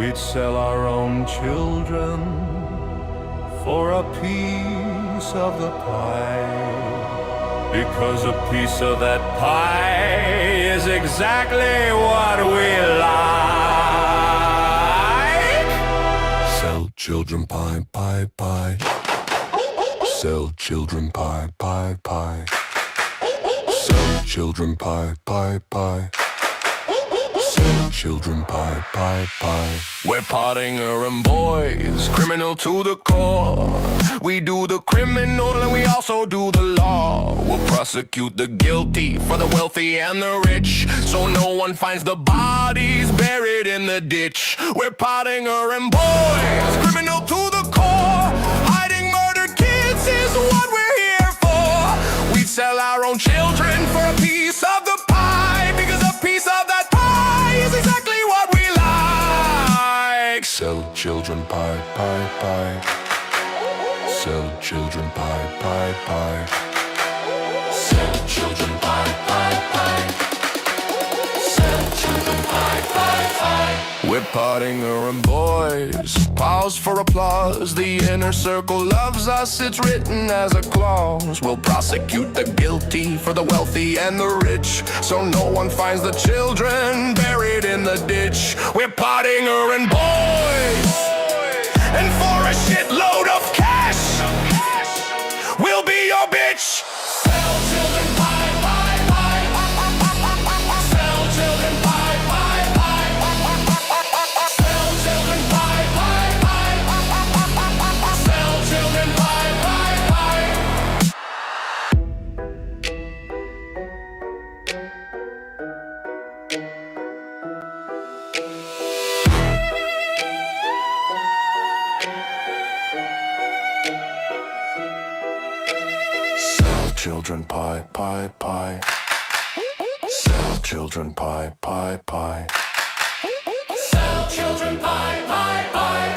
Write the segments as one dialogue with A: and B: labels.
A: We'd sell our own children for a piece of the pie, because a piece of that pie is exactly what we like.
B: Sell children pie, pie, pie. Sell children pie, pie, pie. Sell children pie, pie, pie. Sell children pie, pie, pie.
C: We're potting and boys, criminal to the core. We do the criminal and we also do the law. We'll prosecute the guilty for the wealthy and the rich, so no one finds the bodies buried in the ditch. We're potting and boys, criminal to the core. Hiding murdered kids is what we're here for. We sell our own children for a piece of the pie, because a piece of that pie is exactly what we like.
B: Sell children pie, pie, pie. Sell children pie, pie, pie. Sell children pie, pie, pie. Sell children pie, pie, pie.
C: We're potting and boys, pause for applause. The inner circle loves us, it's written as a clause. We'll prosecute the guilty for the wealthy and the rich, so no one finds the children buried in the ditch. We're potting and boys, and for a shitload of cash, we'll be your bitch. Sell children pie, pie, pie. Sell children pie, pie, pie. Sell children pie, pie, pie. Sell children pie, pie, pie.
B: Sell children pie, pie, pie. Sell children pie, pie, pie.
C: Sell children pie, pie, pie.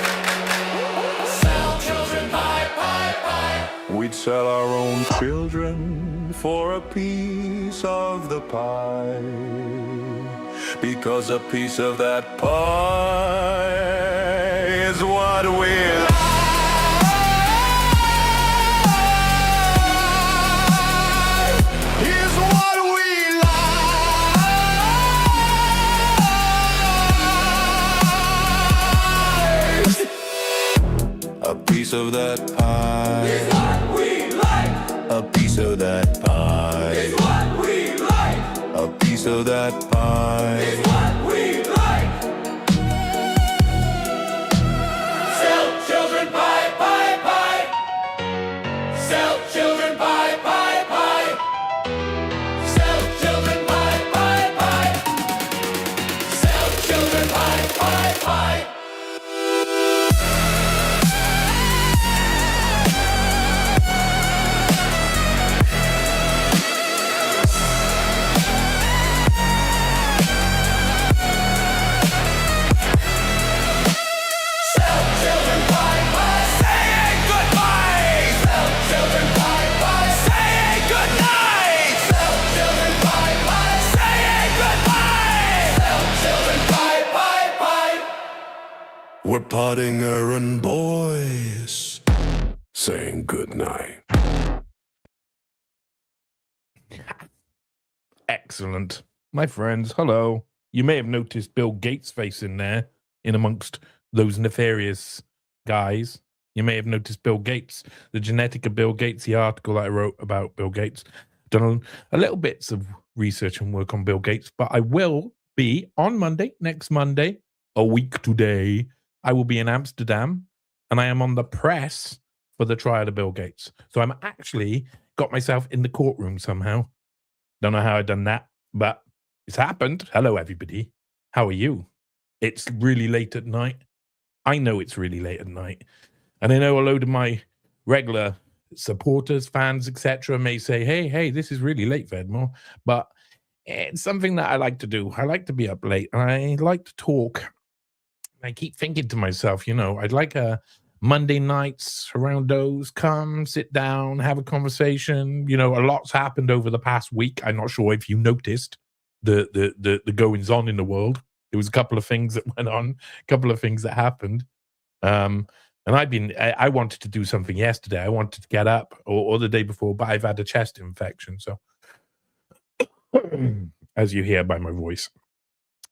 C: Sell children pie, pie, pie.
A: We'd sell our own children for a piece of the pie, because a piece of that pie is what we like.
C: Is what we like.
A: A piece of that pie
C: Is what we like.
A: a piece of that pie,
C: Is what we like.
A: a piece of that pie.
C: Is what we like. Sell children pie, pie, pie. Sell children pie, pie, pie. Sell children pie, pie, pie. Sell children pie, pie, pie. Sell children pie, pie. Saying goodbye. Sell children pie, pie. Saying goodnight. Sell children pie, pie. Saying goodbye. Sell children pie, pie, pie.
B: We're potting errand boys, saying goodnight.
D: Excellent. My friends, hello. You may have noticed Bill Gates' face in there, in amongst those nefarious guys. You may have noticed Bill Gates, the genetic of Bill Gates, the article that I wrote about Bill Gates. Done a little bits of research and work on Bill Gates, but I will be on Monday, next Monday, a week today. I will be in Amsterdam, and I am on the press for the trial of Bill Gates. So I'm actually got myself in the courtroom somehow. Don't know how I've done that, but it's happened. Hello, everybody. How are you? It's really late at night. I know it's really late at night. And I know a load of my regular supporters, fans, etc. may say, hey, this is really late, Vedmore. But it's something that I like to do. I like to be up late. I like to talk. I keep thinking to myself, I'd like a Monday nights around those, come, sit down, have a conversation. A lot's happened over the past week. I'm not sure if you noticed the goings on in the world. There was a couple of things that went on, a couple of things that happened. And I wanted to do something yesterday. I wanted to get up or the day before, but I've had a chest infection. So, as you hear by my voice,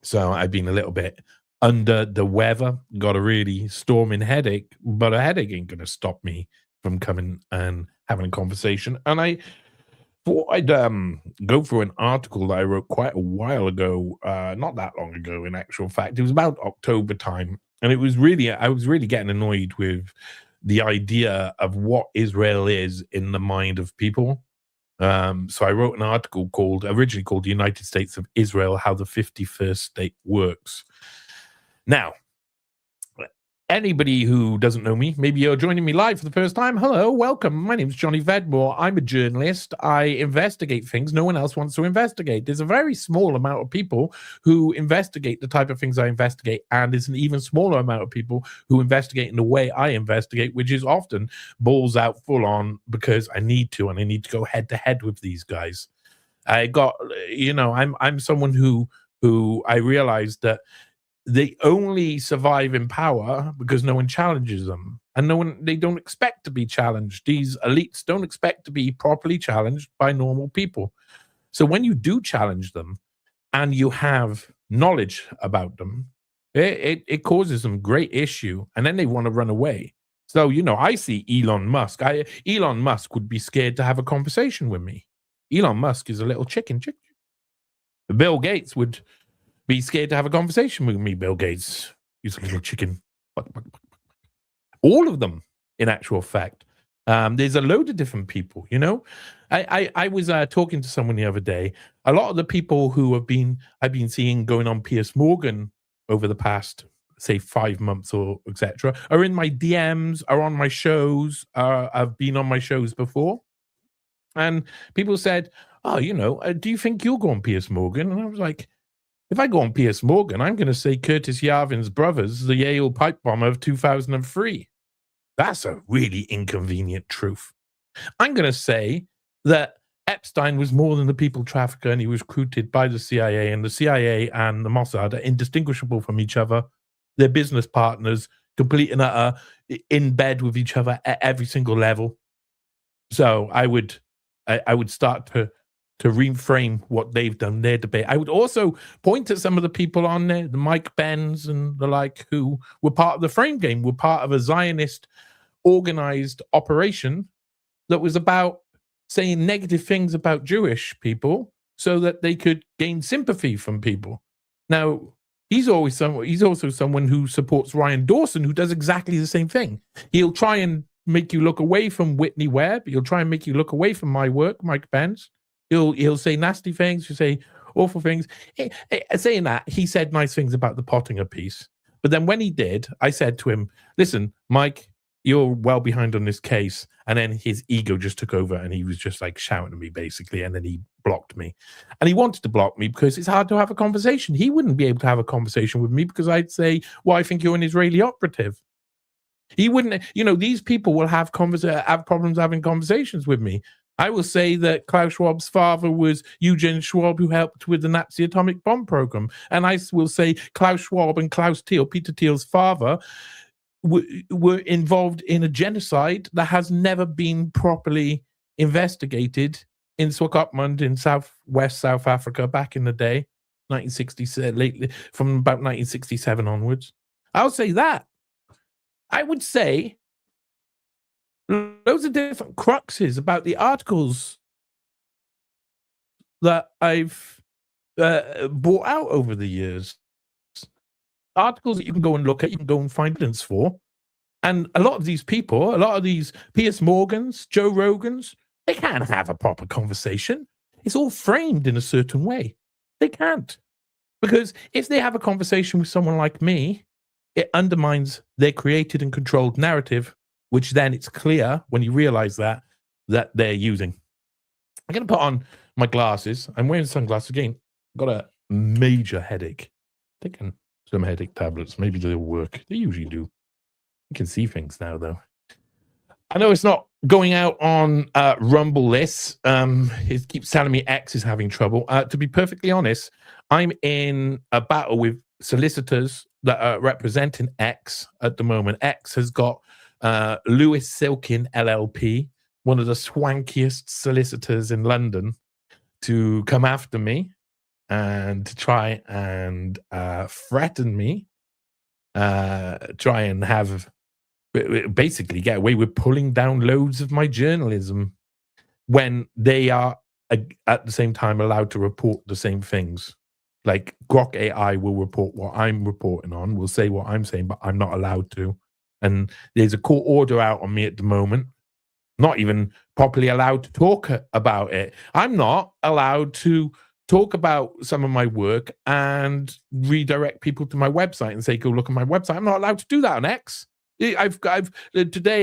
D: so I've been a little bit under the weather, got a really storming headache, but a headache ain't going to stop me from coming and having a conversation. And I thought I'd go through an article that I wrote quite a while ago, not that long ago, in actual fact. It was about October time. And I was really getting annoyed with the idea of what Israel is in the mind of people. So I wrote an article originally called The United States of Israel, How the 51st State Works. Now, anybody who doesn't know me, maybe you're joining me live for the first time. Hello, welcome. My name is Johnny Vedmore. I'm a journalist. I investigate things no one else wants to investigate. There's a very small amount of people who investigate the type of things I investigate, and there's an even smaller amount of people who investigate in the way I investigate, which is often balls out full on because I need to, and I need to go head to head with these guys. I'm someone who I realized that they only survive in power because no one challenges them, and they don't expect to be challenged. These elites don't expect to be properly challenged by normal people. So when you do challenge them and you have knowledge about them, it causes them great issue, and then they want to run away. So, I see Elon Musk. Elon Musk would be scared to have a conversation with me. Elon Musk is a little chicken. Bill Gates would be scared to have a conversation with me. Bill Gates, he's a little chicken. All of them, in actual fact. There's a load of different people, I was talking to someone the other day. A lot of the people who I've been seeing going on Piers Morgan over the past, say, 5 months or etc., are in my DMs, are on my shows, have been on my shows before. And people said, oh, do you think you'll go on Piers Morgan? And I was like, if I go on Piers Morgan, I'm going to say Curtis Yarvin's brothers, the Yale pipe bomber of 2003. That's a really inconvenient truth. I'm going to say that Epstein was more than the people trafficker, and he was recruited by the CIA, and the CIA and the Mossad are indistinguishable from each other. They're business partners, complete and utter, in bed with each other at every single level. So I would start to reframe what they've done, their debate. I would also point at some of the people on there, the Mike Benns and the like, who were part of the frame game, were part of a Zionist organized operation that was about saying negative things about Jewish people so that they could gain sympathy from people. Now, he's also someone who supports Ryan Dawson, who does exactly the same thing. He'll try and make you look away from Whitney Webb. He'll try and make you look away from my work, Mike Benns. He'll say nasty things. He'll say awful things. Saying that, he said nice things about the Pottinger piece. But then when he did, I said to him, listen, Mike, you're well behind on this case. And then his ego just took over, and he was just like shouting at me, basically. And then he blocked me. And he wanted to block me because it's hard to have a conversation. He wouldn't be able to have a conversation with me because I'd say, well, I think you're an Israeli operative. He wouldn't, these people will have problems having conversations with me. I will say that Klaus Schwab's father was Eugene Schwab, who helped with the Nazi atomic bomb program. And I will say Klaus Schwab and Klaus Thiel, Peter Thiel's father, were involved in a genocide that has never been properly investigated in Swakopmund in southwest South Africa back in the day, 1960s, lately, from about 1967 onwards. I'll say that. I would say loads of different cruxes about the articles that I've brought out over the years. Articles that you can go and look at, you can go and find evidence for. And a lot of these people, a lot of these Piers Morgans, Joe Rogans, they can't have a proper conversation. It's all framed in a certain way. They can't. Because if they have a conversation with someone like me, it undermines their created and controlled narrative, which then it's clear when you realize that they're using. I'm going to put on my glasses. I'm wearing sunglasses again. I've got a major headache. Taking some headache tablets. Maybe they'll work. They usually do. You can see things now, though. I know it's not going out on Rumble lists. It keeps telling me X is having trouble. To be perfectly honest, I'm in a battle with solicitors that are representing X at the moment. X has got Lewis Silkin LLP, one of the swankiest solicitors in London, to come after me and to try and threaten me, try and have basically get away with pulling down loads of my journalism when they are at the same time allowed to report the same things. Like Grok AI will report what I'm reporting on, will say what I'm saying, but I'm not allowed to. And there's a court order out on me at the moment, not even properly allowed to talk about it. I'm not allowed to talk about some of my work and redirect people to my website and say, go look at my website. I'm not allowed to do that on X. Today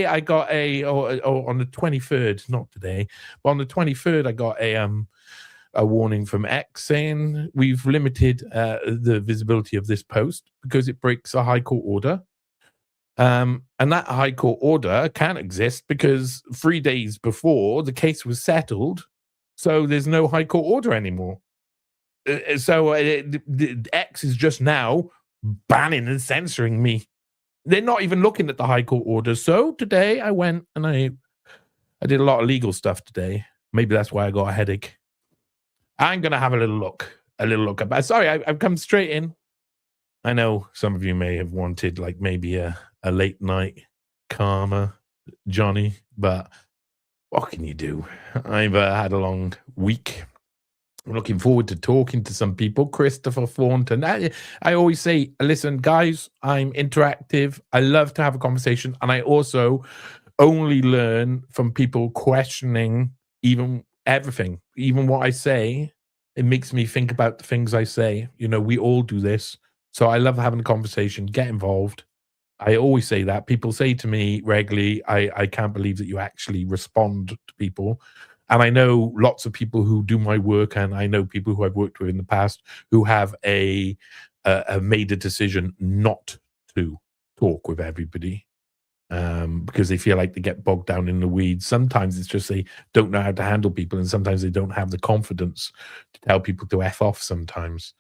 D: I got on the 23rd, not today, but on the 23rd, I got a warning from X saying we've limited the visibility of this post because it breaks a high court order. And that high court order can't exist because 3 days before the case was settled, so there's no high court order anymore. So X is just now banning and censoring me. They're not even looking at the high court order. So today I went and I did a lot of legal stuff today. Maybe that's why I got a headache. I'm going to have a little look. Sorry, I've come straight in. I know some of you may have wanted like maybe a late night calmer Johnny, but what can you do? I've had a long week. I'm looking forward to talking to some people. Christopher Thornton. I always say, listen, guys, I'm interactive. I love to have a conversation. And I also only learn from people questioning even everything, even what I say. It makes me think about the things I say. You know, we all do this. So I love having a conversation. Get involved. I always say that. People say to me regularly, I can't believe that you actually respond to people. And I know lots of people who do my work, and I know people who I've worked with in the past who have made a decision not to talk with everybody because they feel like they get bogged down in the weeds. Sometimes it's just they don't know how to handle people, and sometimes they don't have the confidence to tell people to F off sometimes.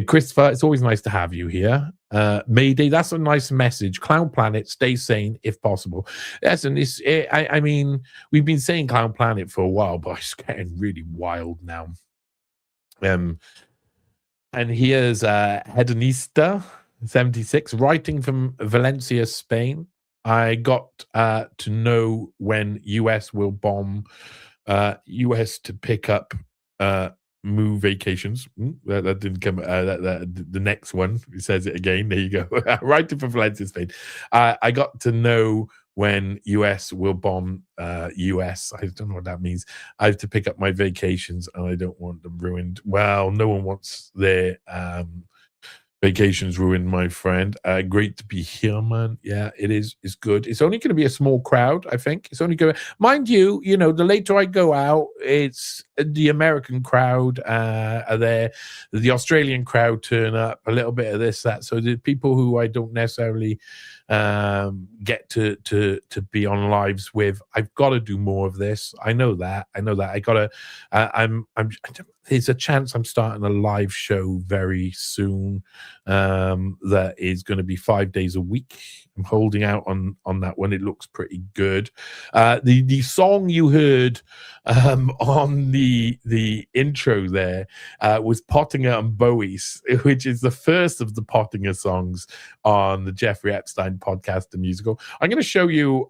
D: Christopher, it's always nice to have you here. Mayday, that's a nice message. Clown Planet, stay sane if possible. Yes, and I mean, we've been saying Clown Planet for a while, but it's getting really wild now. And here's Hedonista 76, writing from Valencia, Spain. I got to know when US will bomb US to pick up move vacations. That didn't come. The next one, it says it again. There you go. Writing from Valencia, Spain. I got to know when US will bomb US. I don't know what that means. I have to pick up my vacations and I don't want them ruined. Well, no one wants their vacations ruined, my friend. Great to be here, man. Yeah, it is. It's good. It's only going to be a small crowd, I think. It's only going to, mind you, the later I go out, it's the American crowd are there. The Australian crowd turn up, a little bit of this, that. So the people who I don't necessarily get to be on lives with, I've got to do more of this. I know that. I gotta. There's a chance I'm starting a live show very soon that is going to be 5 days a week. I'm holding out on that one. It looks pretty good. The song you heard on the intro there was Pottinger and Bowie's, which is the first of the Pottinger songs on the Jeffrey Epstein podcast, the musical. I'm going to show you.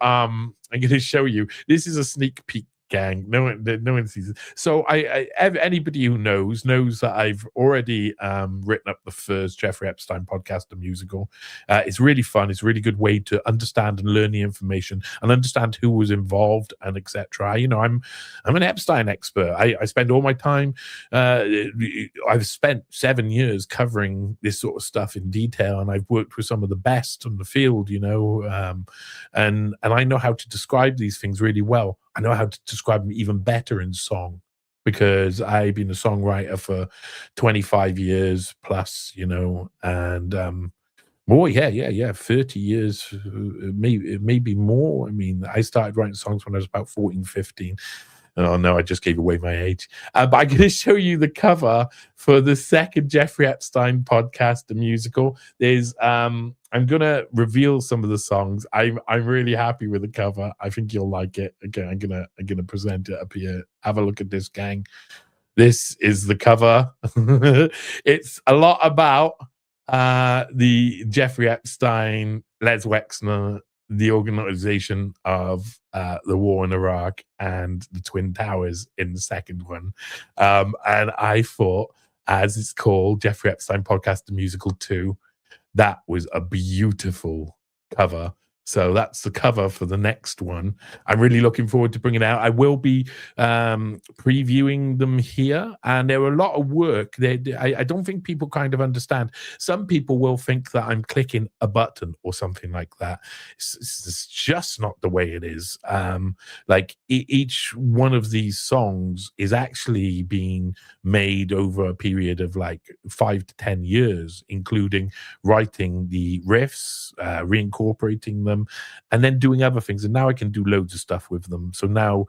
D: This is a sneak peek, gang. No one sees it. So anybody who knows that I've already written up the first Jeffrey Epstein podcast, the musical. It's really fun. It's a really good way to understand and learn the information and understand who was involved and etc. I'm an Epstein expert. I spend all my time. I've spent 7 years covering this sort of stuff in detail, and I've worked with some of the best in the field. And I know how to describe these things really well. I know how to describe them even better in song because I've been a songwriter for 25 years plus, and 30 years, maybe more. I mean, I started writing songs when I was about 14, 15. Oh no, I just gave away my age. But I'm going to show you the cover for the second Jeffrey Epstein podcast, the musical. There's I'm going to reveal some of the songs. I'm really happy with the cover. I think you'll like it. Again, I'm gonna present it up here. Have a look at this, gang. This is the cover. It's a lot about the Jeffrey Epstein, Les Wexner, the organization of the war in Iraq and the Twin Towers in the second one. And I thought, as it's called, Jeffrey Epstein Podcast, the Musical 2, that was a beautiful cover. So that's the cover for the next one. I'm really looking forward to bringing it out. I will be previewing them here, and there are a lot of work. I don't think people kind of understand. Some people will think that I'm clicking a button or something like that. It's just not the way it is. Like each one of these songs is actually being made over a period of like 5 to 10 years, including writing the riffs, reincorporating them, and then doing other things. And now I can do loads of stuff with them. So now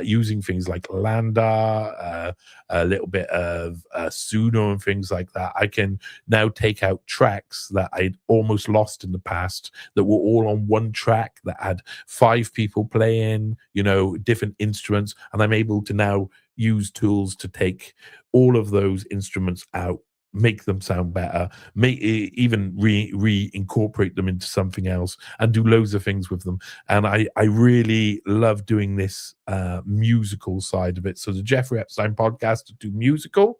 D: using things like Lambda, a little bit of Suno and things like that, I can now take out tracks that I'd almost lost in the past that were all on one track that had 5 people playing, different instruments. And I'm able to now use tools to take all of those instruments out, make them sound better, even reincorporate them into something else, and do loads of things with them. And I really love doing this musical side of it. So the Jeffrey Epstein podcast to do musical,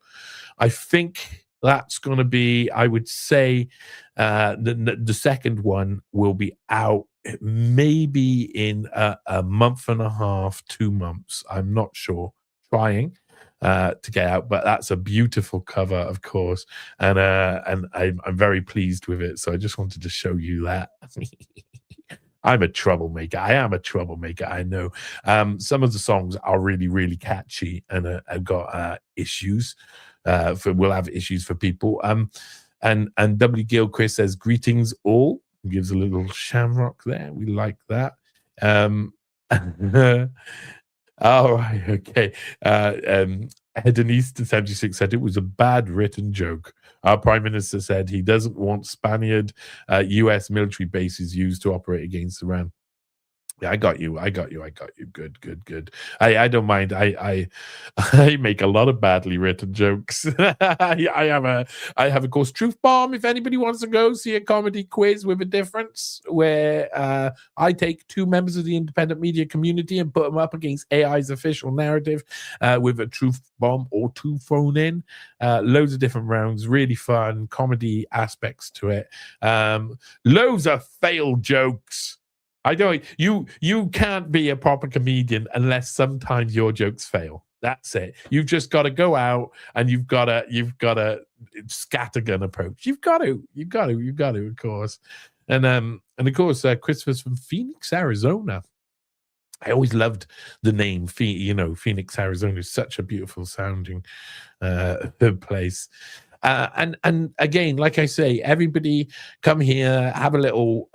D: I think that's going to be, I would say, the second one will be out maybe in a month and a half, 2 months. I'm not sure. Trying to get out, but that's a beautiful cover, of course, and I'm very pleased with it. So I just wanted to show you that. I'm a troublemaker. I am a troublemaker. I know. Some of the songs are really, really catchy, and I've got issues. We'll have issues for people. And W. Gilchrist says, "Greetings all." He gives a little shamrock there. We like that. All right, okay. Hedonista76 said it was a bad written joke. Our Prime Minister said he doesn't want Spaniard US military bases used to operate against Iran. Yeah, I got you. Good. I don't mind. I make a lot of badly written jokes. I have a course, Truth Bomb. If anybody wants to go see a comedy quiz with a difference, where I take 2 members of the independent media community and put them up against AI's official narrative with a truth bomb or 2 thrown in. Loads of different rounds, really fun comedy aspects to it. Loads of failed jokes. I don't. You can't be a proper comedian unless sometimes your jokes fail. That's it. You've just got to go out and you've got to scattergun approach. You've got to, of course. And of course, Christopher's from Phoenix, Arizona. I always loved the name. Phoenix, Arizona is such a beautiful sounding place. And again, like I say, everybody come here, have a little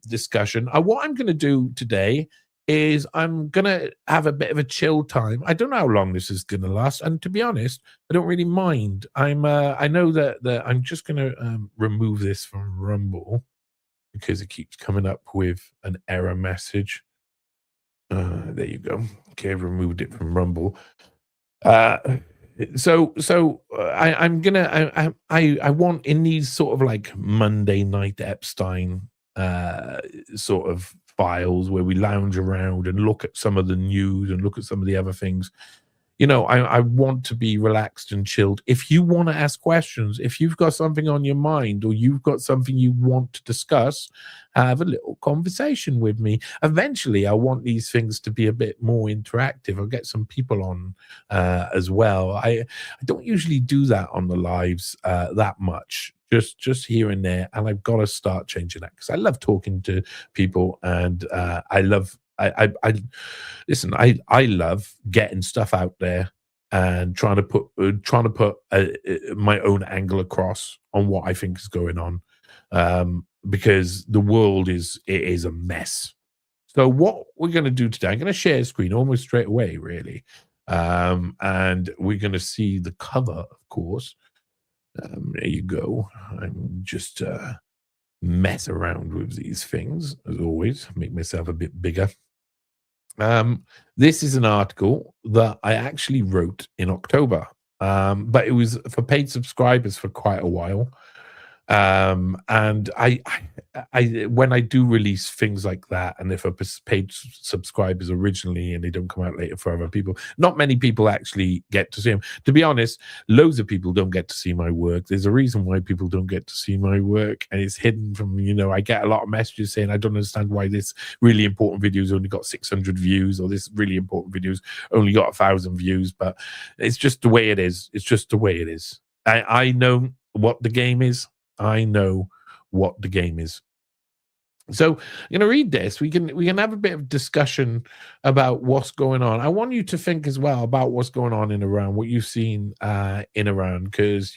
D: discussion. What I'm going to do today is I'm going to have a bit of a chill time. I don't know how long this is going to last, and to be honest, I don't really mind. I know that I'm just going to remove this from Rumble because it keeps coming up with an error message. There you go. Okay, I've removed it from Rumble. So I'm gonna I want, in these sort of like Monday night Epstein sort of files where we lounge around and look at some of the news and look at some of the other things. I want to be relaxed and chilled. If you want to ask questions, if you've got something on your mind or you've got something you want to discuss, have a little conversation with me. Eventually, I want these things to be a bit more interactive. I'll get some people on as well. I don't usually do that on the lives that much. Just here and there, and I've got to start changing that because I love talking to people, and I love getting stuff out there and trying to put my own angle across on what I think is going on, because the world is a mess. So what we're going to do today, I'm going to share screen almost straight away, really. And we're going to see the cover, of course. There you go. I'm just mess around with these things, as always, make myself a bit bigger. This is an article that I actually wrote in October, but it was for paid subscribers for quite a while. And I when I do release things like that, and if a paid subscribers originally and they don't come out later for other people, not many people actually get to see them. To be honest, loads of people don't get to see my work. There's a reason why people don't get to see my work, and it's hidden from, I get a lot of messages saying I don't understand why this really important video's only got 600 views, or this really important video's only got 1,000 views. But it's just the way it is. It's just the way it is. I know what the game is. I know what the game is. So I'm going to read this. We can have a bit of discussion about what's going on. I want you to think as well about what's going on in Iran, what you've seen in Iran, because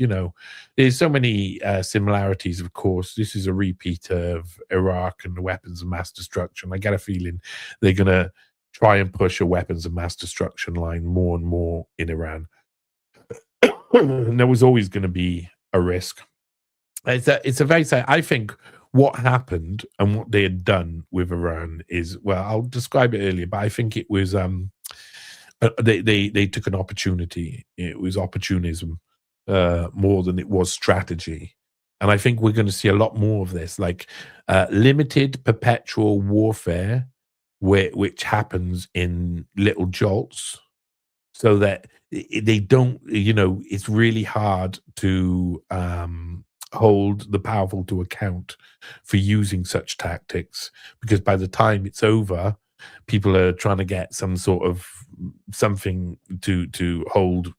D: there's so many similarities. Of course, this is a repeat of Iraq and the weapons of mass destruction. I get a feeling they're going to try and push a weapons of mass destruction line more and more in Iran. And there was always going to be a risk. It's a very sad. I think what happened and what they had done with Iran is, well, I'll describe it earlier, but I think it was they took an opportunity. It was opportunism more than it was strategy. And I think we're going to see a lot more of this, like limited perpetual warfare, which happens in little jolts, so that they don't, it's really hard to hold the powerful to account for using such tactics, because by the time it's over, people are trying to get some sort of something to hold,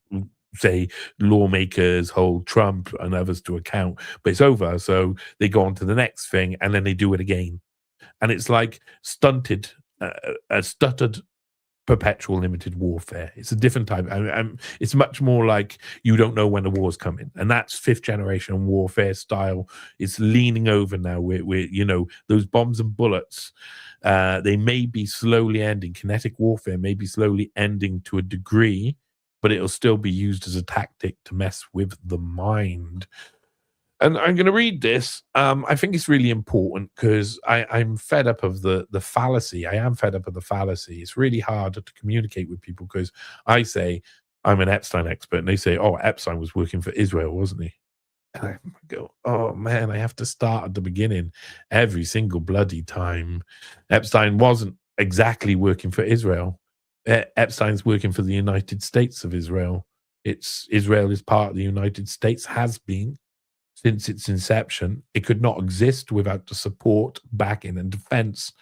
D: say lawmakers hold Trump and others to account, but it's over, so they go on to the next thing and then they do it again, and it's like stuttered perpetual limited warfare. It's a different type. It's much more like you don't know when the war's coming, and that's fifth generation warfare style. It's leaning over now. We're those bombs and bullets. They may be slowly ending. Kinetic warfare may be slowly ending to a degree, but it'll still be used as a tactic to mess with the mind. And I'm going to read this. I think it's really important because I'm fed up of the fallacy. I am fed up of the fallacy. It's really hard to communicate with people because I say I'm an Epstein expert, and they say, "Oh, Epstein was working for Israel, wasn't he?" And I go, "Oh man, I have to start at the beginning every single bloody time." Epstein wasn't exactly working for Israel. Epstein's working for the United States of Israel. Israel is part of the United States, has been since its inception. It could not exist without the support, backing, and defense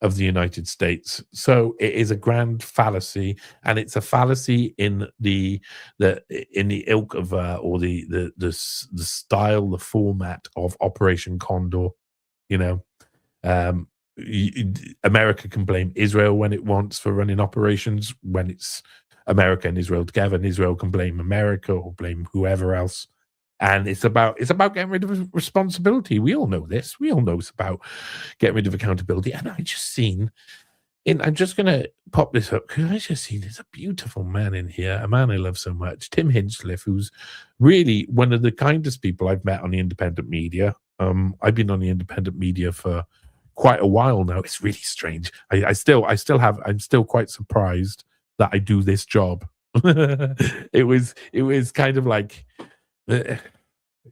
D: of the United States. So it is a grand fallacy, and it's a fallacy in the ilk of or the style, the format of Operation Condor. America can blame Israel when it wants for running operations, when it's America and Israel together, and Israel can blame America or blame whoever else. And it's about getting rid of responsibility. We all know this. We all know it's about getting rid of accountability. And I just seen, I'm just going to pop this up because I just seen there's a beautiful man in here, a man I love so much, Tim Hinchcliffe, who's really one of the kindest people I've met on the independent media. I've been on the independent media for quite a while now. It's really strange. I'm still quite surprised that I do this job. It was kind of like,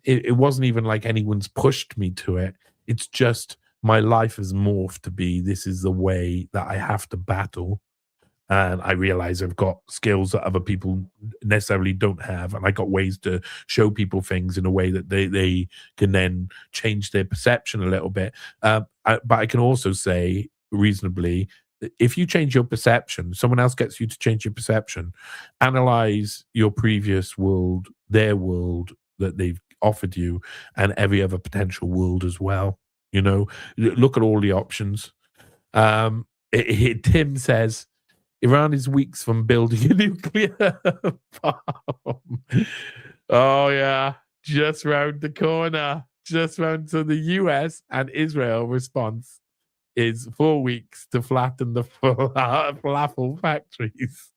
D: it wasn't even like anyone's pushed me to it. It's just my life has morphed to be, this is the way that I have to battle. And I realize I've got skills that other people necessarily don't have. And I got ways to show people things in a way that they can then change their perception a little bit. But I can also say reasonably, if you change your perception, someone else gets you to change your perception, analyze your previous world, their world that they've offered you, and every other potential world as well. Look at all the options. Tim says, Iran is weeks from building a nuclear bomb. Oh, yeah. Just round the corner. Just round to the US and Israel response is 4 weeks to flatten the falafel factories.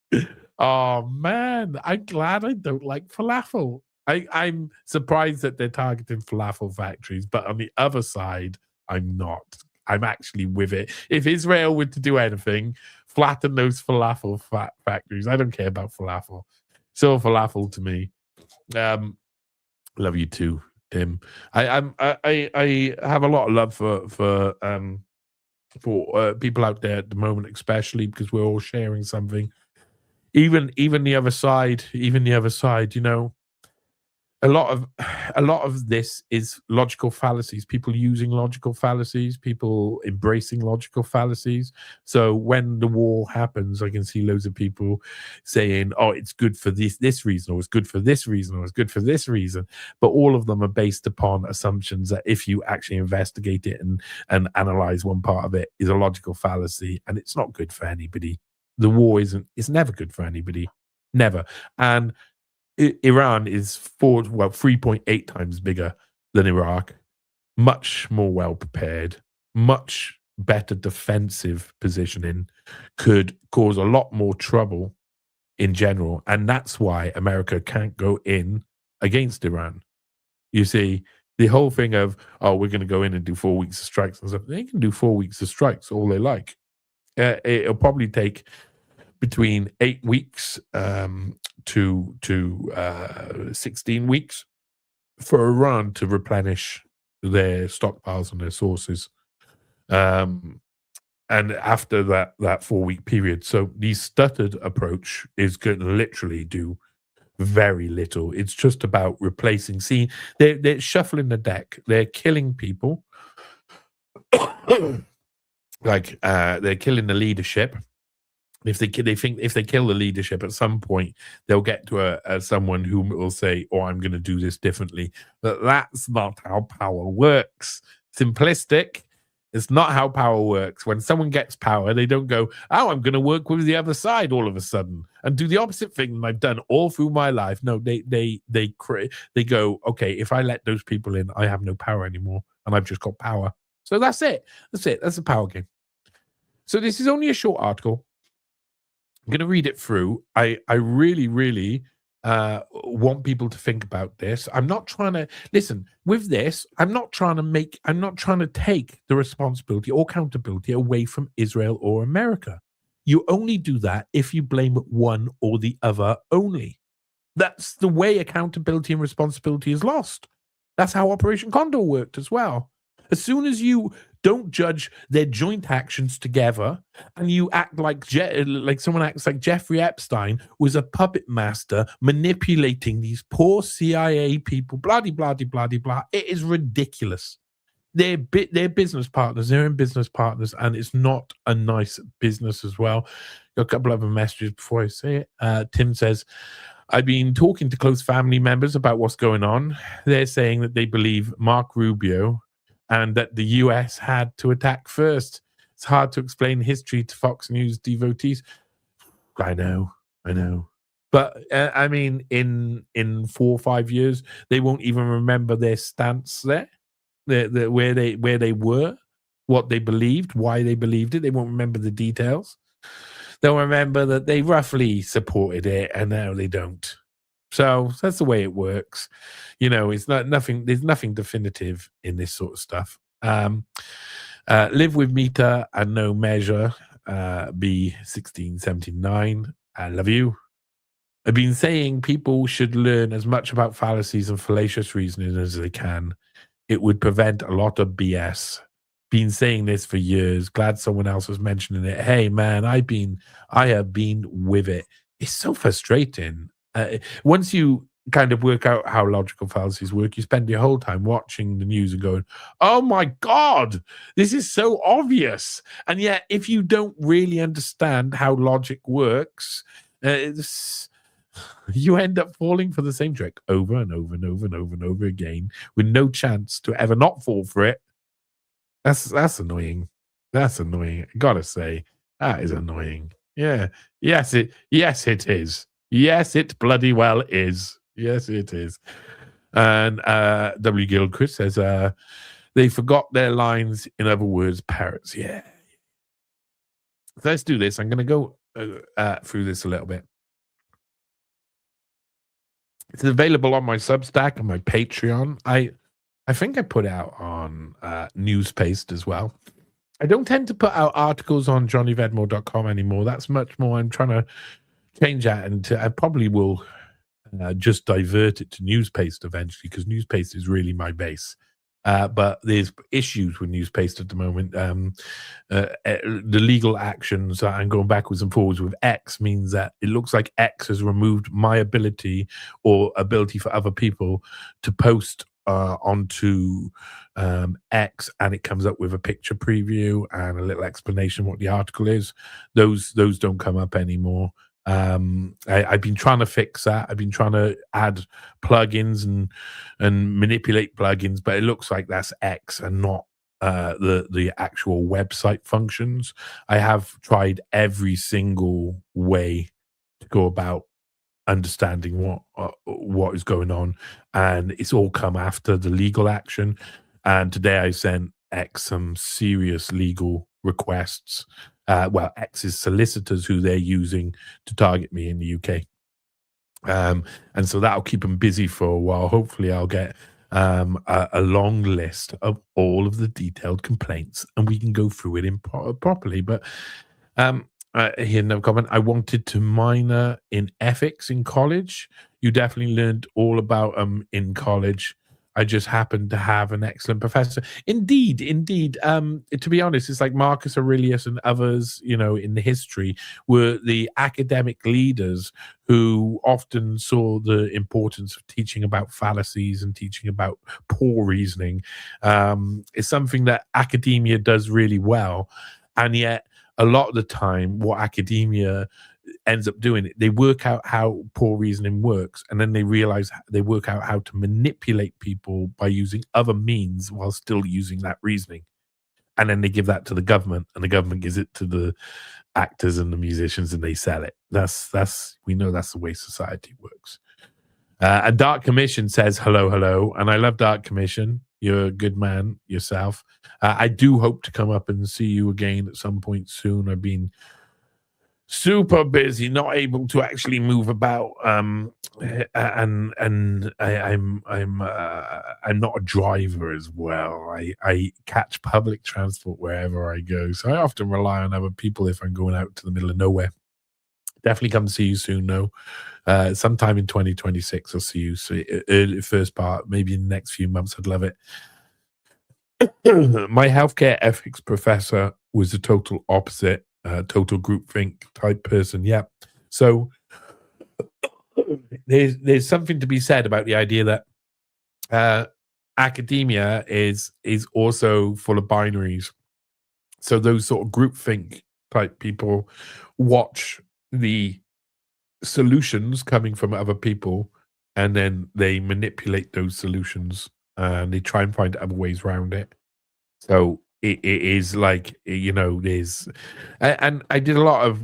D: Oh man, I'm glad I don't like falafel. I'm surprised that they're targeting falafel factories, but on the other side, I'm not. I'm actually with it. If Israel were to do anything, flatten those falafel factories. I don't care about falafel. So falafel to me. Love you too, Tim. I have a lot of love for people out there at the moment, especially because we're all sharing something. Even the other side, you know, a lot of this is logical fallacies, people using logical fallacies, people embracing logical fallacies. So when the war happens, I can see loads of people saying, oh, it's good for this reason, or it's good for this reason, or it's good for this reason. But all of them are based upon assumptions that if you actually investigate it and analyze one part of it, is a logical fallacy, and it's not good for anybody. The war it's never good for anybody. Never. And Iran is 3.8 times bigger than Iraq, much more well prepared, much better defensive positioning, could cause a lot more trouble in general. And that's why America can't go in against Iran. You see, the whole thing of, oh, we're going to go in and do 4 weeks of strikes and stuff. They can do 4 weeks of strikes all they like. It'll probably take between 8 weeks to 16 weeks for Iran to replenish their stockpiles and their sources. And after that 4 week period. So the stuttered approach is going to literally do very little. It's just about replacing. See, they're shuffling the deck. They're killing people. They're killing the leadership. They think if they kill the leadership at some point, they'll get to someone who will say, "Oh, I'm going to do this differently." But that's not how power works. Simplistic. It's not how power works. When someone gets power, they don't go, "Oh, I'm going to work with the other side all of a sudden and do the opposite thing that I've done all through my life." No, they go, "Okay, if I let those people in, I have no power anymore, and I've just got power." So that's it. That's a power game. So this is only a short article. I'm going to read it through. I really, really want people to think about this. I'm not trying to listen with this. I'm not trying to take the responsibility or accountability away from Israel or America. You only do that if you blame one or the other only. That's the way accountability and responsibility is lost. That's how Operation Condor worked as well. As soon as you don't judge their joint actions together, and you act like someone acts like Jeffrey Epstein was a puppet master manipulating these poor CIA people, blah, blah, blah, blah, blah. It is ridiculous. They're business partners. They're in business partners, and it's not a nice business as well. Got a couple other messages before I say it. Tim says, I've been talking to close family members about what's going on. They're saying that they believe Mark Rubio and that the US had to attack first. It's hard to explain history to Fox News devotees. I know. But I mean, in 4 or 5 years, they won't even remember their stance there, where they were, what they believed, why they believed it. They won't remember the details. They'll remember that they roughly supported it, and now they don't. So that's the way it works. You know, it's nothing. There's nothing definitive in this sort of stuff. Live with meter and no measure. B1679. I love you. I've been saying people should learn as much about fallacies and fallacious reasoning as they can. It would prevent a lot of BS. Been saying this for years. Glad someone else was mentioning it. Hey man, I have been with it. It's so frustrating. Once you kind of work out how logical fallacies work, you spend your whole time watching the news and going, oh my God, this is so obvious. And yet, if you don't really understand how logic works, you end up falling for the same trick over and over and over and over and over again with no chance to ever not fall for it. That's annoying. That's annoying. I gotta say, that is annoying. Yeah. Yes, it is. Yes, it bloody well is. Yes, it is. And W. Gilchrist says, They forgot their lines. In other words, parrots. Yeah. So let's do this. I'm going to go through this a little bit. It's available on my Substack and my Patreon. I think I put it out on Newspaste as well. I don't tend to put out articles on johnnyvedmore.com anymore. That's much more. I'm trying to change that, and I probably will just divert it to Newspaste eventually, because Newspaste is really my base. But there's issues with Newspaste at the moment. The legal actions and going backwards and forwards with X means that it looks like X has removed my ability or ability for other people to post onto X, and it comes up with a picture preview and a little explanation what the article is. Those don't come up anymore. I've been trying to fix that. I've been trying to add plugins and manipulate plugins, but it looks like that's X and not the actual website functions. I have tried every single way to go about understanding what is going on, and it's all come after the legal action. And today I sent X some serious legal requests. Well, X's solicitors, who they're using to target me in the UK. And so that'll keep them busy for a while. Hopefully I'll get a long list of all of the detailed complaints, and we can go through it properly. But here, no comment. I wanted to minor in ethics in college. You definitely learned all about in college. I just happened to have an excellent professor. Indeed. To be honest, it's like Marcus Aurelius and others, in the history, were the academic leaders who often saw the importance of teaching about fallacies and teaching about poor reasoning. It's something that academia does really well, and yet a lot of the time, what academia ends up doing, they work out how poor reasoning works, and then they realize they work out how to manipulate people by using other means while still using that reasoning. And then they give that to the government, and the government gives it to the actors and the musicians, and they sell it. We know that's the way society works. And Dark Commission says hello, and I love Dark Commission. You're a good man yourself. I do hope to come up and see you again at some point soon. I've been super busy, not able to actually move about, and I'm not a driver as well. I catch public transport wherever I go, so I often rely on other people if I'm going out to the middle of nowhere. Definitely come see you soon, though. Sometime in 2026, I'll see you. So early first part, maybe in the next few months. I'd love it. My healthcare ethics professor was the total opposite, total groupthink type person. Yeah. So there's something to be said about the idea that academia is also full of binaries. So those sort of groupthink type people watch the solutions coming from other people, and then they manipulate those solutions, and they try and find other ways around it. So it is like, there's, and I did a lot of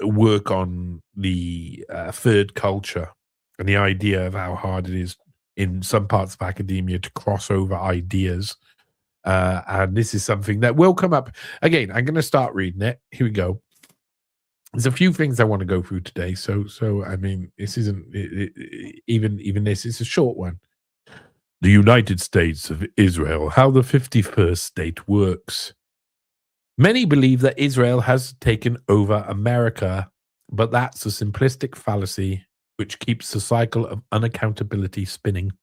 D: work on the third culture and the idea of how hard it is in some parts of academia to cross over ideas. And this is something that will come up again. I'm going to start reading it. Here we go. There's a few things I want to go through today. So I mean, this isn't even this. It's a short one. The United States of Israel, how the 51st state works. Many believe that Israel has taken over America, but that's a simplistic fallacy which keeps the cycle of unaccountability spinning.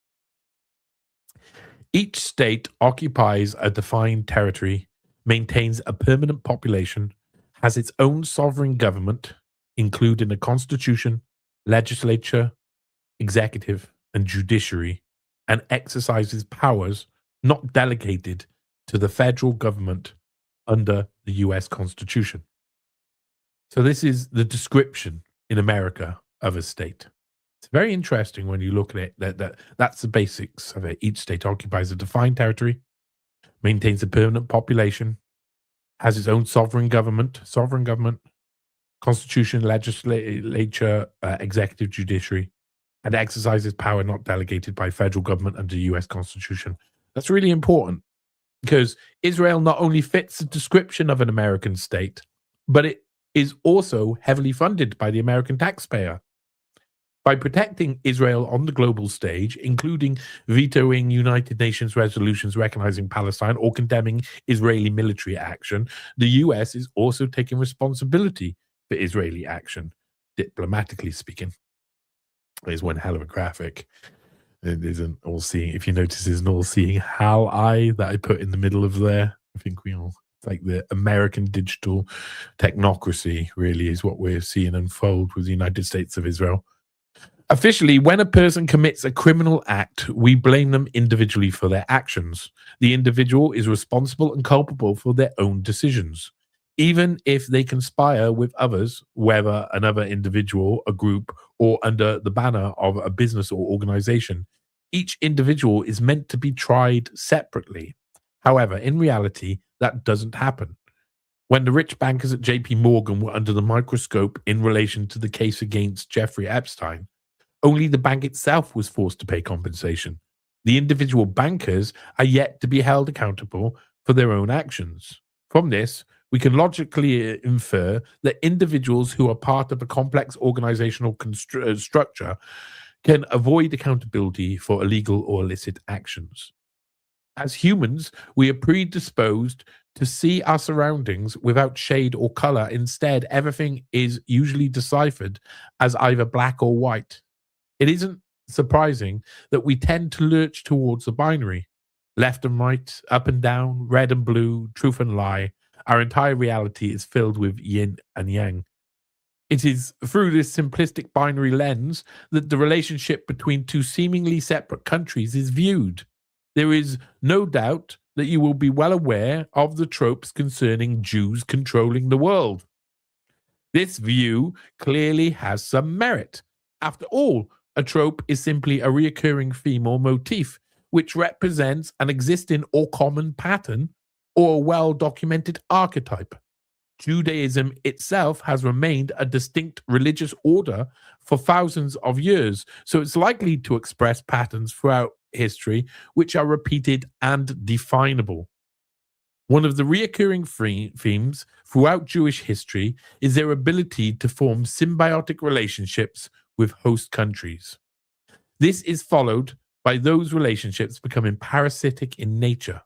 D: Each state occupies a defined territory, maintains a permanent population, has its own sovereign government, including a constitution, legislature, executive, and judiciary, and exercises powers not delegated to the federal government under the US Constitution. So this is the description in America of a state. It's very interesting when you look at it, that's the basics of it. Each state occupies a defined territory, maintains a permanent population, has its own sovereign government, constitution, legislature, executive, judiciary, and exercises power not delegated by federal government under the US Constitution. That's really important because Israel not only fits the description of an American state, but it is also heavily funded by the American taxpayer. By protecting Israel on the global stage, including vetoing United Nations resolutions recognizing Palestine or condemning Israeli military action, the US is also taking responsibility for Israeli action, diplomatically speaking. There's one hell of a graphic. It is an all-seeing. If you notice, there's an all-seeing HAL eye that I put in the middle of there. I think we all, it's like the American digital technocracy really is what we're seeing unfold with the United States of Israel. Officially, when a person commits a criminal act, we blame them individually for their actions. The individual is responsible and culpable for their own decisions. Even if they conspire with others, whether another individual, a group, or under the banner of a business or organization, each individual is meant to be tried separately. However, in reality, that doesn't happen. When the rich bankers at JP Morgan were under the microscope in relation to the case against Jeffrey Epstein, only the bank itself was forced to pay compensation. The individual bankers are yet to be held accountable for their own actions. From this, we can logically infer that individuals who are part of a complex organizational structure can avoid accountability for illegal or illicit actions. As humans, we are predisposed to see our surroundings without shade or color. Instead, everything is usually deciphered as either black or white. It isn't surprising that we tend to lurch towards the binary. Left and right, up and down, red and blue, truth and lie. Our entire reality is filled with yin and yang. It is through this simplistic binary lens that the relationship between two seemingly separate countries is viewed. There is no doubt that you will be well aware of the tropes concerning Jews controlling the world. This view clearly has some merit. After all, a trope is simply a recurring theme or motif which represents an existing or common pattern or a well-documented archetype. Judaism itself has remained a distinct religious order for thousands of years, so it's likely to express patterns throughout history which are repeated and definable. One of the recurring themes throughout Jewish history is their ability to form symbiotic relationships with host countries. This is followed by those relationships becoming parasitic in nature.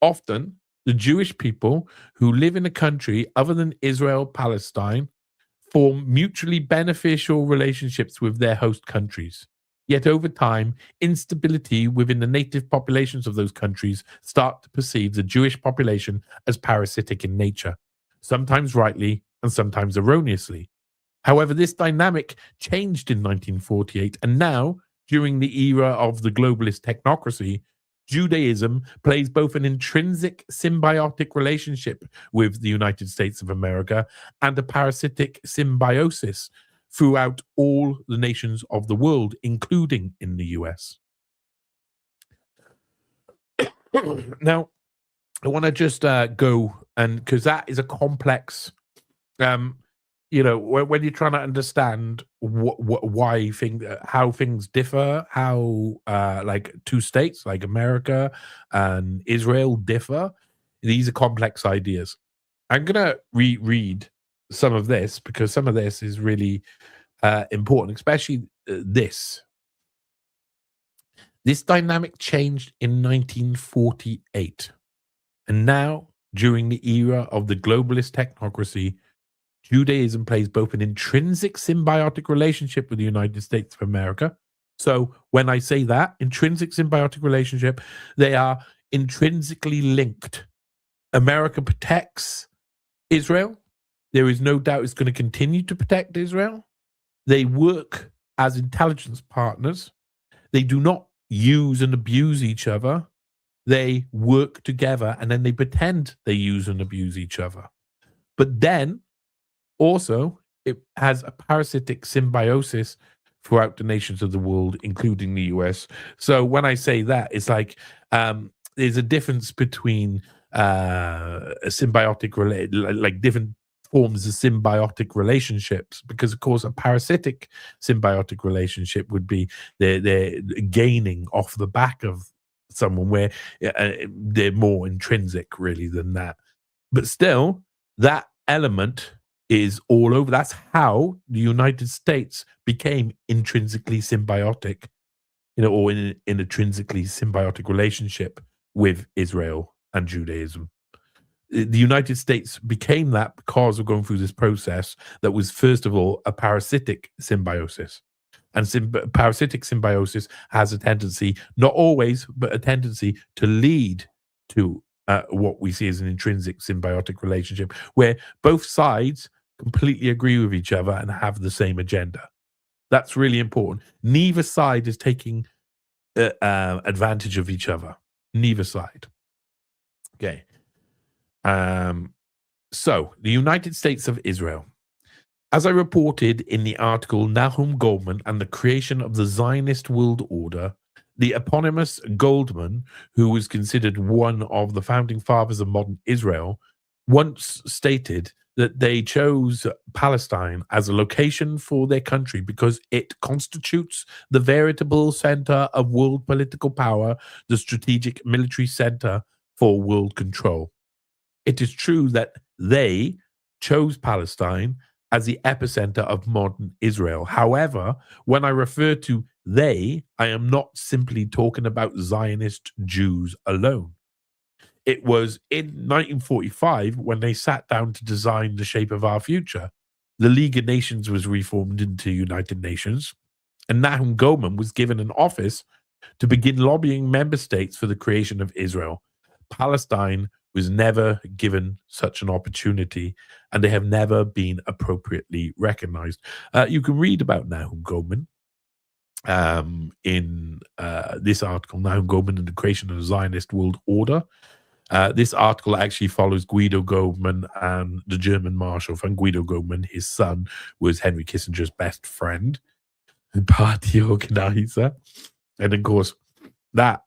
D: Often, the Jewish people who live in a country other than Israel, Palestine, form mutually beneficial relationships with their host countries. Yet over time, instability within the native populations of those countries start to perceive the Jewish population as parasitic in nature, sometimes rightly and sometimes erroneously. However, this dynamic changed in 1948, and now, during the era of the globalist technocracy, Judaism plays both an intrinsic symbiotic relationship with the United States of America and a parasitic symbiosis throughout all the nations of the world, including in the US. Now, I want to just go, and because that is a complex when you're trying to understand why how things differ, how like two states like America and Israel differ, these are complex ideas. I'm gonna reread some of this because some of this is really important, especially this. This dynamic changed in 1948, and now during the era of the globalist technocracy, Judaism plays both an intrinsic symbiotic relationship with the United States of America. So when I say that, intrinsic symbiotic relationship, they are intrinsically linked. America protects Israel. There is no doubt it's going to continue to protect Israel. They work as intelligence partners. They do not use and abuse each other. They work together and then they pretend they use and abuse each other. But then, also, it has a parasitic symbiosis throughout the nations of the world, including the US. So when I say that, it's like there's a difference between a symbiotic, like different forms of symbiotic relationships, because of course a parasitic symbiotic relationship would be they're gaining off the back of someone, where they're more intrinsic really than that. But still, that element is all over. That's how the United States became intrinsically symbiotic, or in an intrinsically symbiotic relationship with Israel and Judaism. The United States became that because of going through this process that was, first of all, a parasitic symbiosis. And parasitic symbiosis has a tendency, not always, but a tendency to lead to what we see as an intrinsic symbiotic relationship, where both sides completely agree with each other and have the same agenda. That's really important. Neither side is taking advantage of each other. Neither side. Okay. So, the United States of Israel. As I reported in the article Nahum Goldman and the Creation of the Zionist World Order, the eponymous Goldman, who was considered one of the founding fathers of modern Israel, once stated that they chose Palestine as a location for their country because it constitutes the veritable center of world political power, the strategic military center for world control. It is true that they chose Palestine as the epicenter of modern Israel. However, when I refer to they, I am not simply talking about Zionist Jews alone. It was in 1945 when they sat down to design the shape of our future. The League of Nations was reformed into United Nations, and Nahum Goldman was given an office to begin lobbying member states for the creation of Israel. Palestine was never given such an opportunity, and they have never been appropriately recognized. You can read about Nahum Goldman in this article, Nahum Goldman and the Creation of the Zionist World Order. This article actually follows Guido Goldman and the German Marshal Fund. Guido Goldman, his son, was Henry Kissinger's best friend and party organizer. And of course, that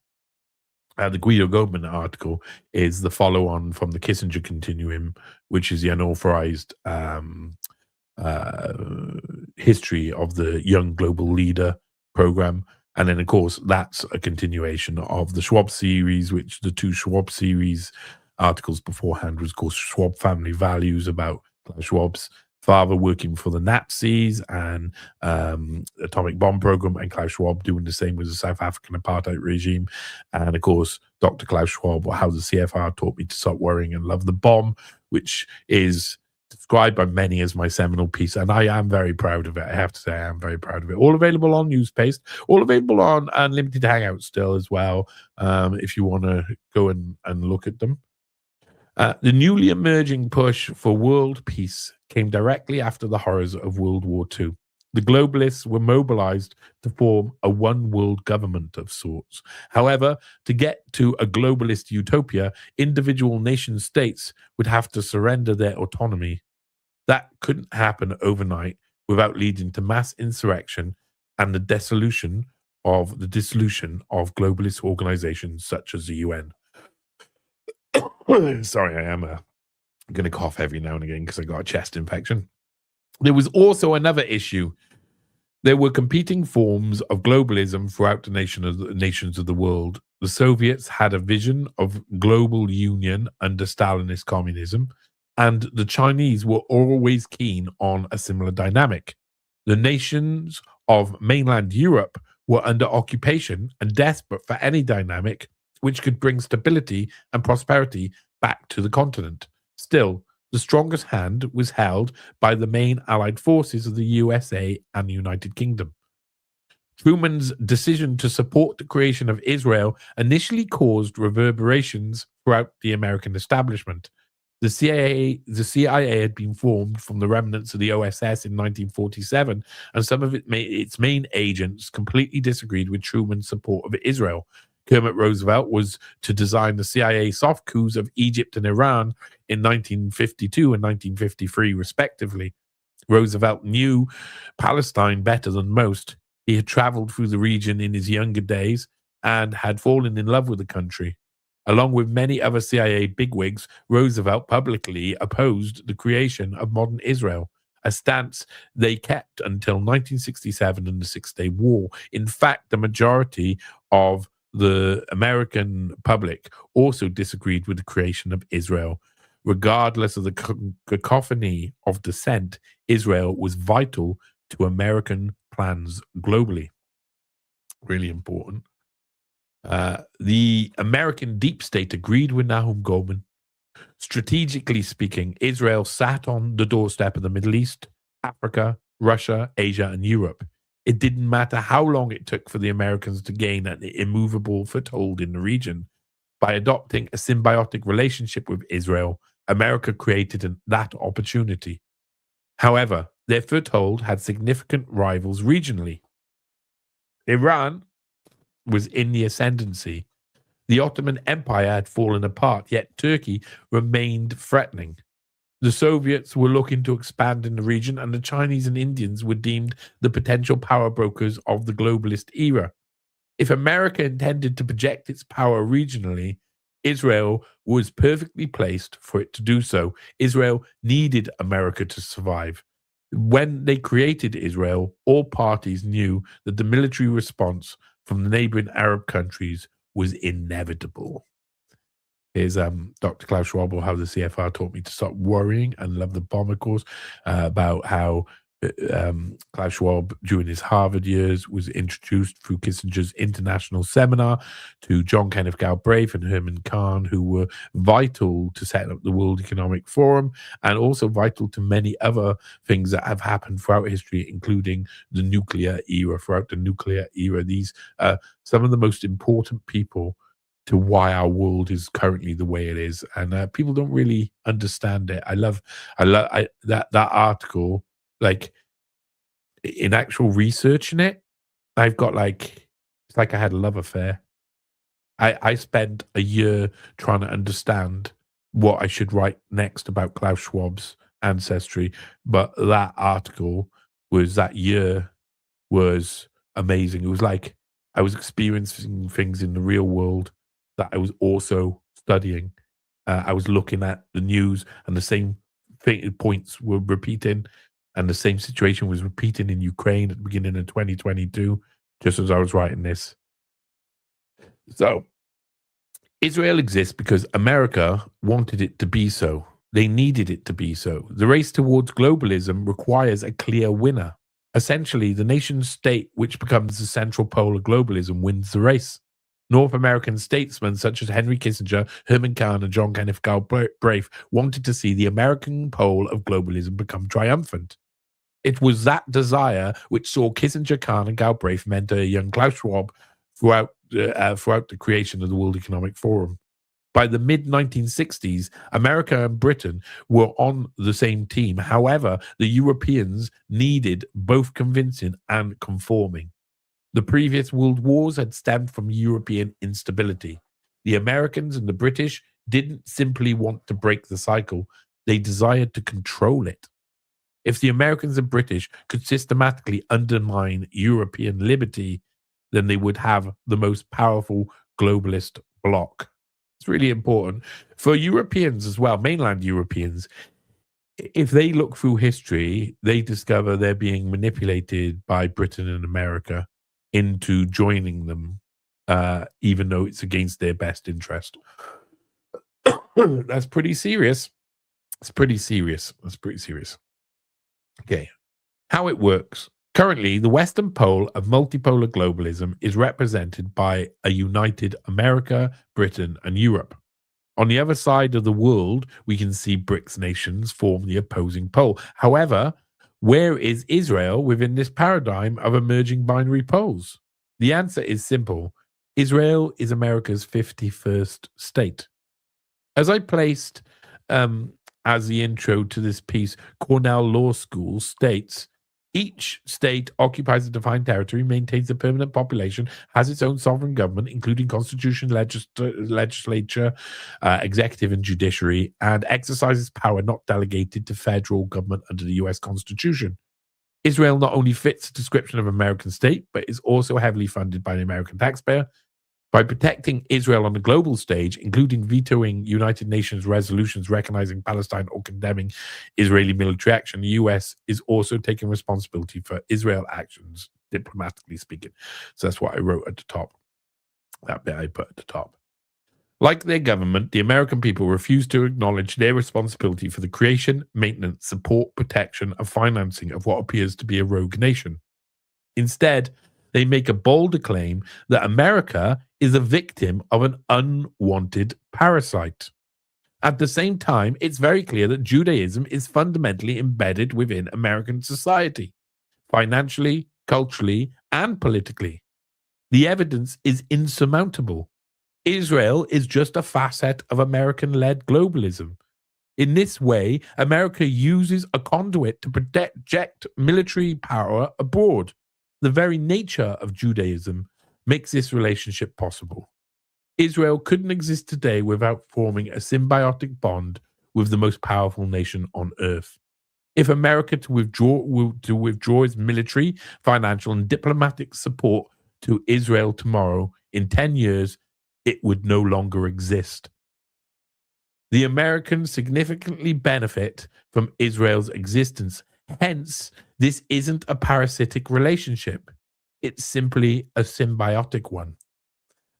D: the Guido Goldman article is the follow-on from the Kissinger Continuum, which is the unauthorized history of the Young Global Leader program. And then, of course, that's a continuation of the Schwab series, which the two Schwab series articles beforehand was called Schwab Family Values, about Klaus Schwab's father working for the Nazis and atomic bomb program, and Klaus Schwab doing the same with the South African apartheid regime. And, of course, Dr. Klaus Schwab, or How the CFR Taught Me to Stop Worrying and Love the Bomb, which is described by many as my seminal piece, and I am very proud of it. I have to say, I am very proud of it. All available on Newspaste, all available on Unlimited Hangout still as well, if you want to go and look at them. The newly emerging push for world peace came directly after the horrors of World War II. The globalists were mobilized to form a one world government of sorts. However, to get to a globalist utopia, individual nation states would have to surrender their autonomy. That couldn't happen overnight without leading to mass insurrection and the dissolution of globalist organizations such as the UN. Sorry, I am going to cough every now and again because I got a chest infection. There was also another issue. There were competing forms of globalism throughout the nations of the world. The Soviets had a vision of global union under Stalinist communism, and the Chinese were always keen on a similar dynamic. The nations of mainland Europe were under occupation and desperate for any dynamic which could bring stability and prosperity back to the continent. Still, the strongest hand was held by the main allied forces of the USA and the United Kingdom. Truman's decision to support the creation of Israel initially caused reverberations throughout the American establishment. The CIA had been formed from the remnants of the OSS in 1947, and some of its main agents completely disagreed with Truman's support of Israel. Kermit Roosevelt was to design the CIA soft coups of Egypt and Iran in 1952 and 1953, respectively. Roosevelt knew Palestine better than most. He had traveled through the region in his younger days and had fallen in love with the country. Along with many other CIA bigwigs, Roosevelt publicly opposed the creation of modern Israel, a stance they kept until 1967 and the Six-Day War. In fact, the majority of the American public also disagreed with the creation of Israel. Regardless of the cacophony of dissent, Israel was vital to American plans globally. Really important. The American deep state agreed with Nahum Goldman. Strategically speaking, Israel sat on the doorstep of the Middle East, Africa, Russia, Asia, and Europe. It didn't matter how long it took for the Americans to gain an immovable foothold in the region. By adopting a symbiotic relationship with Israel, America created that opportunity. However, their foothold had significant rivals regionally. Iran was in the ascendancy. The Ottoman Empire had fallen apart, yet Turkey remained threatening. The Soviets were looking to expand in the region, and the Chinese and Indians were deemed the potential power brokers of the globalist era. If America intended to project its power regionally, Israel was perfectly placed for it to do so. Israel needed America to survive. When they created Israel, all parties knew that the military response from the neighboring Arab countries was inevitable. Here's Dr. Klaus Schwab, or how the CFR taught me to stop worrying and love the bomber course, about how Klaus Schwab, during his Harvard years, was introduced through Kissinger's international seminar to John Kenneth Galbraith and Herman Kahn, who were vital to set up the World Economic Forum and also vital to many other things that have happened throughout history, including the nuclear era. Throughout the nuclear era, these some of the most important people to why our world is currently the way it is, and people don't really understand it. I love that article. Like, in actual researching it, I've got it's like I had a love affair. I spent a year trying to understand what I should write next about Klaus Schwab's ancestry, but that year was amazing. It was like I was experiencing things in the real world that I was also studying. I was looking at the news, and the same points were repeating. And the same situation was repeating in Ukraine at the beginning of 2022, just as I was writing this. So, Israel exists because America wanted it to be so. They needed it to be so. The race towards globalism requires a clear winner. Essentially, the nation state which becomes the central pole of globalism wins the race. North American statesmen such as Henry Kissinger, Herman Kahn, and John Kenneth Galbraith wanted to see the American pole of globalism become triumphant. It was that desire which saw Kissinger, Kahn, and Galbraith mentor young Klaus Schwab throughout the creation of the World Economic Forum. By the mid-1960s, America and Britain were on the same team. However, the Europeans needed both convincing and conforming. The previous world wars had stemmed from European instability. The Americans and the British didn't simply want to break the cycle. They desired to control it. If the Americans and British could systematically undermine European liberty, then they would have the most powerful globalist bloc. It's really important. For Europeans as well, mainland Europeans, if they look through history, they discover they're being manipulated by Britain and America into joining them, even though it's against their best interest. That's pretty serious. It's pretty serious. That's pretty serious. Okay, how it works. Currently, the Western pole of multipolar globalism is represented by a united America, Britain, and Europe. On the other side of the world, we can see BRICS nations form the opposing pole. However, where is Israel within this paradigm of emerging binary poles? The answer is simple. Israel is America's 51st state. As I placed as the intro to this piece, Cornell Law School states, each state occupies a defined territory, maintains a permanent population, has its own sovereign government, including constitution, legislature, executive, and judiciary, and exercises power not delegated to federal government under the U.S. Constitution. Israel not only fits the description of American state, but is also heavily funded by the American taxpayer. By protecting Israel on the global stage, including vetoing United Nations resolutions recognizing Palestine or condemning Israeli military action, the US is also taking responsibility for Israel actions, diplomatically speaking. So that's what I wrote at the top. That bit I put at the top. Like their government, the American people refuse to acknowledge their responsibility for the creation, maintenance, support, protection, and financing of what appears to be a rogue nation. Instead, they make a bolder claim that America is a victim of an unwanted parasite. At the same time, it's very clear that Judaism is fundamentally embedded within American society, financially, culturally, and politically. The evidence is insurmountable. Israel is just a facet of American-led globalism. In this way, America uses a conduit to project military power abroad. The very nature of Judaism makes this relationship possible. Israel couldn't exist today without forming a symbiotic bond with the most powerful nation on earth. If America to withdraw its military, financial, and diplomatic support to Israel tomorrow, in 10 years, it would no longer exist. The Americans significantly benefit from Israel's existence. Hence, this isn't a parasitic relationship. It's simply a symbiotic one.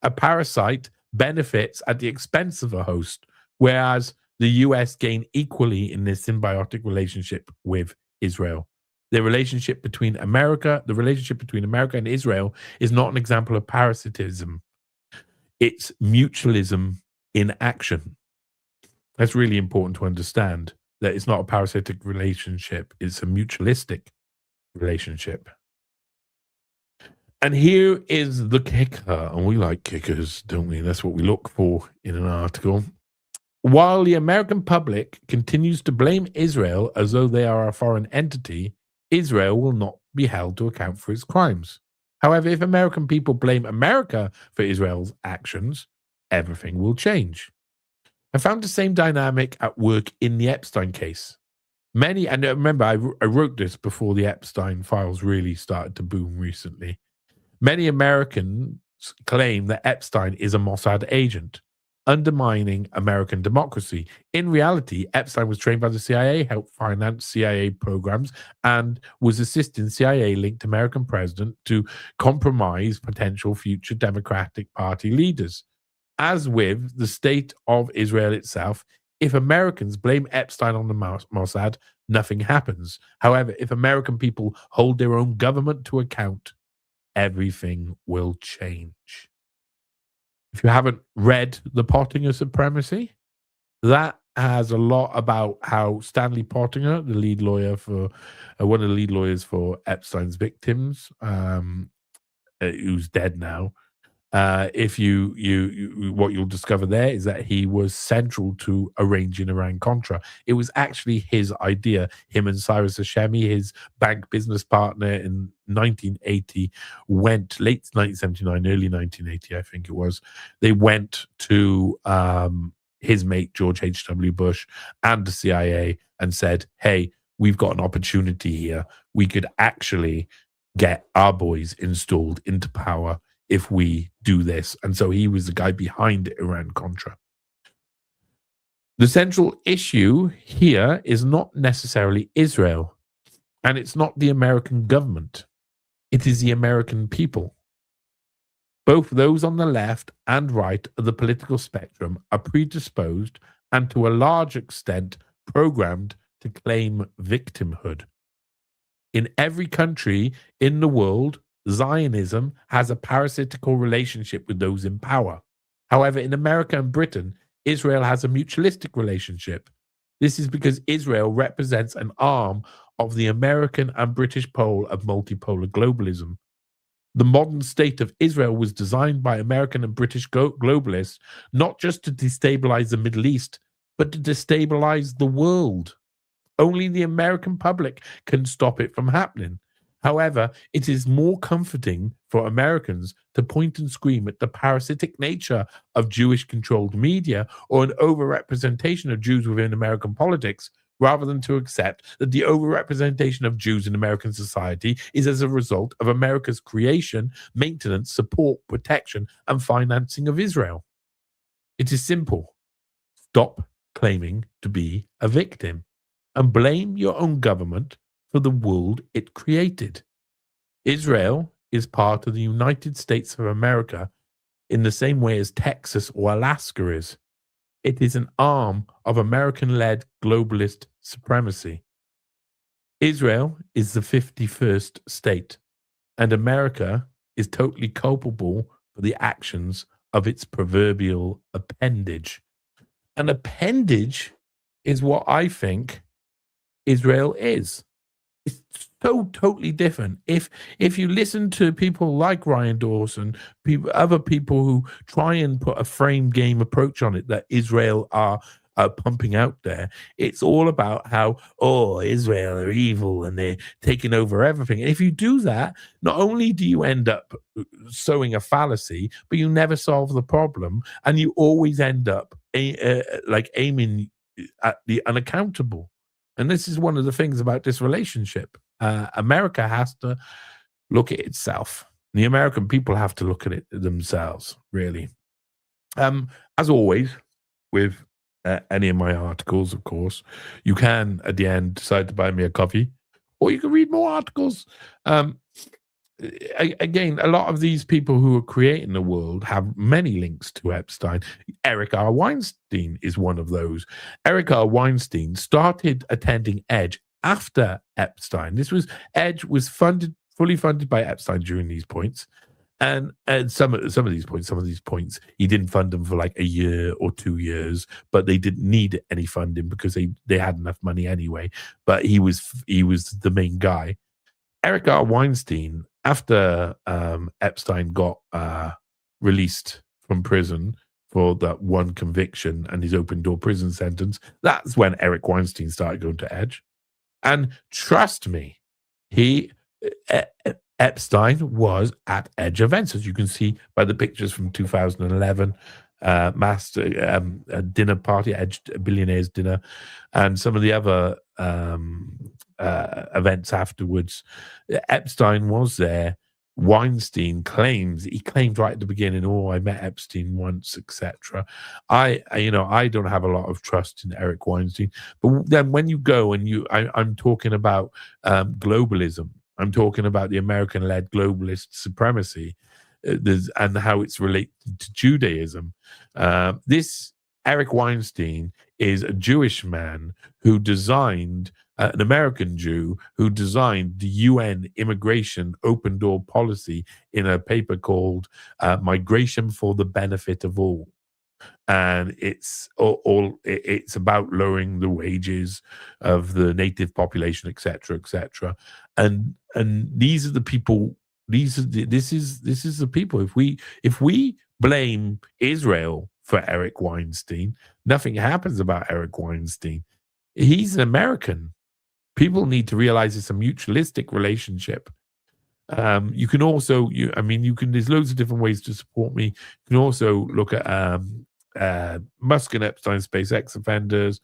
D: A parasite benefits at the expense of a host, whereas the US gain equally in this symbiotic relationship with Israel. The relationship between America and Israel is not an example of parasitism. It's mutualism in action. That's really important to understand, that it's not a parasitic relationship, it's a mutualistic relationship. And here is the kicker, and we like kickers, don't we? That's what we look for in an article. While the American public continues to blame Israel as though they are a foreign entity, Israel will not be held to account for its crimes. However, if American people blame America for Israel's actions, everything will change. I found the same dynamic at work in the Epstein case. Many, and remember, I wrote this before the Epstein files really started to boom recently. Many Americans claim that Epstein is a Mossad agent, undermining American democracy. In reality, Epstein was trained by the CIA, helped finance CIA programs, and was assisting CIA-linked American president to compromise potential future Democratic Party leaders. As with the state of Israel itself, if Americans blame Epstein on the Mossad, nothing happens. However, if American people hold their own government to account, everything will change. If you haven't read The Pottinger Supremacy, that has a lot about how Stanley Pottinger, the lead lawyer for one of the lead lawyers for Epstein's victims, who's dead now. If what you'll discover there is that he was central to arranging Iran-Contra. It was actually his idea. Him and Cyrus Hashemi, his bank business partner in 1980, went late 1979, early 1980, I think it was. They went to his mate George H.W. Bush and the CIA and said, "Hey, we've got an opportunity here. We could actually get our boys installed into power if we do this." And so he was the guy behind Iran-Contra. The central issue here is not necessarily Israel, and it's not the American government. It is the American people. Both those on the left and right of the political spectrum are predisposed and to a large extent programmed to claim victimhood. In every country in the world, Zionism has a parasitical relationship with those in power. However, in America and Britain, Israel has a mutualistic relationship. This is because Israel represents an arm of the American and British pole of multipolar globalism. The modern state of Israel was designed by American and British globalists not just to destabilize the Middle East, but to destabilize the world. Only the American public can stop it from happening. However, it is more comforting for Americans to point and scream at the parasitic nature of Jewish-controlled media or an overrepresentation of Jews within American politics, rather than to accept that the overrepresentation of Jews in American society is as a result of America's creation, maintenance, support, protection, and financing of Israel. It is simple. Stop claiming to be a victim and blame your own government for the world it created. Israel is part of the United States of America in the same way as Texas or Alaska is. It is an arm of American-led globalist supremacy. Israel is the 51st state, and America is totally culpable for the actions of its proverbial appendage. An appendage is what I think Israel is. It's so totally different. If you listen to people like Ryan Dawson, other people who try and put a frame game approach on it that Israel are pumping out there, it's all about how, Israel are evil and they're taking over everything. And if you do that, not only do you end up sowing a fallacy, but you never solve the problem, and you always end up aiming at the unaccountable. And this is one of the things about this relationship. America has to look at itself. The American people have to look at it themselves, really. As always, with any of my articles, of course, you can, at the end, decide to buy me a coffee, or you can read more articles. Again, a lot of these people who are creating the world have many links to Epstein. Eric R. Weinstein is one of those. Eric R. Weinstein started attending Edge after Epstein. Edge was fully funded by Epstein during these points. And some of these points, he didn't fund them for like a year or 2 years, but they didn't need any funding because they had enough money anyway. But he was the main guy. Eric R. Weinstein, after Epstein got released from prison for that one conviction and his open door prison sentence, that's when Eric Weinstein started going to Edge. And trust me, Epstein was at Edge events, as you can see by the pictures from 2011, dinner party, Edge Billionaires Dinner, and some of the other events afterwards. Epstein was there. Weinstein claimed right at the beginning, I met Epstein once, etc. I don't have a lot of trust in Eric Weinstein. But then when you go and I'm talking about globalism, I'm talking about the American-led globalist supremacy and how it's related to Judaism. This Eric Weinstein is a Jewish man who designed, an American Jew who designed the UN immigration open door policy in a paper called Migration for the Benefit of All. And it's about lowering the wages of the native population, etc., etc. And these are the people. This is the people. If we blame Israel for Eric Weinstein, nothing happens about Eric Weinstein. He's an American. People need to realize it's a mutualistic relationship. You can also, there's loads of different ways to support me. You can also look at Musk and Epstein SpaceX offenders,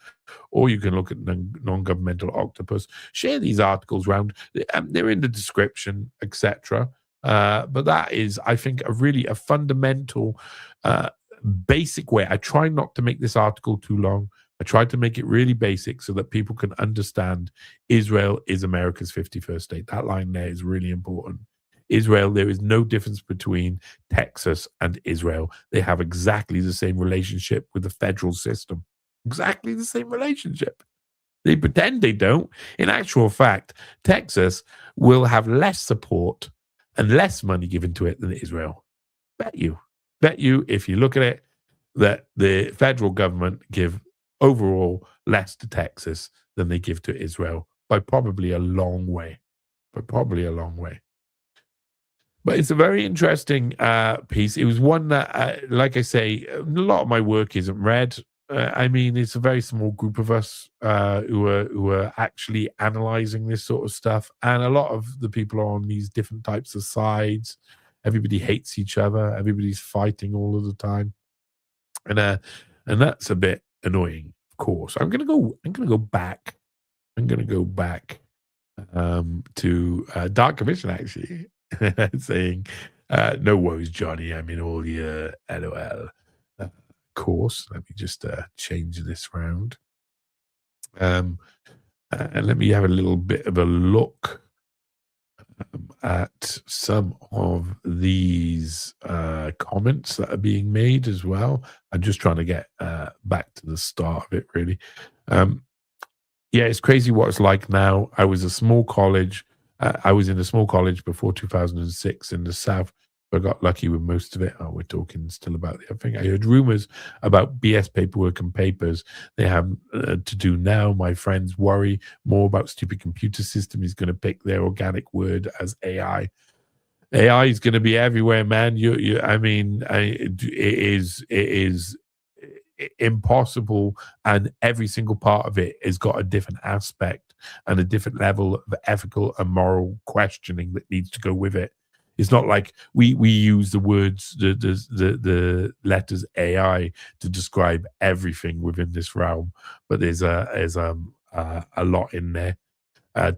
D: or you can look at non-governmental octopus. Share these articles around. They're in the description, etc. But that is, I think, a fundamental, basic way. I try not to make this article too long. I tried to make it really basic so that people can understand Israel is America's 51st state. That line there is really important. Israel, there is no difference between Texas and Israel. They have exactly the same relationship with the federal system. Exactly the same relationship. They pretend they don't. In actual fact, Texas will have less support and less money given to it than Israel. Bet you, if you look at it, that the federal government give overall less to Texas than they give to Israel by probably a long way. But it's a very interesting piece. It was one that, like I say, a lot of my work isn't read. I mean, it's a very small group of us who are actually analyzing this sort of stuff, and a lot of the people are on these different types of sides. Everybody hates each other. Everybody's fighting all of the time, and uh, and that's a bit annoying. Of course, I'm gonna go. I'm gonna go back. I'm gonna go back to Dark Commission actually, saying, "No worries, Johnny. I'm in all your LOL." Course. Let me just change this round. And let me have a little bit of a look at some of these comments that are being made as well. I'm just trying to get back to the start of it, really. Yeah, it's crazy what it's like now. I was a small college. I was in a small college before 2006 in the South. I got lucky with most of it. Oh, we're talking still about the other thing. I heard rumors about BS paperwork and papers they have to do now. My friends worry more about stupid computer system is going to pick their organic word as AI. AI is going to be everywhere, man. I mean, it is impossible, and every single part of it has got a different aspect and a different level of ethical and moral questioning that needs to go with it. It's not like we use the words, the letters AI to describe everything within this realm, but there's a lot in there.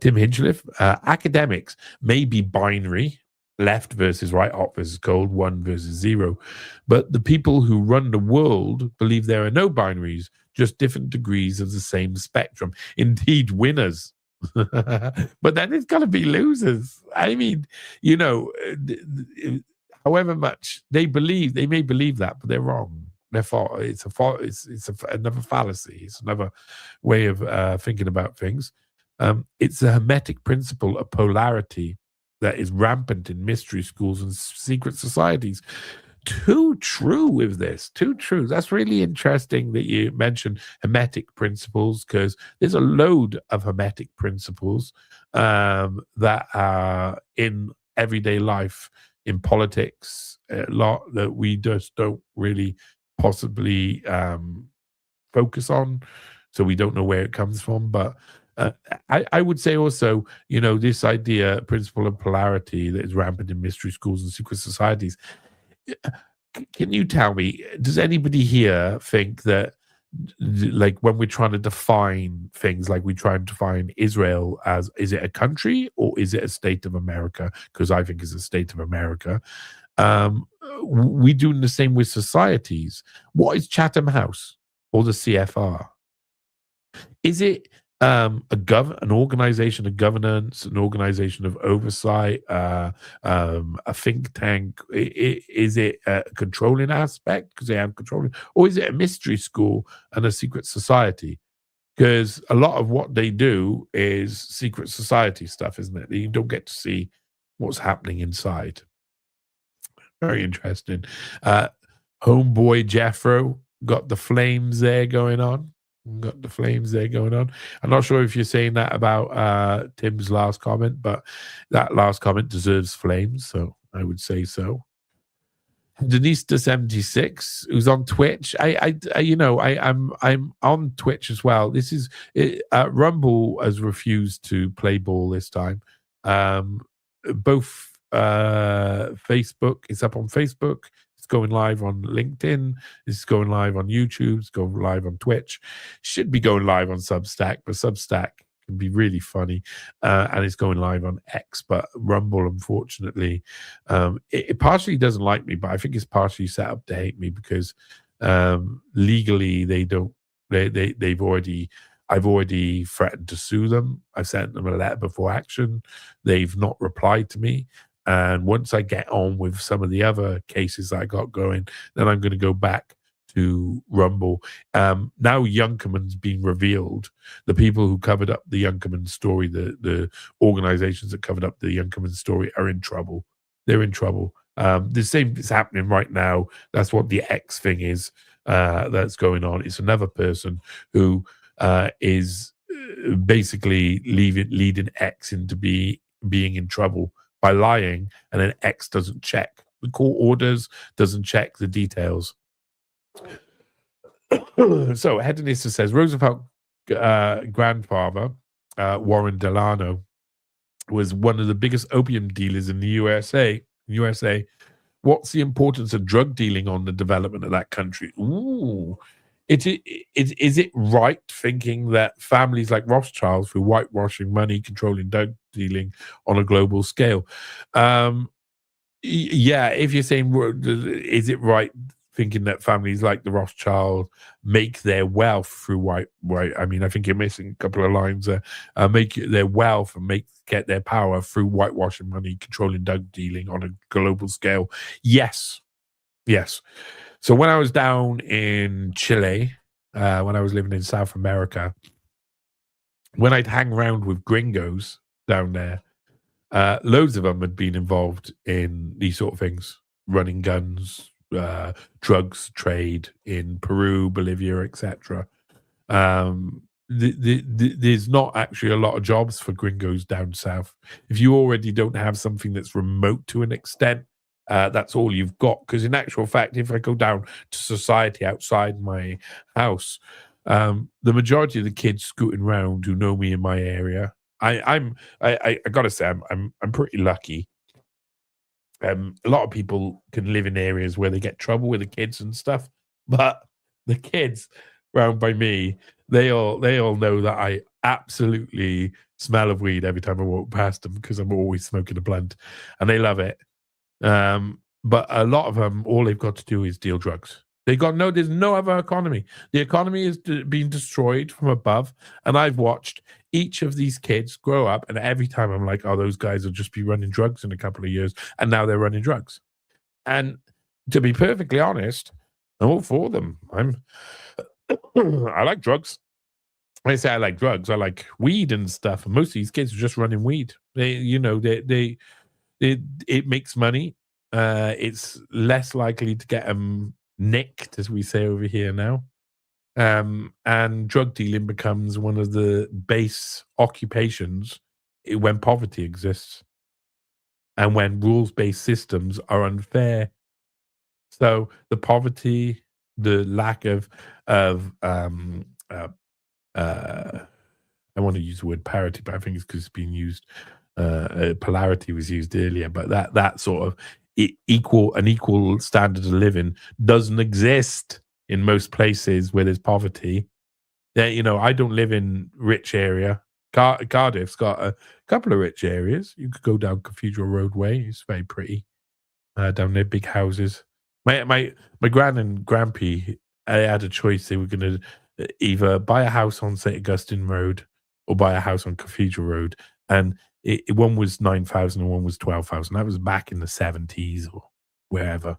D: Tim Hinchcliffe, academics may be binary, left versus right, hot versus cold, 1 versus 0. But the people who run the world believe there are no binaries, just different degrees of the same spectrum. Indeed, winners. But then it's got to be losers. I mean, you know, however much they may believe that, but they're wrong. Therefore, it's another fallacy. It's another way of thinking about things. It's a hermetic principle of polarity that is rampant in mystery schools and secret societies. Too true with this. Too true. That's really interesting that you mentioned hermetic principles, because there's a load of hermetic principles that are in everyday life, in politics, a lot that we just don't really possibly focus on. So we don't know where it comes from. But I would say also, you know, this idea, principle of polarity that is rampant in mystery schools and secret societies. Can you tell me, does anybody here think that, like, when we're trying to define things, like we try and define Israel as, is it a country or is it a state of America? Because I think it's a state of America. We doing the same with societies. What is Chatham House or the CFR? Is it an organization of governance, an organization of oversight, a think tank? Is it a controlling aspect because they have controlling, or is it a mystery school and a secret society? Because a lot of what they do is secret society stuff, isn't it? You don't get to see what's happening inside. Very interesting. Homeboy Jeffro got the flames there going on. Got the flames there going on. I'm not sure if you're saying that about Tim's last comment, but that last comment deserves flames, so I would say so. Denise to 76, who's on Twitch. I'm on Twitch as well. This is Rumble has refused to play ball this time. Both Facebook, it's up on Facebook. It's going live on LinkedIn. It's going live on YouTube. It's going live on Twitch. Should be going live on Substack, but Substack can be really funny. And it's going live on X, but Rumble, unfortunately, it partially doesn't like me, but I think it's partially set up to hate me because legally they don't. I've already threatened to sue them. I sent them a letter before action. They've not replied to me. And once I get on with some of the other cases I got going, then I'm going to go back to Rumble. Now Youngkerman's been revealed. The people who covered up the Youngkerman story, the organizations that covered up the Youngkerman story are in trouble. They're in trouble. The same is happening right now. That's what the X thing is that's going on. It's another person who is basically leading X into being in trouble by lying, and then X doesn't check the court orders, doesn't check the details. So Hedonista says Roosevelt grandfather, Warren Delano, was one of the biggest opium dealers in the USA. What's the importance of drug dealing on the development of that country? Ooh. Is it right thinking that families like Rothschilds, who whitewashing money, controlling drug dealing on a global scale? Yeah, if you're saying, is it right thinking that families like the Rothschild make their wealth through white? I mean, I think you're missing a couple of lines there. Make their wealth and get their power through whitewashing money, controlling drug dealing on a global scale. Yes. So when I was down in Chile, when I was living in South America, when I'd hang around with gringos down there, loads of them had been involved in these sort of things, running guns, drugs trade in Peru, Bolivia, etc. There's not actually a lot of jobs for gringos down south. If you already don't have something that's remote to an extent, that's all you've got. Because in actual fact, if I go down to society outside my house, the majority of the kids scooting around who know me in my area, I gotta say I'm pretty lucky. A lot of people can live in areas where they get trouble with the kids and stuff, but the kids round by me, they all know that I absolutely smell of weed every time I walk past them because I'm always smoking a blunt, and they love it. But a lot of them, all they've got to do is deal drugs. There's no other economy. The economy is being destroyed from above, and I've watched each of these kids grow up, and every time I'm like, oh, those guys will just be running drugs in a couple of years, and now they're running drugs. And to be perfectly honest, I'm all for them. I like drugs. When I say I like drugs, I like weed and stuff. And most of these kids are just running weed. It makes money. It's less likely to get them nicked, as we say over here now. And drug dealing becomes one of the base occupations when poverty exists and when rules-based systems are unfair. So the poverty, the lack of I want to use the word parity, but I think it's because it's been used. Polarity was used earlier, but that sort of equal standard of living doesn't exist in most places where there's poverty. Yeah, I don't live in rich area. Cardiff's got a couple of rich areas. You could go down Cathedral Road Way. It's very pretty down there, big houses. My gran and grandpa, I had a choice. They were going to either buy a house on St. Augustine Road or buy a house on Cathedral Road, and one was 9,000 and one was 12,000. That was back in the 70s or wherever,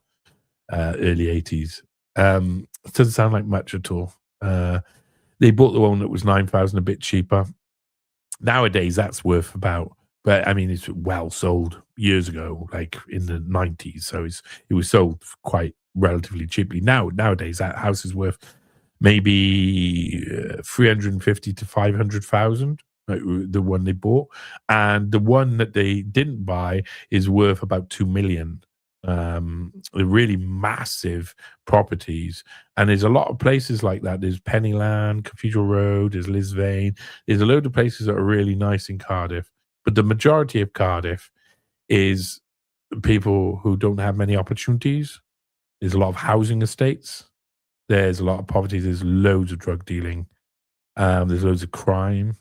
D: early 80s. It doesn't sound like much at all. They bought the one that was 9,000 a bit cheaper. Nowadays, that's worth about, but I mean, it's well sold years ago, like in the 90s. So it was sold quite relatively cheaply. Nowadays, that house is worth maybe 350 to 500,000. The one they bought, and the one that they didn't buy is worth about 2 million. They're really massive properties, and there's a lot of places like that. There's Pennyland, Cathedral Road, there's Lisvane. There's a load of places that are really nice in Cardiff, but the majority of Cardiff is people who don't have many opportunities. There's a lot of housing estates. There's a lot of poverty. There's loads of drug dealing. There's loads of crime,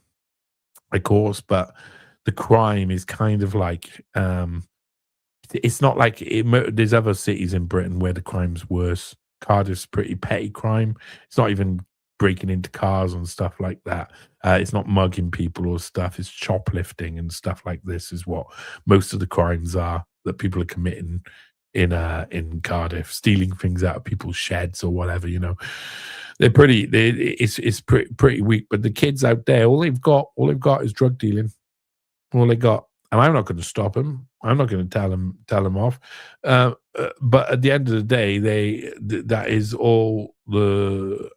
D: of course, but the crime is kind of like it's not like there's other cities in Britain where the crime's worse. Cardiff's pretty petty crime. It's not even breaking into cars and stuff like that. It's not mugging people or stuff. It's shoplifting and stuff like this is what most of the crimes are that people are committing in Cardiff, stealing things out of people's sheds or whatever. They're it's pretty weak. But the kids out there, all they've got is drug dealing. All they got, and I'm not going to stop them. I'm not going to tell them off. But at the end of the day, that is all the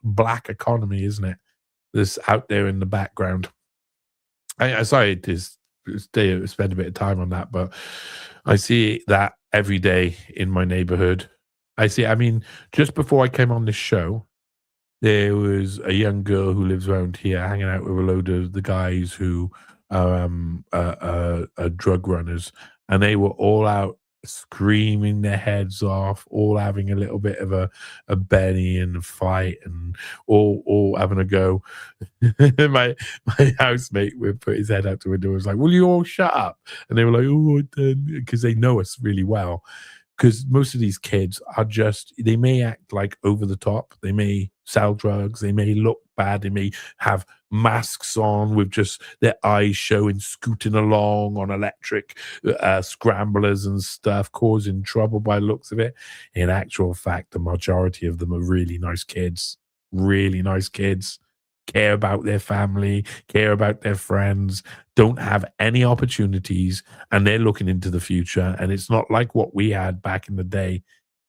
D: black economy, isn't it? That's out there in the background. I sorry to spend a bit of time on that, but I see that every day in my neighborhood. I see. I mean, just before I came on this show, there was a young girl who lives around here hanging out with a load of the guys who are drug runners, and they were all out screaming their heads off, all having a little bit of a Benny and a fight, and all having a go. my housemate would put his head out the window and was like, "Will you all shut up?" And they were like, "Oh," because they know us really well. Because most of these kids are just, they may act like over the top. They may sell drugs. They may look bad. They may have masks on with just their eyes showing, scooting along on electric scramblers and stuff, causing trouble by the looks of it. In actual fact, the majority of them are really nice kids, care about their family, care about their friends, don't have any opportunities, and they're looking into the future. And it's not like what we had back in the day.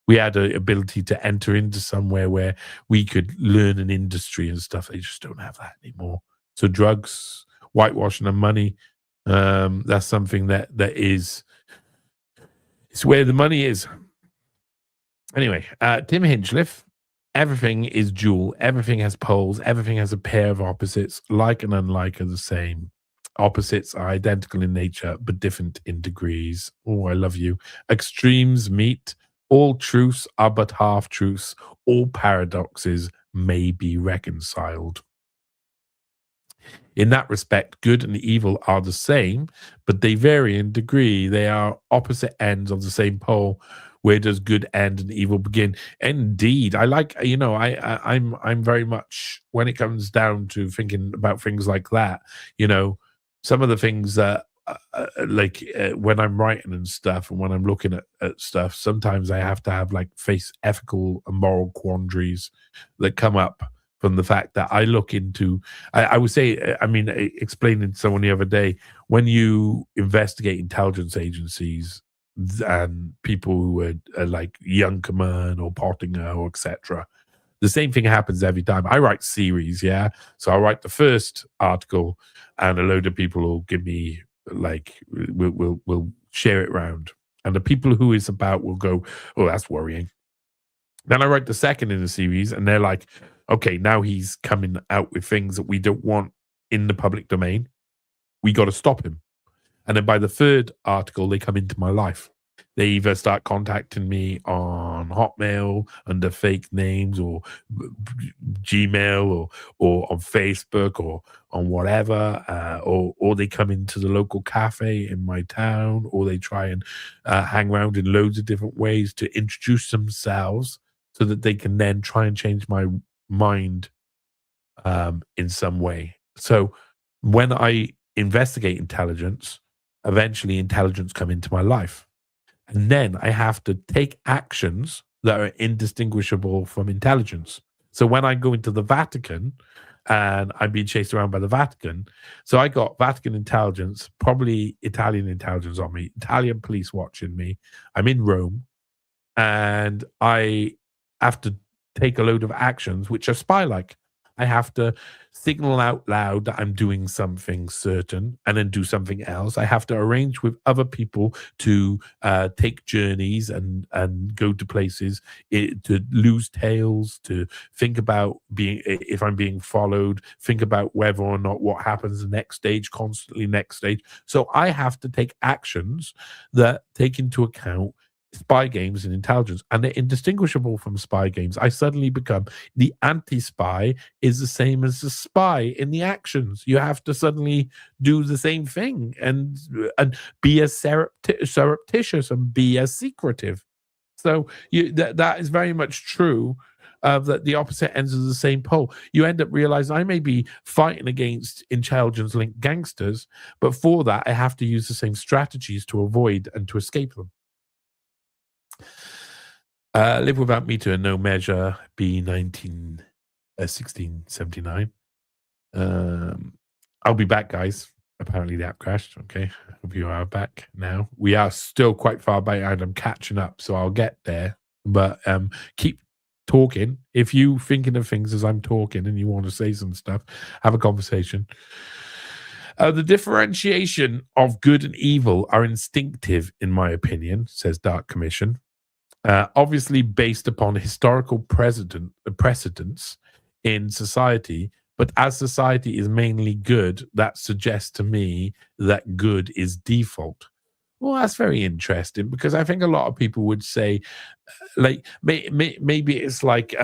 D: We had the ability to enter into somewhere where we could learn an industry and stuff. They just don't have that anymore. So drugs, whitewashing and money, that's something that is, it's where the money is. Anyway, Tim Hinchcliffe. Everything is dual. Everything has poles. Everything has a pair of opposites. Like and unlike are the same. Opposites are identical in nature, but different in degrees. Oh, I love you. Extremes meet. All truths are but half truths. All paradoxes may be reconciled. In that respect, good and evil are the same, but they vary in degree. They are opposite ends of the same pole. Where does good end and evil begin? Indeed, I like, I'm very much, when it comes down to thinking about things like that, some of the things that when I'm writing and stuff, and when I'm looking at stuff, sometimes I have to face ethical and moral quandaries that come up from the fact that I look into, I would say, explaining to someone the other day, when you investigate intelligence agencies and people who are like Youngkerman or Pottinger or etc., the same thing happens every time. I write series, yeah. So I write the first article, and a load of people will give me we'll share it around, and the people who it's about will go, "Oh, that's worrying." Then I write the second in the series, and they're like, "Okay, now he's coming out with things that we don't want in the public domain. We got to stop him." And then by the third article, they come into my life. They either start contacting me on Hotmail under fake names, or Gmail, or on Facebook, or on whatever, or they come into the local cafe in my town, or they try and hang around in loads of different ways to introduce themselves so that they can then try and change my mind in some way. So when I investigate intelligence, eventually intelligence come into my life, and then I have to take actions that are indistinguishable from intelligence. So when I go into the Vatican and I'm being chased around by the Vatican, so I got Vatican intelligence, probably Italian intelligence on me, Italian police watching me. I'm in Rome, and I have to take a load of actions which are spy-like. I have to signal out loud that I'm doing something certain and then do something else. I have to arrange with other people to take journeys and go to places, to lose tails, to think about if I'm being followed, think about whether or not what happens the next stage, constantly next stage. So I have to take actions that take into account spy games and intelligence, and they're indistinguishable from spy games. I suddenly become the anti-spy is the same as the spy in the actions. You have to suddenly do the same thing and be as surreptitious and be as secretive. So that is very much true. That the opposite ends of the same pole. You end up realizing I may be fighting against intelligence-linked gangsters, but for that I have to use the same strategies to avoid and to escape them. Live Without Me to a No Measure, B 1679. I'll be back, guys. Apparently the app crashed. Okay, I hope you are back now. We are still quite far behind. I'm catching up, so I'll get there. But keep talking. If you thinking of things as I'm talking and you want to say some stuff, have a conversation. The differentiation of good and evil are instinctive, in my opinion, says Dark Commission. obviously based upon historical precedents in society. But as society is mainly good, that suggests to me that good is default. Well, that's very interesting because I think a lot of people would say, like, maybe it's like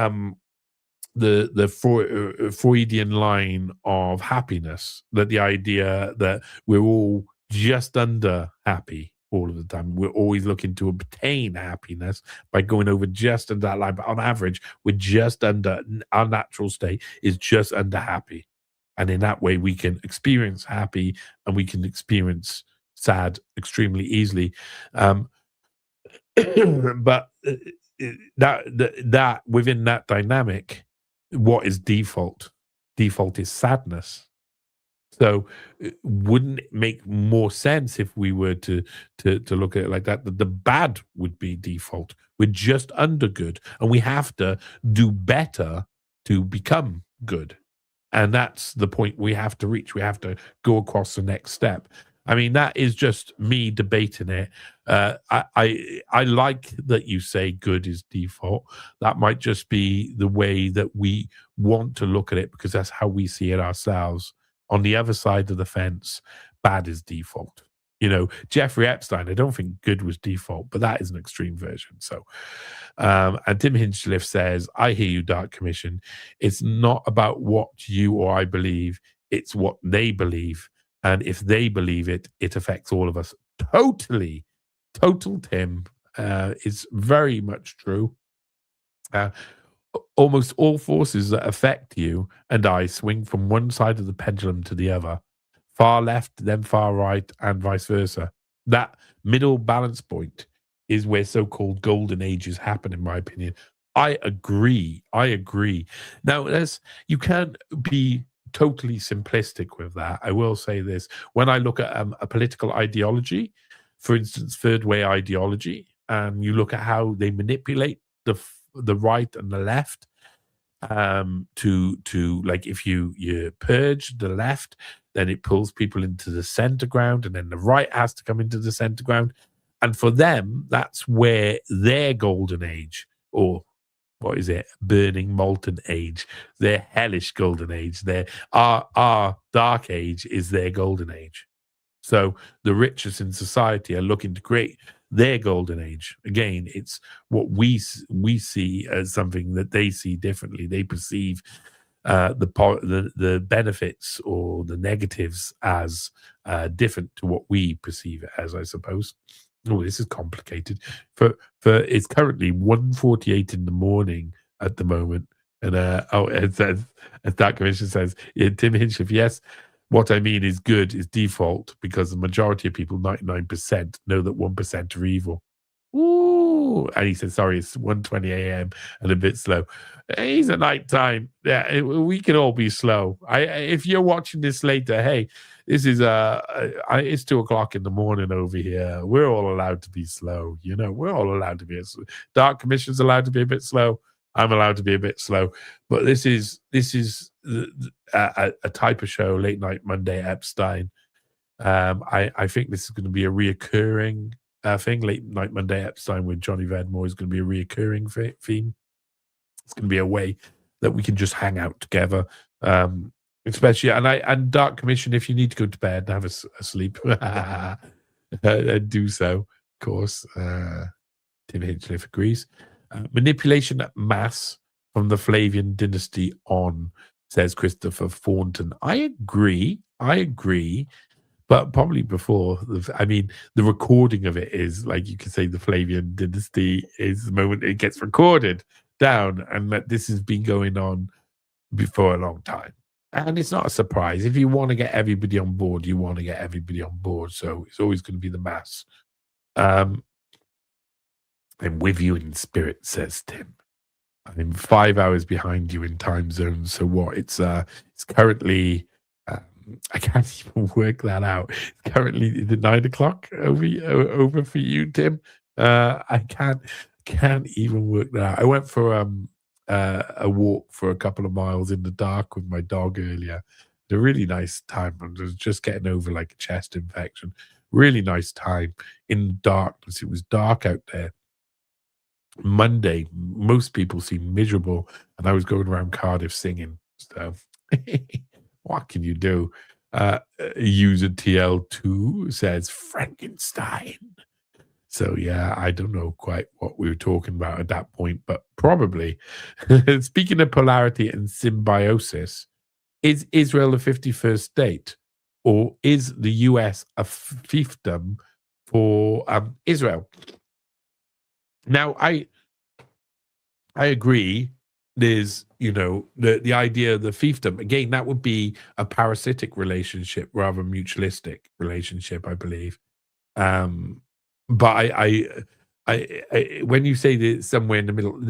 D: the Freudian line of happiness, that the idea that we're all just under happy all of the time. We're always looking to obtain happiness by going over just under that line. But on average, we're just under, our natural state is just under happy. And in that way, we can experience happy and we can experience sad extremely easily. Um, but that within that dynamic, what is default? Default is sadness. So, wouldn't it make more sense if we were to look at it like that? That the bad would be default. We're just under good, and we have to do better to become good. And that's the point we have to reach. We have to go across the next step. I mean, that is just me debating it. I like that you say good is default. That might just be the way that we want to look at it because that's how we see it ourselves. On the other side of the fence, bad is default. You know, Jeffrey Epstein, I don't think good was default, but that is an extreme version. So, and Tim Hinchcliffe says, I hear you, Dark Commission. It's not about what you or I believe, it's what they believe. And if they believe it, it affects all of us. Totally. Total Tim is very much true. Almost all forces that affect you and I swing from one side of the pendulum to the other, far left, then far right, and vice versa. That middle balance point is where so-called golden ages happen, in my opinion. I agree. I agree. Now, you can't be totally simplistic with that. I will say this. When I look at a political ideology, for instance, third way ideology, and you look at how they manipulate the right and the left, to like, if you purge the left, then it pulls people into the center ground, and then the right has to come into the center ground. And for them, that's where their golden age, or what is it, burning molten age, their hellish golden age, our dark age is their golden age. So the richest in society are looking to create their golden age. Again, it's what we see as something that they see differently. They perceive the benefits or the negatives as different to what we perceive it as, I suppose. Oh, this is complicated. For it's currently 1:48 in the morning at the moment, and it says, as that commission says, yeah, Tim Hinchcliffe, yes. What I mean is good is default because the majority of people, 99%, know that 1% are evil. Ooh. And he said, sorry, it's 1:20 a.m. and a bit slow. He's at night time. Yeah, we can all be slow. If you're watching this later, hey, this is it's 2 o'clock in the morning over here. We're all allowed to be slow. You know, we're all allowed to be. Dark Commission's allowed to be a bit slow. I'm allowed to be a bit slow. But this is a type of show, Late Night Monday Epstein. I think this is going to be a reoccurring thing. Late Night Monday Epstein with Johnny Vedmore is going to be a reoccurring theme. It's going to be a way that we can just hang out together. Especially, and Dark Commission, if you need to go to bed and have a sleep, do so, of course. Tim Hinchcliffe agrees. Manipulation at mass from the Flavian dynasty on, says Christopher Thornton. I agree, but probably before. The recording of it is, like, you could say the Flavian dynasty is the moment it gets recorded down, and that this has been going on before a long time. And it's not a surprise. If you want to get everybody on board, you want to get everybody on board. So it's always going to be the mass. I'm with you in spirit, says Tim. I'm 5 hours behind you in time zone. So what? It's currently, I can't even work that out. It's currently the 9 o'clock over for you, Tim. I can't even work that out. I went for a walk for a couple of miles in the dark with my dog earlier. A really nice time. I was just getting over like a chest infection. Really nice time in the darkness. It was dark out there. Monday, most people seem miserable, and I was going around Cardiff singing. So, what can you do? User TL2 says Frankenstein. So, yeah, I don't know quite what we were talking about at that point, but probably. Speaking of polarity and symbiosis, is Israel a 51st state, or is the US a fiefdom for Israel? Now, I agree. There's, the idea of the fiefdom. Again, that would be a parasitic relationship rather than mutualistic relationship, I believe. Um, but when you say that it's somewhere in the middle,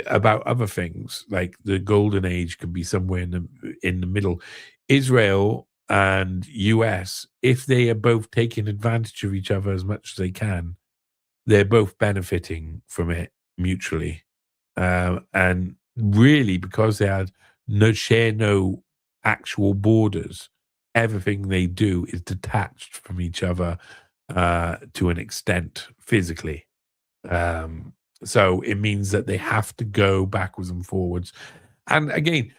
D: about other things like the golden age could be somewhere in the middle. Israel and US, if they are both taking advantage of each other as much as they can, they're both benefiting from it mutually. And really, because they had no actual borders, everything they do is detached from each other to an extent physically. So it means that they have to go backwards and forwards. And again,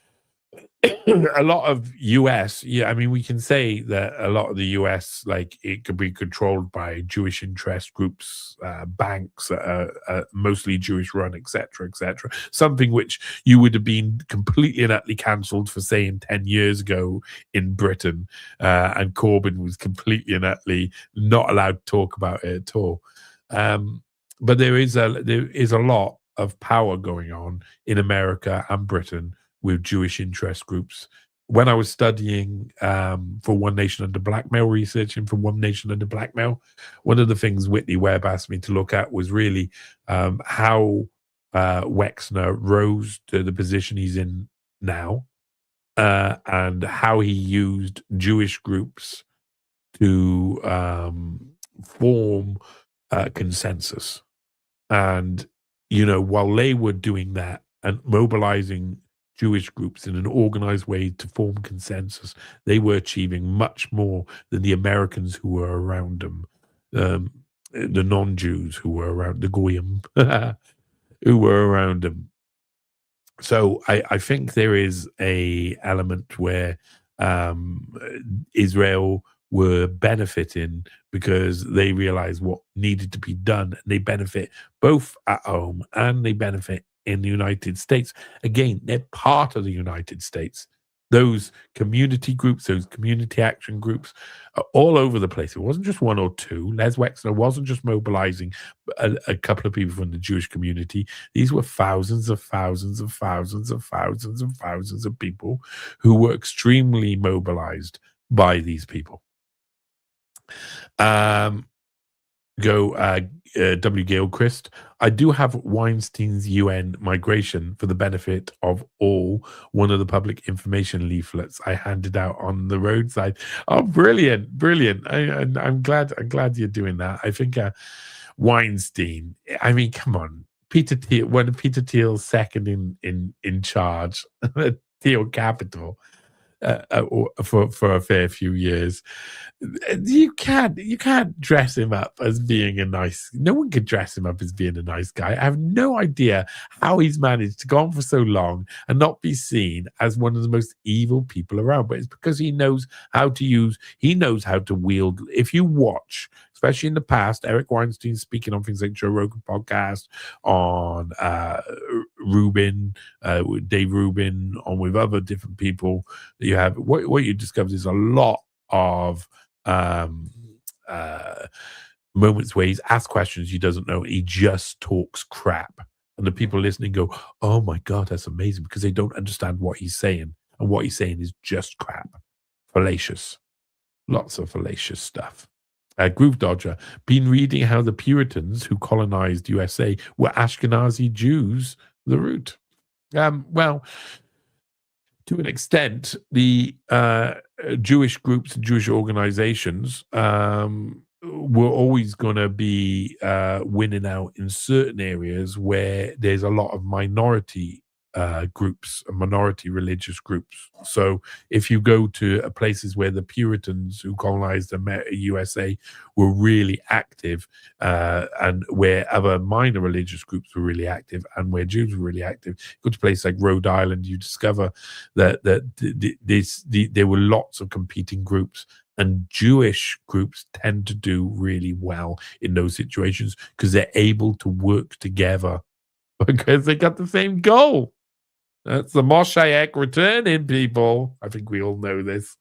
D: a lot of US, yeah, I mean, we can say that a lot of the US, like, it could be controlled by Jewish interest groups, banks, mostly Jewish run, etc., etc. Something which you would have been completely and utterly cancelled for saying 10 years ago in Britain, and Corbyn was completely and utterly not allowed to talk about it at all. But there is a lot of power going on in America and Britain with Jewish interest groups. When I was studying for One Nation Under Blackmail, researching for One Nation Under Blackmail, one of the things Whitney Webb asked me to look at was really how Wexner rose to the position he's in now, and how he used Jewish groups to form consensus. And, while they were doing that and mobilizing Jewish groups in an organized way to form consensus, they were achieving much more than the Americans who were around them, the non-Jews who were around, the Goyim, who were around them. So I think there is a element where Israel were benefiting because they realized what needed to be done, and they benefit both at home and they benefit in the United States. Again, they're part of the United States. Those community groups, those community action groups are all over the place. It wasn't just one or two. Les Wexner wasn't just mobilizing a couple of people from the Jewish community. These were thousands of thousands of thousands of thousands of thousands of people who were extremely mobilized by these people. W. Gilchrist. I do have Weinstein's UN migration for the benefit of all. One of the public information leaflets I handed out on the roadside. Oh, brilliant. I'm glad you're doing that. I think Weinstein, I mean, come on. Peter Thiel, when Peter Thiel's second in charge, Thiel Capital, for a fair few years. You can't dress him up as being a nice. No one could dress him up as being a nice guy. I have no idea how he's managed to go on for so long and not be seen as one of the most evil people around. But it's because he knows how to wield. If you watch, especially in the past, Eric Weinstein speaking on things like Joe Rogan podcast, on Dave Rubin, on with other different people that you have, what you discover is a lot of moments where he's asked questions he doesn't know. He just talks crap. And the people listening go, oh my God, that's amazing, because they don't understand what he's saying. And what he's saying is just crap. Fallacious. Lots of fallacious stuff. Groove Dodger, been reading how the Puritans who colonized USA were Ashkenazi Jews, the root. Well, to an extent, the Jewish groups and Jewish organizations were always going to be winning out in certain areas where there's a lot of minority groups, minority religious groups. So if you go to places where the Puritans who colonized the USA were really active, and where other minor religious groups were really active, and where Jews were really active, go to places like Rhode Island, you discover that there were lots of competing groups, and Jewish groups tend to do really well in those situations because they're able to work together because they got the same goal. That's the Moshiach returning, people. I think we all know this.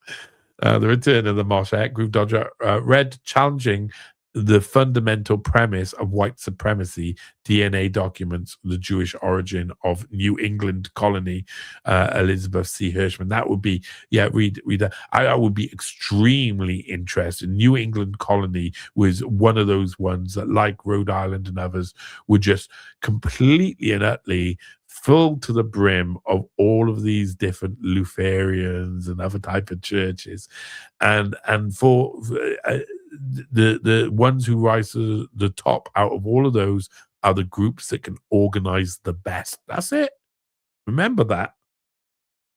D: The return of the Moshiach. Groove Dodger read challenging the fundamental premise of white supremacy, DNA documents, the Jewish origin of New England colony, Elizabeth C. Hirschman. That would be, read that. I would be extremely interested. New England colony was one of those ones that, like Rhode Island and others, were just completely and utterly full to the brim of all of these different Lutherans and other type of churches, and for the ones who rise to the top out of all of those are the groups that can organize the best. That's it. Remember that.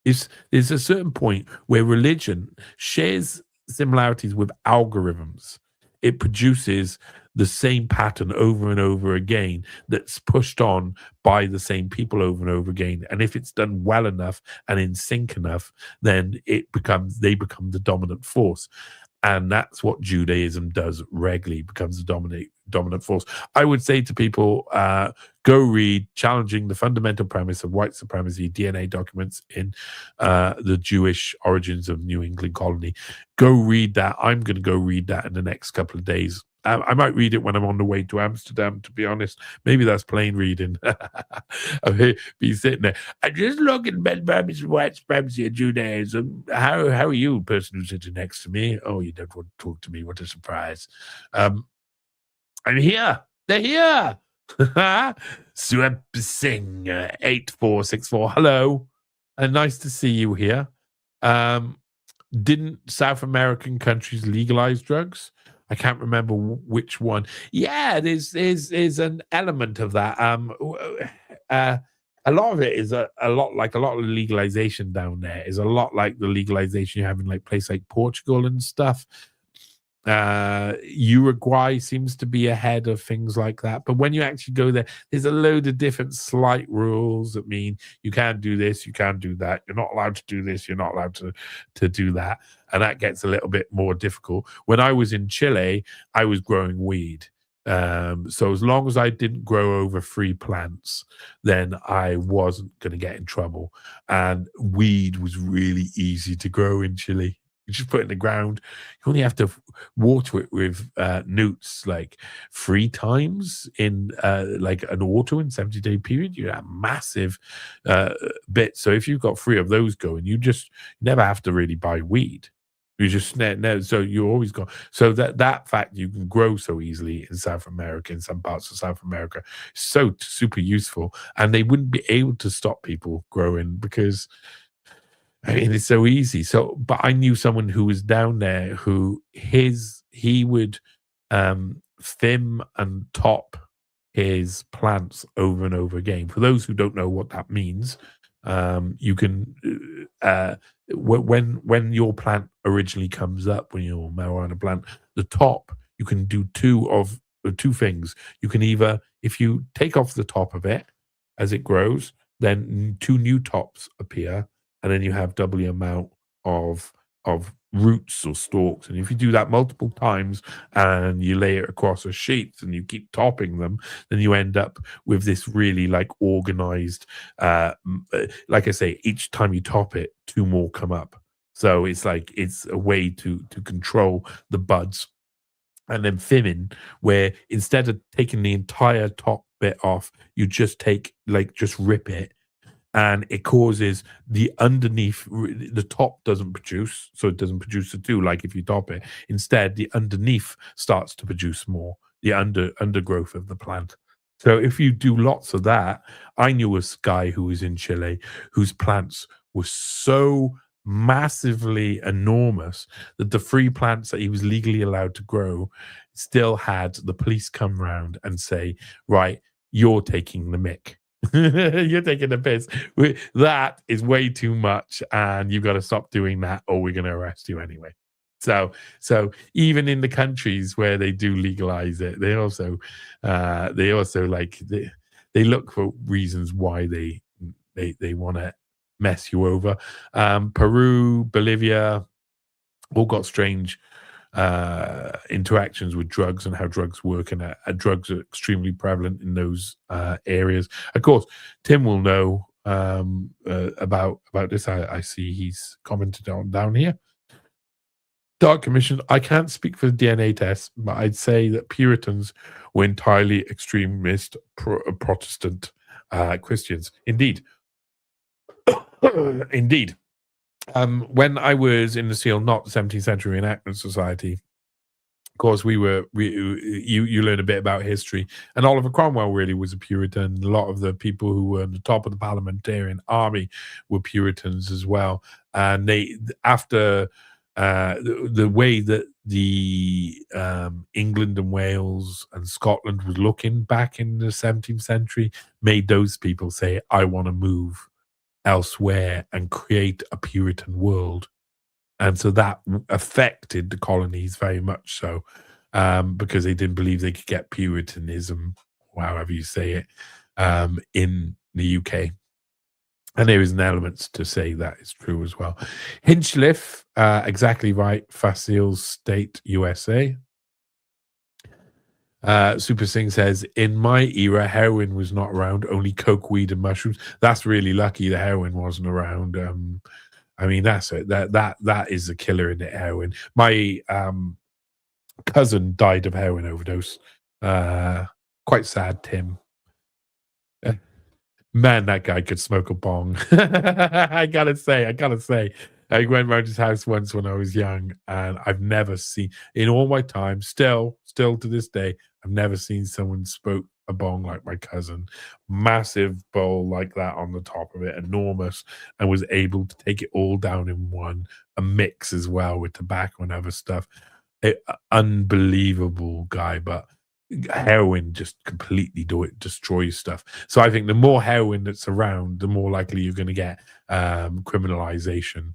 D: There's a certain point where religion shares similarities with algorithms. It produces the same pattern over and over again that's pushed on by the same people over and over again. And if it's done well enough and in sync enough, then they become the dominant force. And that's what Judaism does regularly, becomes the dominant force. I would say to people, go read Challenging the Fundamental Premise of White Supremacy, DNA Documents in the Jewish Origins of New England Colony. Go read that. I'm going to go read that in the next couple of days. I might read it when I'm on the way to Amsterdam, to be honest. Maybe that's plain reading. I'll be sitting there. I'm just looking at Burmese white supremacy and Judaism. How are you, person who's sitting next to me? Oh, you don't want to talk to me. What a surprise. I'm here. They're here. Swep Singh, 8464. Hello. Nice to see you here. Didn't South American countries legalize drugs? I can't remember which one. Yeah, there's an element of that. A lot of it is a lot of legalization down there is a lot like the legalization you have in like places like Portugal and stuff. Uruguay seems to be ahead of things like that. But when you actually go there, there's a load of different slight rules that mean you can't do this, you can't do that. You're not allowed to do this, you're not allowed to do that. And that gets a little bit more difficult. When I was in Chile, I was growing weed. So as long as I didn't grow over 3 plants, then I wasn't going to get in trouble. And weed was really easy to grow in Chile. You just put it in the ground. You only have to water it with newts like 3 times in like an autumn and 70-day period. You have massive bits. So if you've got 3 of those going, you just never have to really buy weed. You just no. So you always got so that fact you can grow so easily in South America, in some parts of South America, so super useful. And they wouldn't be able to stop people growing because, I mean, it's so easy. So, but I knew someone who was down there who he would thin and top his plants over and over again. For those who don't know what that means, you can when your plant originally comes up, when your marijuana plant, the top, you can do two things. You can either, if you take off the top of it as it grows, then 2 new tops appear. And then you have double the amount of roots or stalks. And if you do that multiple times and you lay it across a sheet and you keep topping them, then you end up with this really like organized, like I say, each time you top it, 2 more come up. So it's like, it's a way to control the buds. And then thinning, where instead of taking the entire top bit off, you just just rip it. And it causes the underneath, the top doesn't produce, so it doesn't produce the 2 like if you top it. Instead, the underneath starts to produce more, the undergrowth of the plant. So if you do lots of that, I knew a guy who was in Chile whose plants were so massively enormous that the 3 plants that he was legally allowed to grow still had the police come round and say, right, you're taking the mick. You're taking the piss. That is way too much, and you've got to stop doing that, or we're going to arrest you anyway. So even in the countries where they do legalize it, they also like they look for reasons why they want to mess you over. Peru, Bolivia, all got strange interactions with drugs and how drugs work, and drugs are extremely prevalent in those areas. Of course, Tim will know about this. I see he's commented on down here. Dark Commission, I can't speak for the DNA test, but I'd say that Puritans were entirely extremist Protestant Christians. Indeed. Indeed. When I was in the SEAL, not the 17th Century Reenactment Society, of course, you learn a bit about history, and Oliver Cromwell really was a Puritan. A lot of the people who were at the top of the parliamentarian army were Puritans as well. And after the way that the England and Wales and Scotland was looking back in the 17th century made those people say, I want to move elsewhere and create a Puritan world. And so that affected the colonies very much so, because they didn't believe they could get Puritanism, however you say it, in the UK. And there is an element to say that is true as well. Hinchliffe, exactly right. Facile State, USA. Super Singh says, in my era, heroin was not around, only coke, weed, and mushrooms. That's really lucky the heroin wasn't around. I mean, that's it. That is a killer in it, heroin. My cousin died of heroin overdose. Quite sad, Tim. Man, that guy could smoke a bong. I gotta say. I went round his house once when I was young, and I've never seen, in all my time, still to this day, I've never seen someone smoke a bong like my cousin. Massive bowl like that on the top of it, enormous, and was able to take it all down in one, a mix as well with tobacco and other stuff. Unbelievable guy, but heroin just completely destroys stuff. So I think the more heroin that's around, the more likely you're going to get criminalization,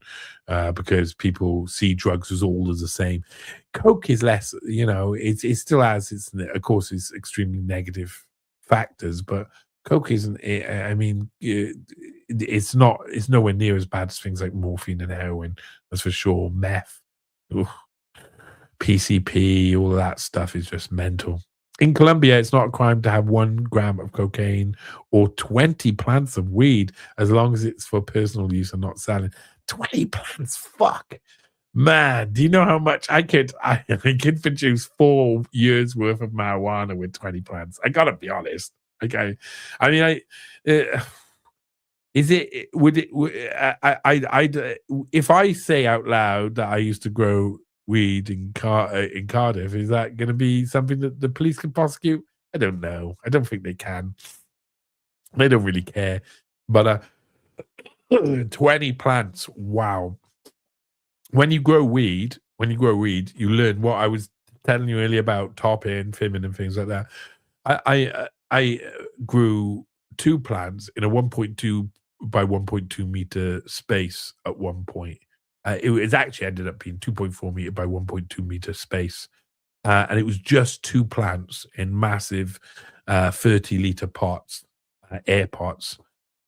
D: because people see drugs as all as the same. Coke is less, it still has of course, it's extremely negative factors, but Coke isn't. I mean, it's nowhere near as bad as things like morphine and heroin. That's for sure. Meth, PCP, all of that stuff is just mental. In Colombia, it's not a crime to have 1 gram of cocaine or 20 plants of weed, as long as it's for personal use and not selling. 20 plants, fuck. Man, do you know how much I could produce 4 years worth of marijuana with 20 plants? I gotta be honest. Okay, I mean, if I say out loud that I used to grow weed in Cardiff, is that going to be something that the police can prosecute? I don't know. I don't think they can. They don't really care. But 20 plants, wow. When you grow weed, you learn what I was telling you earlier about topping, fimming, and things like that. I grew 2 plants in a 1.2 by 1.2 meter space at one point. It actually ended up being 2.4 meter by 1.2 meter space. And it was just 2 plants in massive 30-liter pots, air pots.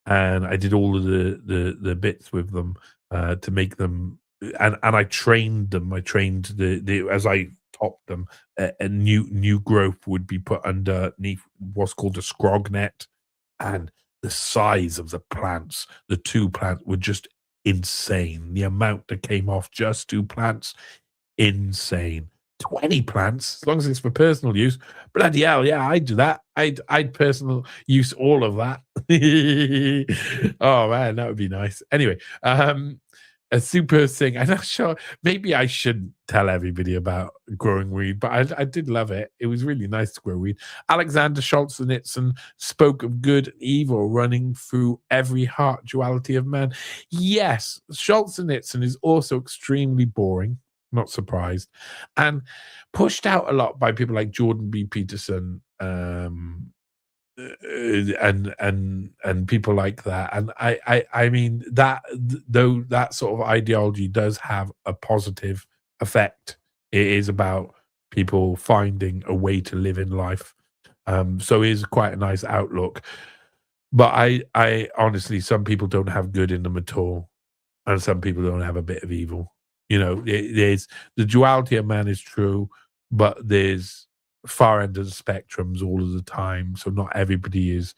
D: And I did all of the bits with them to make them. And I trained them. I trained as I topped them, a new growth would be put underneath what's called a scrog net. And the size of the plants, the 2 plants, were just insane. The amount that came off just 2 plants, insane. 20 plants, as long as it's for personal use, bloody hell, yeah, I'd do that. I'd personal use all of that. Oh man, that would be nice. Anyway, a super thing. I'm not sure. Maybe I shouldn't tell everybody about growing weed, but I did love it. It was really nice to grow weed. Alexander Solzhenitsyn spoke of good and evil running through every heart duality of man. Yes, Solzhenitsyn is also extremely boring, not surprised, and pushed out a lot by people like Jordan B. Peterson, and people like that. And I mean that though that sort of ideology does have a positive effect. It is about people finding a way to live in life. So it is quite a nice outlook. But I honestly, some people don't have good in them at all, and some people don't have a bit of evil. You know, there's the duality of man is true, but there's far end of the spectrums all of the time. So not everybody is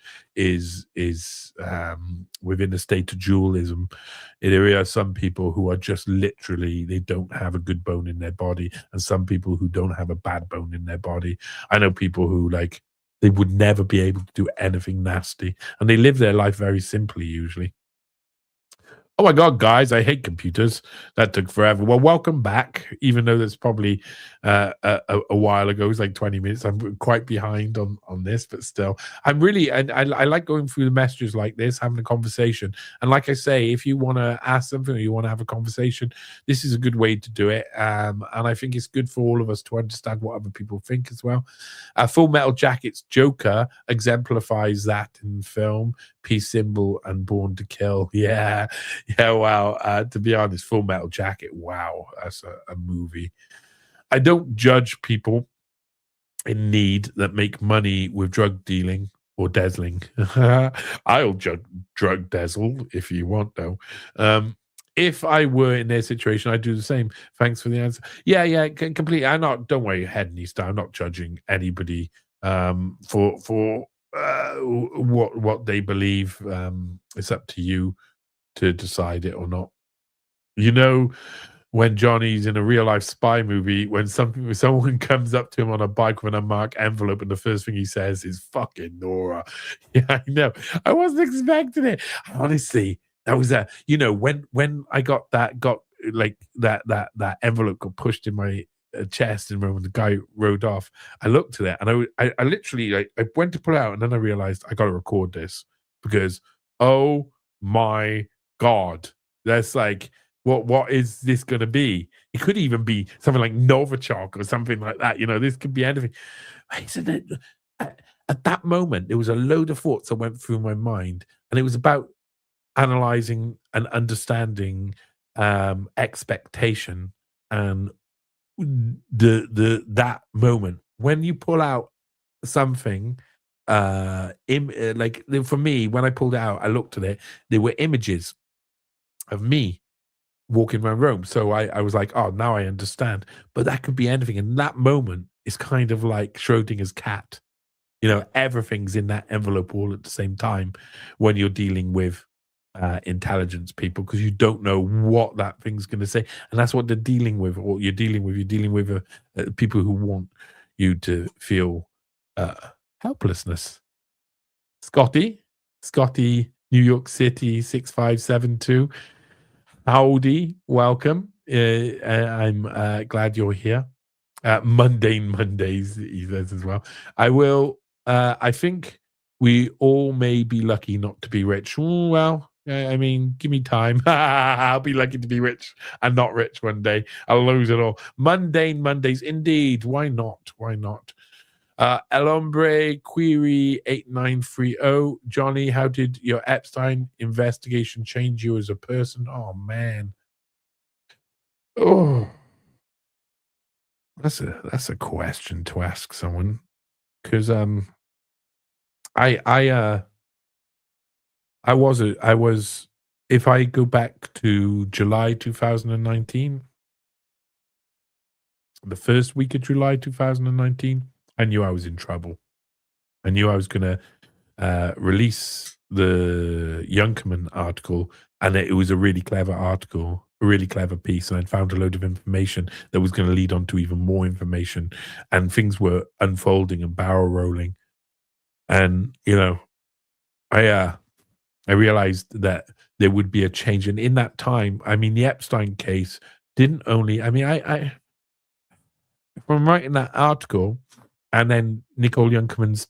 D: within a state of dualism. There are some people who are just literally they don't have a good bone in their body, and some people who don't have a bad bone in their body. I know people who like they would never be able to do anything nasty, and they live their life very simply usually. Oh my God, guys, I hate computers. That took forever. Well, welcome back, even though that's probably a while ago. It was like 20 minutes. I'm quite behind on this, but still. I'm really, and I like going through the messages like this, having a conversation. And like I say, if you want to ask something or you want to have a conversation, this is a good way to do it. And I think it's good for all of us to understand what other people think as well. Full Metal Jacket's Joker exemplifies that in film. Peace Symbol and Born to Kill. Yeah. Yeah, wow. To be honest, Full Metal Jacket, wow, that's a movie. I don't judge people in need that make money with drug dealing or dazzling. I'll drug dazzle if you want, though. If I were in their situation, I'd do the same. Thanks for the answer. Yeah, completely. Don't worry your head, Nista. I'm not judging anybody for what they believe. It's up to you to decide it or not. You know, when Johnny's in a real life spy movie, when someone comes up to him on a bike with an unmarked envelope, and the first thing he says is "fucking Nora." Yeah, I know. I wasn't expecting it. Honestly, that was when I got like that envelope got pushed in my chest, and when the guy rode off, I looked at it and I literally like I went to pull it out, and then I realized I got to record this because oh my God, that's like what is this going to be? It could even be something like Novichok or something like that. You know, this could be anything. Isn't it? At that moment, there was a load of thoughts that went through my mind, and it was about analyzing and understanding expectation and that moment when you pull out something like for me when I pulled it out I looked at it, there were images of me walking around Rome, so I was like, oh, now I understand. But that could be anything, and that moment is kind of like Schrodinger's cat. You know, everything's in that envelope all at the same time when you're dealing with intelligence people, because you don't know what that thing's going to say, and that's what they're dealing with. Or you're dealing with people who want you to feel helplessness. Scotty, New York City 6572. Howdy, welcome. I'm glad you're here. Mundane Mondays, he says as well. I think we all may be lucky not to be rich. Well, I mean, give me time. I'll be lucky to be rich and not rich one day. I'll lose it all. Mundane Mondays, indeed. Why not? Why not? El Hombre Query 8930. Johnny, how did your Epstein investigation change you as a person? Oh man. Oh, that's a question to ask someone, because I was if I go back to July 2019, the first week of July 2019, I knew I was in trouble. I knew I was going to release the Youngkerman article, and it was a really clever article, a really clever piece, and I'd found a load of information that was going to lead on to even more information, and things were unfolding and barrel rolling. And, you know, I realized that there would be a change. And in that time, I mean, the Epstein case didn't only, I mean, I from writing that article, and then Nicole Youngkerman's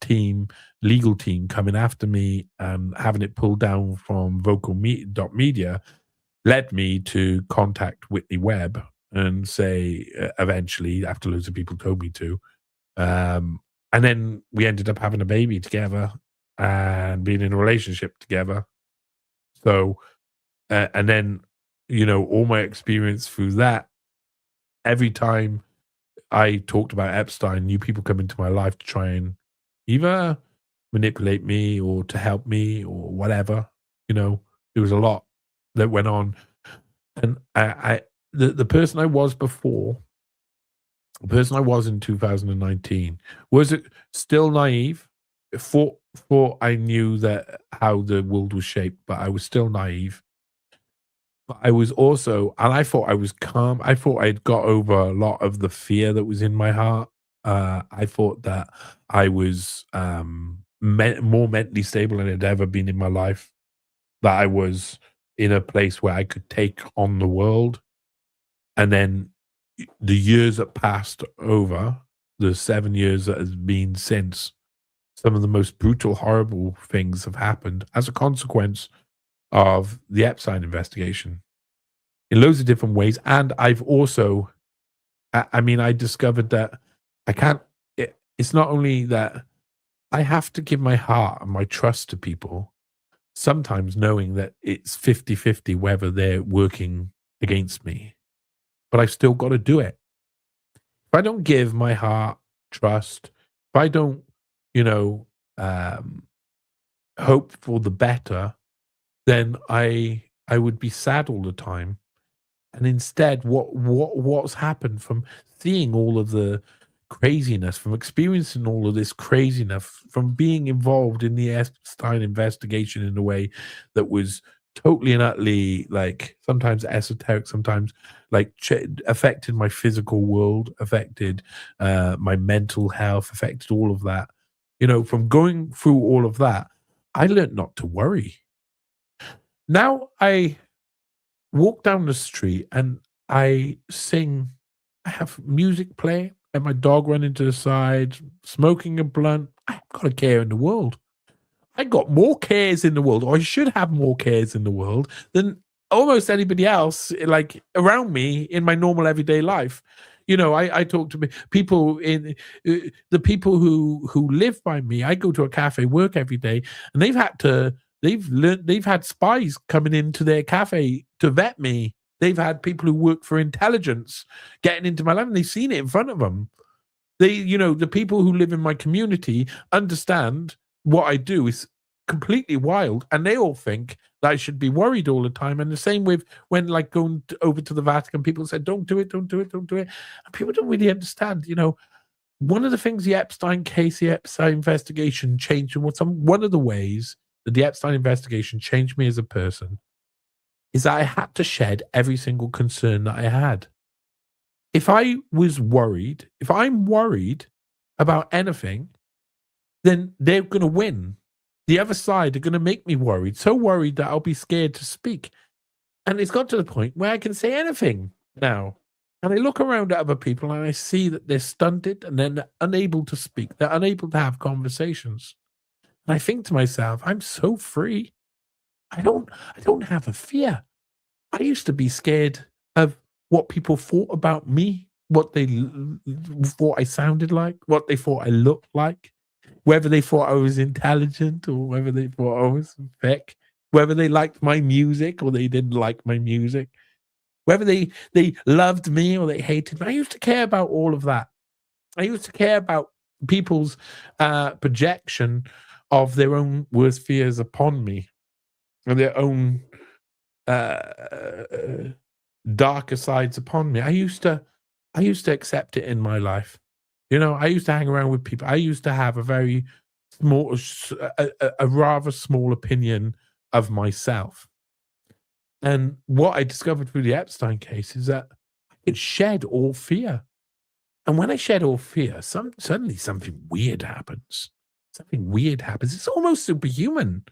D: legal team coming after me and having it pulled down from vocal.media led me to contact Whitney Webb and say, eventually, after loads of people told me to, and then we ended up having a baby together. and being in a relationship together. So, and then, all my experience through that, every time I talked about Epstein, new people come into my life to try and either manipulate me or to help me or whatever. There was a lot that went on. And the person I was before, the person I was in 2019, was it still naive? Thought I knew that how the world was shaped, but I was still naive. But I was also, and I thought I was calm. I thought I'd got over a lot of the fear that was in my heart. I thought that I was more mentally stable than I'd ever been in my life. That I was in a place where I could take on the world. And then the years that passed over, the 7 years that has been since, some of the most brutal, horrible things have happened as a consequence of the Epstein investigation in loads of different ways. And I've also, I discovered that I can't, it's not only that I have to give my heart and my trust to people, sometimes knowing that it's 50-50 whether they're working against me, but I've still got to do it. If I don't give my heart, trust, if I don't, hope for the better, then I would be sad all the time. And instead, what's happened from seeing all of the craziness, from experiencing all of this craziness, from being involved in the Epstein investigation in a way that was totally and utterly, like, sometimes esoteric, sometimes like affected my physical world, affected my mental health, affected all of that. From going through all of that, I learned not to worry. Now I walk down the street and I sing. I have music playing and my dog running to the side, smoking a blunt. I haven't got a care in the world. I got more cares in the world, or I should have more cares in the world than almost anybody else, like around me in my normal everyday life. I talk to people the people who live by me. I go to a cafe, work every day, and they've had spies coming into their cafe to vet me. They've had people who work for intelligence getting into my life, and they've seen it in front of them. The people who live in my community understand what I do is completely wild, and they all think that I should be worried all the time. And the same with when, like, going over to the Vatican, people said, "Don't do it, don't do it, don't do it," and people don't really understand. One of the things the Epstein case, the Epstein investigation changed, and one of the ways that the Epstein investigation changed me as a person is that I had to shed every single concern that I had. If I'm worried about anything, then they're going to win. The other side are going to make me worried, so worried that I'll be scared to speak. And it's got to the point where I can say anything now. And I look around at other people and I see that they're stunted and they're unable to speak. They're unable to have conversations. And I think to myself, I'm so free. I don't have a fear. I used to be scared of what people thought about me, what they thought I sounded like, what they thought I looked like, whether they thought I was intelligent or whether they thought I was thick, whether they liked my music or they didn't like my music, whether they loved me or they hated me. I used to care about all of that. I used to care about people's projection of their own worst fears upon me and their own darker sides upon me. I used to accept it in my life. I used to hang around with people. I used to have a very small, a rather small opinion of myself. And what I discovered through the Epstein case is that I could shed all fear. And when I shed all fear, suddenly something weird happens. Something weird happens. It's almost superhuman.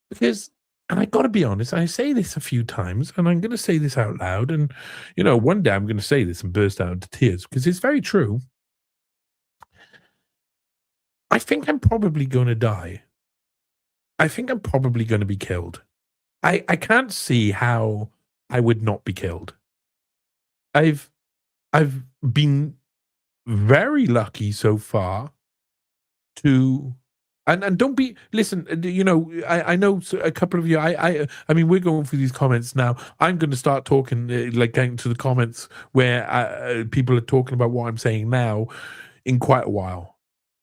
D: Because, and I got to be honest, I say this a few times, and I'm going to say this out loud. And, one day I'm going to say this and burst out into tears because it's very true. I think I'm probably going to die. I think I'm probably going to be killed. I can't see how I would not be killed. I've been very lucky so far to And don't be listen. I know a couple of you. I mean, we're going through these comments now. I'm going to start talking like getting to the comments where people are talking about what I'm saying now in quite a while.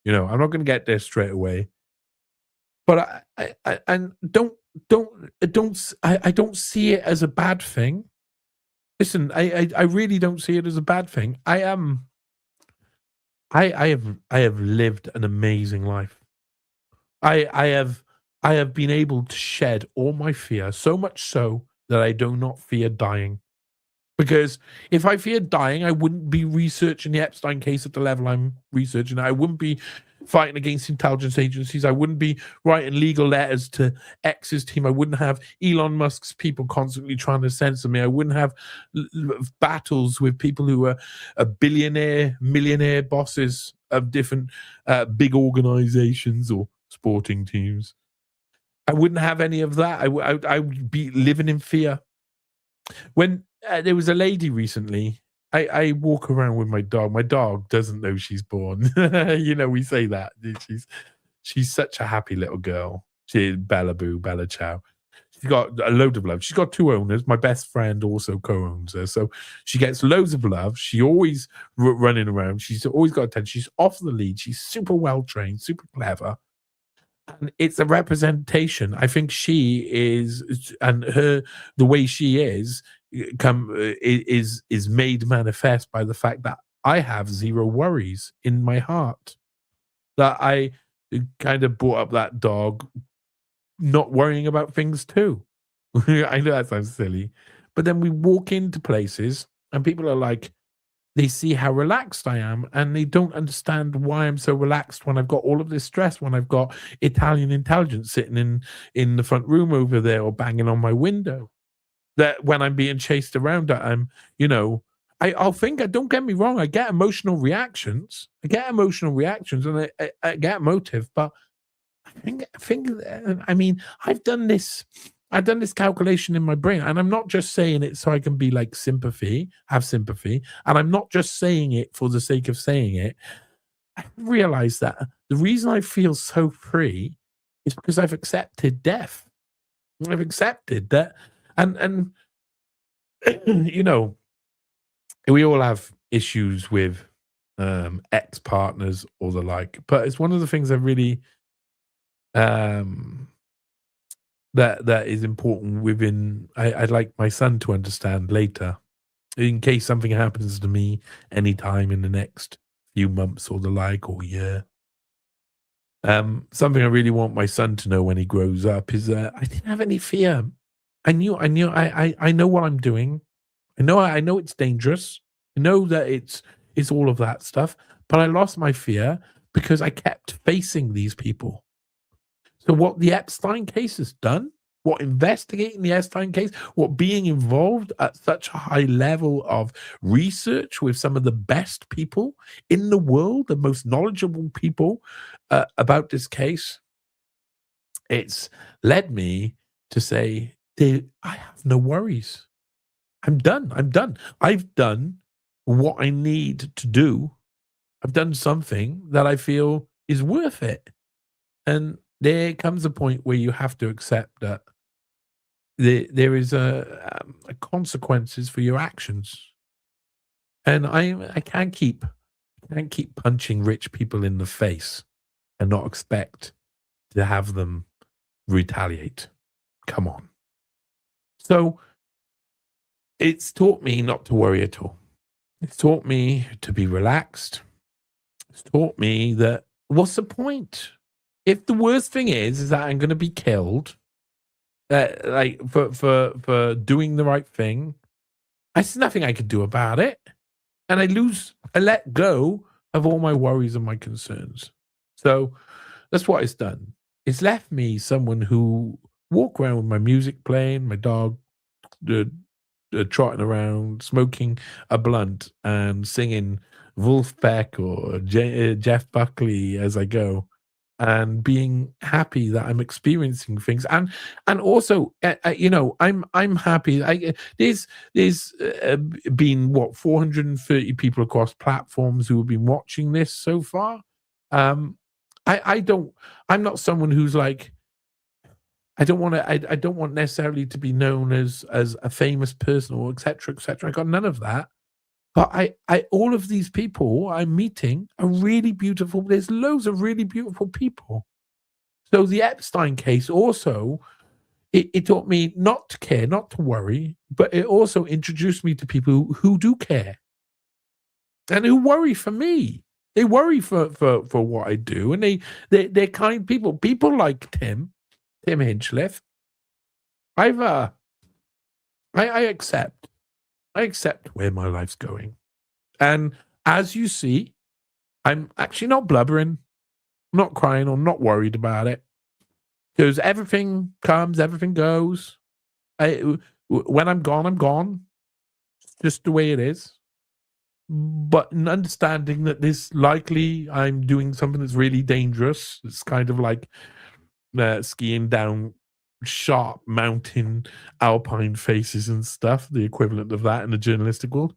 D: I'm not going to get there straight away. But I and I don't see it as a bad thing. Listen, I really don't see it as a bad thing. I have lived an amazing life. I have been able to shed all my fear, so much so that I do not fear dying. Because if I feared dying, I wouldn't be researching the Epstein case at the level I'm researching. I wouldn't be fighting against intelligence agencies. I wouldn't be writing legal letters to X's team. I wouldn't have Elon Musk's people constantly trying to censor me. I wouldn't have battles with people who are billionaire, millionaire bosses of different big organizations or sporting teams. I wouldn't have any of that. I would be living in fear. When there was a lady recently, I walk around with my dog. My dog doesn't know she's born. We say that. She's such a happy little girl. She's Bella Boo, Bella Chow. She's got a load of love. She's got 2 owners. My best friend also co-owns her. So she gets loads of love. She always running around. She's always got attention. She's off the lead. She's super well trained, super clever. And it's a representation. I think she is, and the way she is made manifest by the fact that I have zero worries in my heart. That I kind of brought up that dog not worrying about things too. I know that sounds silly, but then we walk into places and people are like, they see how relaxed I am and they don't understand why I'm so relaxed when I've got all of this stress, when I've got Italian intelligence sitting in the front room over there or banging on my window. That when I'm being chased around, don't get me wrong, I get emotional reactions. And I get emotive, but I mean, I've done this calculation in my brain, and I'm not just saying it so I can be like have sympathy, and I'm not just saying it for the sake of saying it. I realize that the reason I feel so free is because I've accepted death. I've accepted that, and we all have issues with ex-partners or the like, but it's one of the things I really that is important within. I'd like my son to understand later, in case something happens to me anytime in the next few months or the like, or year. Something I really want my son to know when he grows up is that I didn't have any fear. I know what I'm doing. I know it's dangerous. I know that it's all of that stuff, but I lost my fear because I kept facing these people. So what the Epstein case has done, what investigating the Epstein case, what being involved at such a high level of research with some of the best people in the world, the most knowledgeable people about this case, it's led me to say, I have no worries. I'm done. I've done what I need to do. I've done something that I feel is worth it. And there comes a point where you have to accept that there is a consequences for your actions. And I can't keep punching rich people in the face and not expect to have them retaliate. Come on. So it's taught me not to worry at all. It's taught me to be relaxed. It's taught me that what's the point? If the worst thing is that I'm going to be killed, like for doing the right thing, there's nothing I could do about it, and I let go of all my worries and my concerns. So that's what it's done. It's left me someone who walk around with my music playing, my dog trotting around, smoking a blunt and singing Wolfpack or Jeff Buckley as I go, and being happy that I'm experiencing things, and also, I'm happy. There's been 430 people across platforms who have been watching this so far. I'm not someone who's like, I don't want to. I don't want necessarily to be known as a famous person or etc. etc. I got none of that. But all of these people I'm meeting are really beautiful. There's loads of really beautiful people. So the Epstein case also, it taught me not to care, not to worry, but it also introduced me to people who do care and who worry for me. They worry for what I do, and they're kind people. People like Tim Hinchcliffe. I accept. I accept where my life's going. And as you see, I'm actually not blubbering, not crying, or not worried about it. Because everything comes, everything goes. When I'm gone, I'm gone. It's just the way it is. But in understanding that this likely I'm doing something that's really dangerous. It's kind of like skiing down sharp mountain alpine faces and stuff, the equivalent of that in the journalistic world.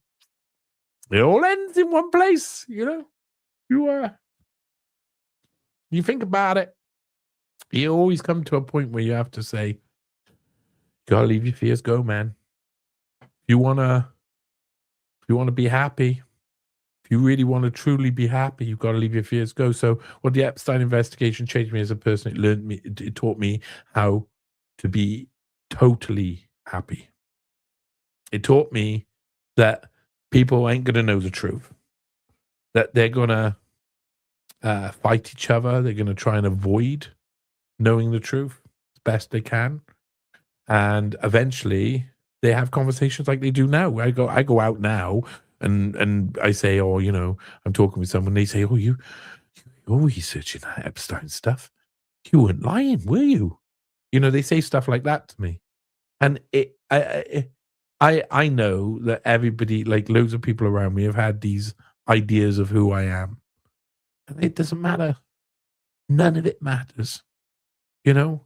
D: It all ends in one place, you know. You think about it, you always come to a point where you have to say, you gotta leave your fears go, man. If you wanna be happy, if you really want to truly be happy, you've got to leave your fears go. So what the Epstein investigation changed me as a person, it taught me how to be totally happy. It taught me that people ain't going to know the truth, that they're going to fight each other. They're going to try and avoid knowing the truth as best they can. And eventually they have conversations like they do now. I go out now and I say, oh, you know, I'm talking with someone. They say, oh, you're researching that Epstein stuff. You weren't lying, were you? You know, they say stuff like that to me. And I know that everybody, like loads of people around me, have had these ideas of who I am. And it doesn't matter. None of it matters. You know?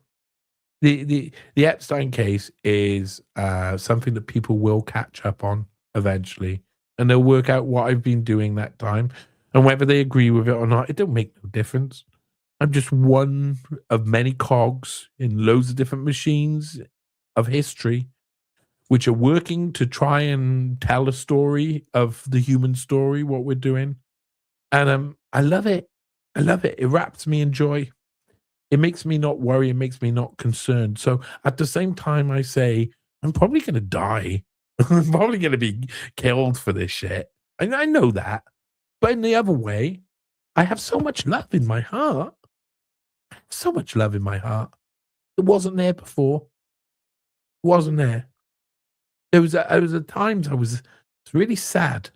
D: The Epstein case is something that people will catch up on eventually. And they'll work out what I've been doing that time. And whether they agree with it or not, it don't make no difference. I'm just one of many cogs in loads of different machines of history, which are working to try and tell a story of the human story, what we're doing. And I love it. I love it. It wraps me in joy. It makes me not worry. It makes me not concerned. So at the same time, I say, I'm probably going to die. I'm probably going to be killed for this shit. And I know that. But in the other way, I have so much love in my heart. So much love in my heart. It wasn't there before. It wasn't there. There was at times I was really sad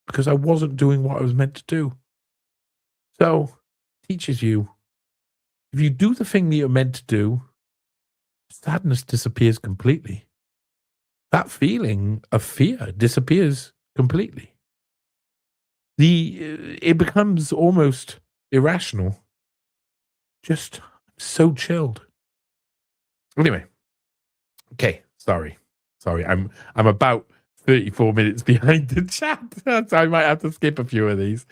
D: because I wasn't doing what I was meant to do. So it teaches you, if you do the thing that you're meant to do, sadness disappears completely. That feeling of fear disappears completely. It becomes almost irrational. Just so chilled. Anyway, okay, sorry. I'm about 34 minutes behind the chat, so I might have to skip a few of these.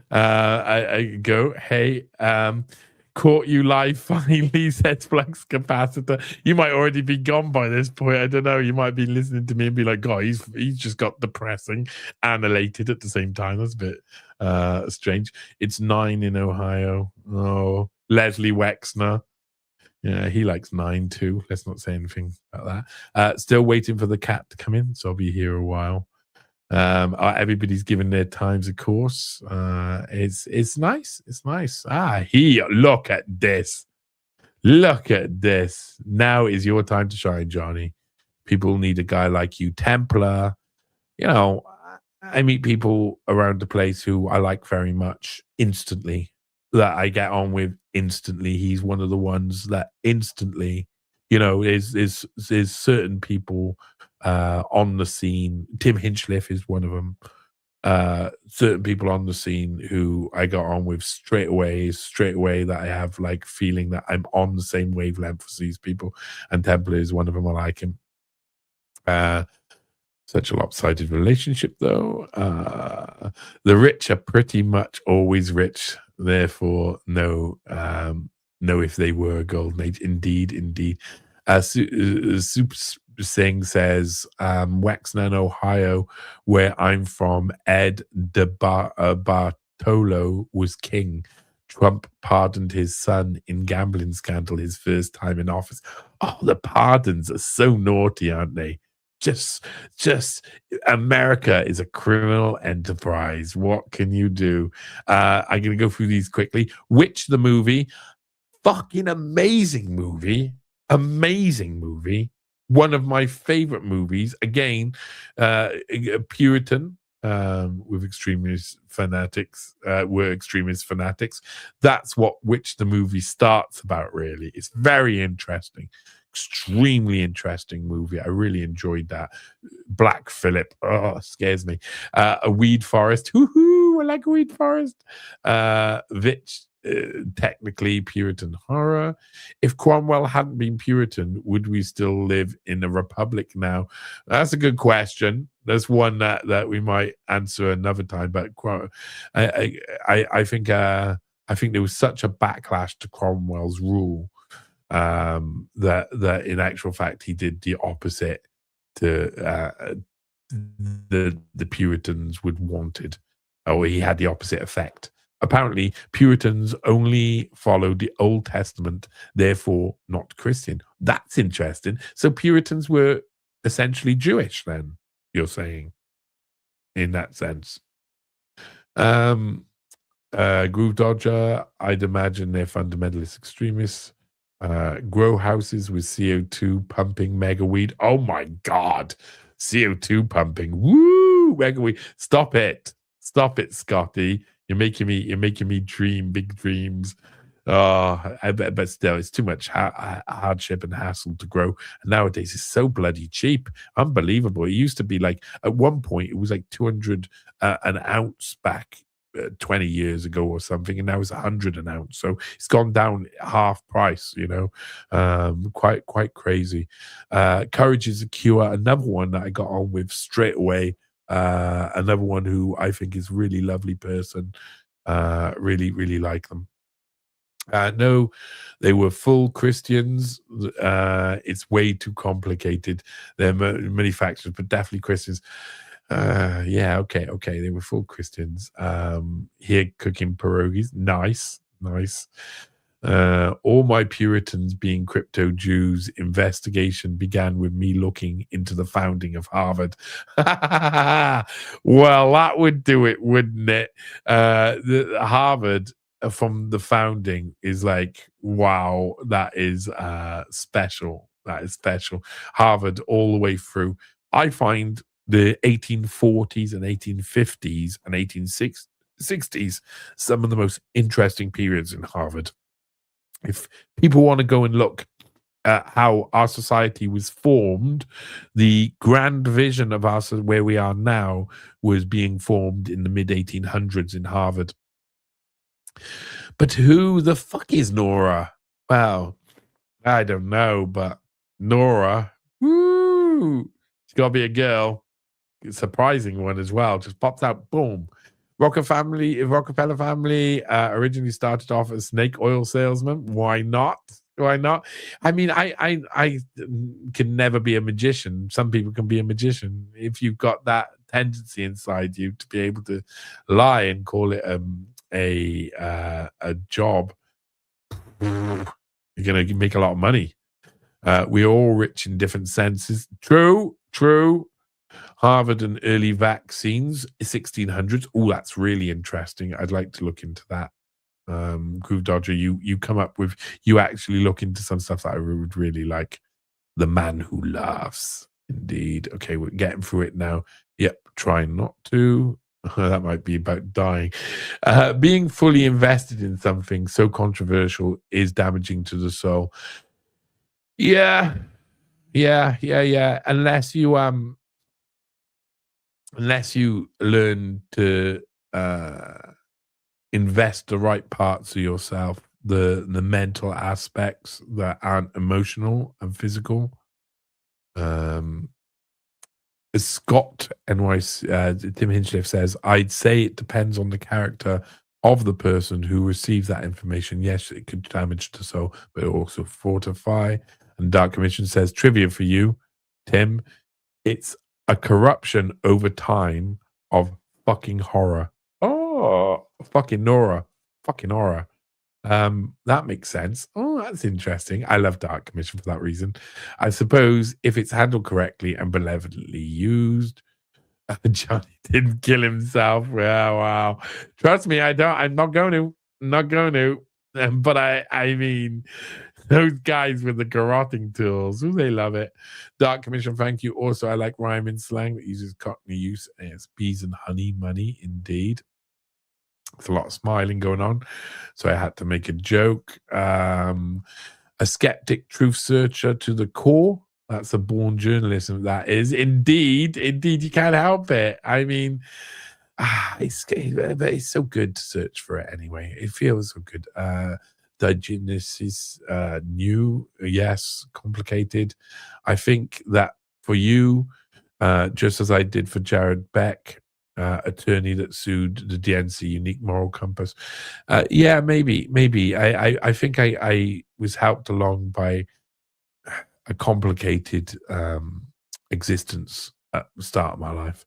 D: I go, hey, caught you live finally, says Flux Capacitor. You might already be gone by this point. I don't know. You might be listening to me and be like, God, he's just got depressing and elated at the same time. That's a bit strange. It's 9 in Ohio. Oh, Leslie Wexner. Yeah, he likes 9 too. Let's not say anything about that. Still waiting for the cat to come in, so I'll be here a while. Everybody's given their times, of course. It's nice. It's nice. Look at this. Look at this. Now is your time to shine, Johnny. People need a guy like you. Templar. You know, I meet people around the place who I like very much instantly, that I get on with instantly. He's one of the ones that instantly, you know, is certain people on the scene. Tim Hinchcliffe is one of them. Certain people on the scene who I got on with straight away, that I have like feeling that I'm on the same wavelength as these people. And Templar is one of them. I like him. Such a lopsided relationship, though. The rich are pretty much always rich. therefore know if they were a golden age. Indeed. Super Singh says, Wexner, Ohio, where I'm from, Ed Bartolo was king. Trump pardoned his son in gambling scandal his first time in office. Oh, the pardons are so naughty, aren't they? Just America is a criminal enterprise. What can you do? I'm going to go through these quickly. Witch the movie, fucking amazing movie. One of my favorite movies. Again, Puritan with extremist fanatics. Were extremist fanatics. That's what Witch the movie starts about. Really, it's very interesting. Extremely interesting movie. I really enjoyed that. Black Phillip, scares me. A weed forest. Woohoo! I like a weed forest. Vitch, technically Puritan horror. If Cromwell hadn't been Puritan, would we still live in a republic now? That's a good question. That's one that we might answer another time. But I think there was such a backlash to Cromwell's rule that in actual fact he did the opposite to the Puritans would wanted, or he had the opposite effect. Apparently, Puritans only followed the Old Testament, therefore not Christian. That's interesting. So Puritans were essentially Jewish, then, you're saying, in that sense. Groove Dodger, I'd imagine they're fundamentalist extremists. Grow houses with CO2 pumping mega weed. Oh my God. CO2 pumping. Woo! Mega weed. Stop it, Scotty. You're making me dream big dreams. But still, it's too much hardship and hassle to grow. And nowadays, it's so bloody cheap. Unbelievable. It used to be like, at one point, it was like 200 an ounce back 20 years ago or something, and now it's 100 an ounce. So it's gone down half price, quite crazy. Courage is a cure. Another one that I got on with straight away. Another one who I think is really lovely person. Really like them. No, they were full Christians. It's way too complicated. There are many factors, but definitely Christians. Yeah, okay. They were full Christians. Here cooking pierogies. Nice. All my Puritans being crypto Jews. Investigation began with me looking into the founding of Harvard. Well, that would do it, wouldn't it? The Harvard from the founding is like, wow, that is special. That is special. Harvard all the way through. I find the 1840s and 1850s and 1860s some of the most interesting periods in Harvard. If people want to go and look at how our society was formed, the grand vision of us where we are now was being formed in the mid-1800s in Harvard. But who the fuck is Nora? Well, I don't know, but Nora, woo, she's got to be a girl. Surprising one as well. Just pops out, boom. Rockefeller family originally started off as snake oil salesman. Why not? I mean, I can never be a magician. Some people can be a magician if you've got that tendency inside you to be able to lie and call it a job. You're gonna make a lot of money. We're all rich in different senses. True. Harvard and early vaccines, 1600s. Oh, that's really interesting. I'd like to look into that. Groove Dodger, you come up with, you actually look into some stuff that I would really like. The Man Who Laughs. Indeed. Okay, we're getting through it now. Yep, trying not to. That might be about dying. Being fully invested in something so controversial is damaging to the soul. Yeah. Unless you learn to invest the right parts of yourself, the mental aspects that aren't emotional and physical. Scott NYC, Tim Hinchcliffe says, I'd say it depends on the character of the person who receives that information. Yes, it could damage the soul, but it also fortify. And Dark Commission says, trivia for you, Tim, it's a corruption over time of fucking horror. Oh, fucking Nora. Fucking horror. That makes sense. Oh, that's interesting. I love Dark Commission for that reason. I suppose if it's handled correctly and benevolently used, Johnny didn't kill himself. Wow, wow. Trust me, I don't. I'm not going to. Not going to. But I mean, those guys with the garroting tools, they love it. Dark Commission, thank you. Also, I like rhyme and slang that uses Cockney use. It's bees and honey, money, indeed. There's a lot of smiling going on, so I had to make a joke. A skeptic truth searcher to the core. That's a born journalism. That is indeed. You can't help it. I mean, it's so good to search for it anyway. It feels so good. This is new, yes, complicated. I think that for you, just as I did for Jared Beck, attorney that sued the DNC Unique Moral Compass. Yeah, maybe. I think I was helped along by a complicated existence at the start of my life.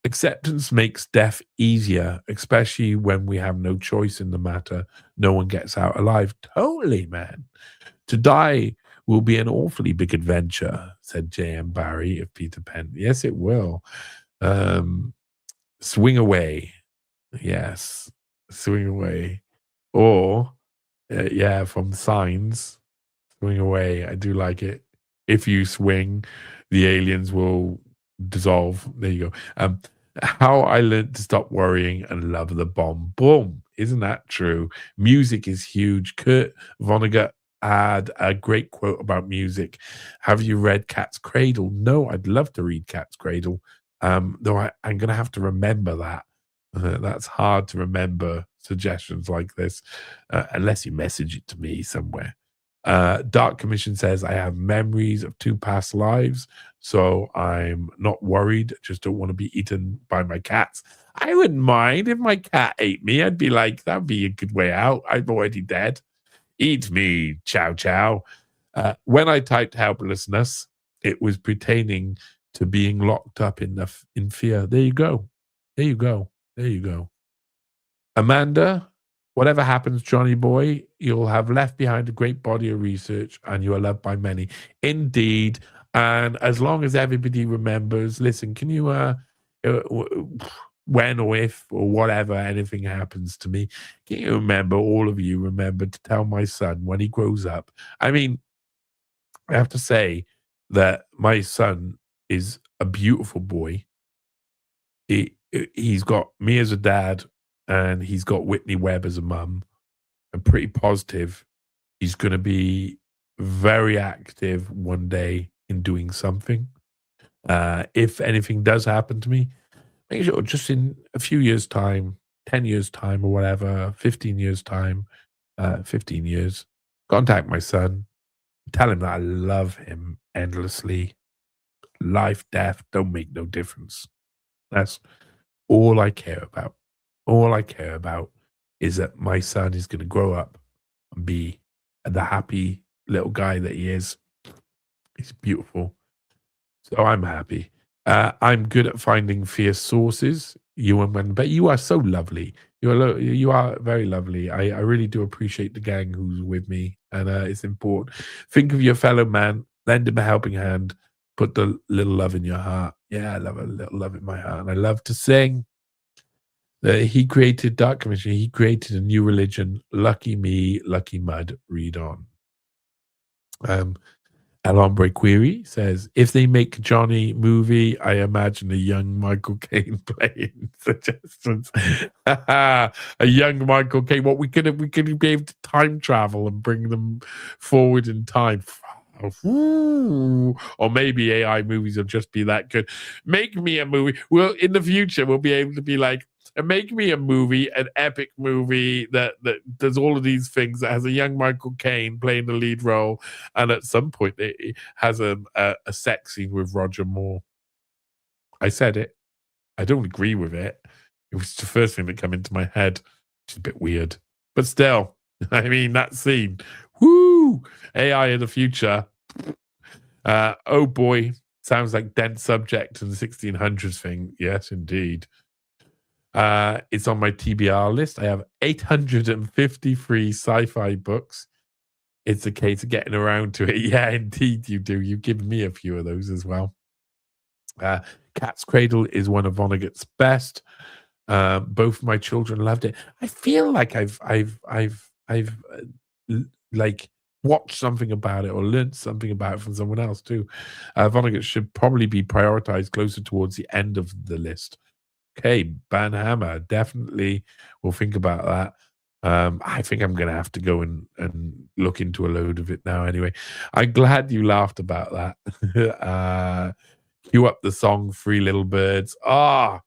D: Acceptance makes death easier, especially when we have no choice in the matter. No one gets out alive. Totally, man. To die will be an awfully big adventure, said J.M. Barrie of Peter Pan. Yes, it will. Swing away. Yes, swing away. Or, yeah, from Signs, swing away. I do like it. If you swing, the aliens will dissolve. There you go. How I learned to stop worrying and love the bomb. Boom. Isn't that true? Music is huge. Kurt Vonnegut had a great quote about music. Have you read Cat's Cradle? No, I'd love to read Cat's Cradle. Though I'm going to have to remember that. That's hard to remember suggestions like this, unless you message it to me somewhere. Dark Commission says, I have memories of 2 past lives, so I'm not worried. Just don't want to be eaten by my cats. I wouldn't mind if my cat ate me. I'd be like, that'd be a good way out. I'm already dead. Eat me, chow chow. When I typed helplessness, it was pertaining to being locked up in fear. There you go. There you go. There you go. Amanda, whatever happens, Johnny boy, you'll have left behind a great body of research and you are loved by many. Indeed. And as long as everybody remembers, listen, can you, when or if or whatever anything happens to me, can you remember, all of you remember to tell my son when he grows up? I mean, I have to say that my son is a beautiful boy. He's got me as a dad, and he's got Whitney Webb as a mum. I'm pretty positive he's going to be very active one day in doing something. If anything does happen to me, make sure just in a few years' time, 10 years' time or whatever, 15 years' time, 15 years, contact my son, tell him that I love him endlessly. Life, death, don't make no difference. That's all I care about. All I care about is that my son is going to grow up and be the happy little guy that he is. He's beautiful. So I'm happy. I'm good at finding fierce sources. But you are so lovely. You are very lovely. I really do appreciate the gang who's with me, and it's important. Think of your fellow man. Lend him a helping hand. Put the little love in your heart. Yeah, I love a little love in my heart, and I love to sing. He created Dark Commission. He created a new religion. Lucky me, lucky mud. Read on. El Hombre Query says, if they make Johnny movie, I imagine a young Michael Caine playing. Suggestions. A young Michael Caine. What we could be able to time travel and bring them forward in time. Ooh. Or maybe AI movies will just be that good. Make me a movie. Well, in the future, we'll be able to be like, make me a movie, an epic movie that does all of these things, that has a young Michael Caine playing the lead role, and at some point it has a sex scene with Roger Moore. I said it. I don't agree with it. It was the first thing that came into my head. It's a bit weird. But still, I mean, that scene. Woo! AI in the future. Oh boy. Sounds like dense subject in the 1600s thing. Yes, indeed. It's on my TBR list. I have 853 sci-fi books. It's a case of getting around to it. Yeah, indeed you do. You've given me a few of those as well. Cat's Cradle is one of Vonnegut's best. Both my children loved it. I feel like I've like watched something about it or learned something about it from someone else too. Vonnegut should probably be prioritized closer towards the end of the list. Okay, Banhammer, definitely. We'll think about that. I think I'm going to have to go and look into a load of it now anyway. I'm glad you laughed about that. Cue up the song Three Little Birds. Ah,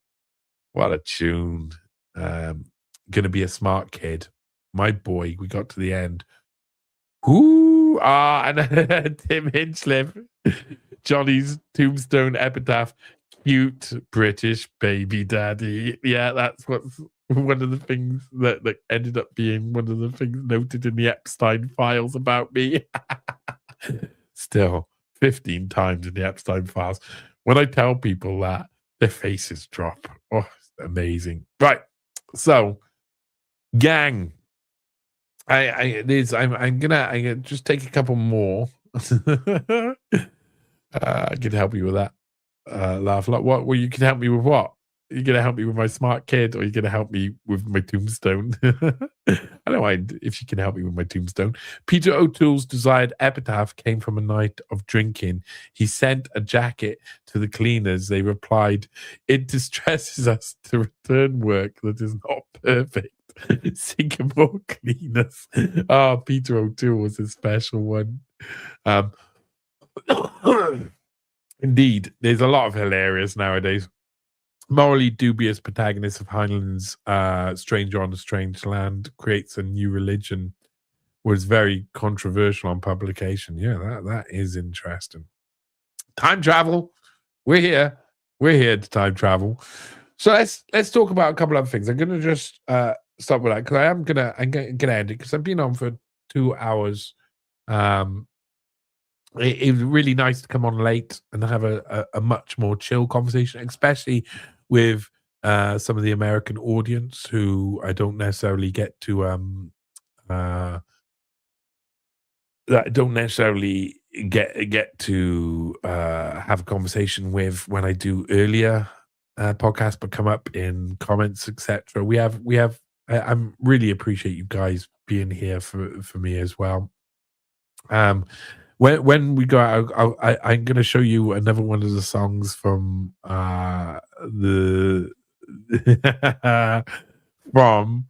D: what a tune. Gonna be a smart kid. My boy, we got to the end. Ooh, and Tim Hinchcliffe, Johnny's tombstone epitaph. Cute British baby daddy. Yeah, that's what's one of the things that ended up being one of the things noted in the Epstein files about me. Still, 15 times in the Epstein files. When I tell people that, their faces drop. Oh, it's amazing. Right. So, gang. I'm gonna just take a couple more. I can help you with that. Laugh a lot. What? Well, you can help me with what? You're gonna help me with my smart kid, or you're gonna help me with my tombstone? I don't mind if you can help me with my tombstone. Peter O'Toole's desired epitaph came from a night of drinking. He sent a jacket to the cleaners. They replied, "It distresses us to return work that is not perfect. Singapore cleaners." Oh, Peter O'Toole was a special one. Indeed, there's a lot of hilarious nowadays. Morally dubious protagonist of Heinlein's Stranger on a Strange Land creates a new religion, was very controversial on publication. Yeah, that is interesting. Time travel. We're here. We're here to time travel. So let's talk about a couple of things. I'm gonna just stop with that because I'm gonna end it because I've been on for 2 hours. It was really nice to come on late and have a much more chill conversation, especially with some of the American audience who I don't necessarily get to that I don't necessarily get to have a conversation with when I do earlier podcasts, but come up in comments, etc. I'm really appreciate you guys being here for me as well. When we go out, I'm going to show you another one of the songs from the from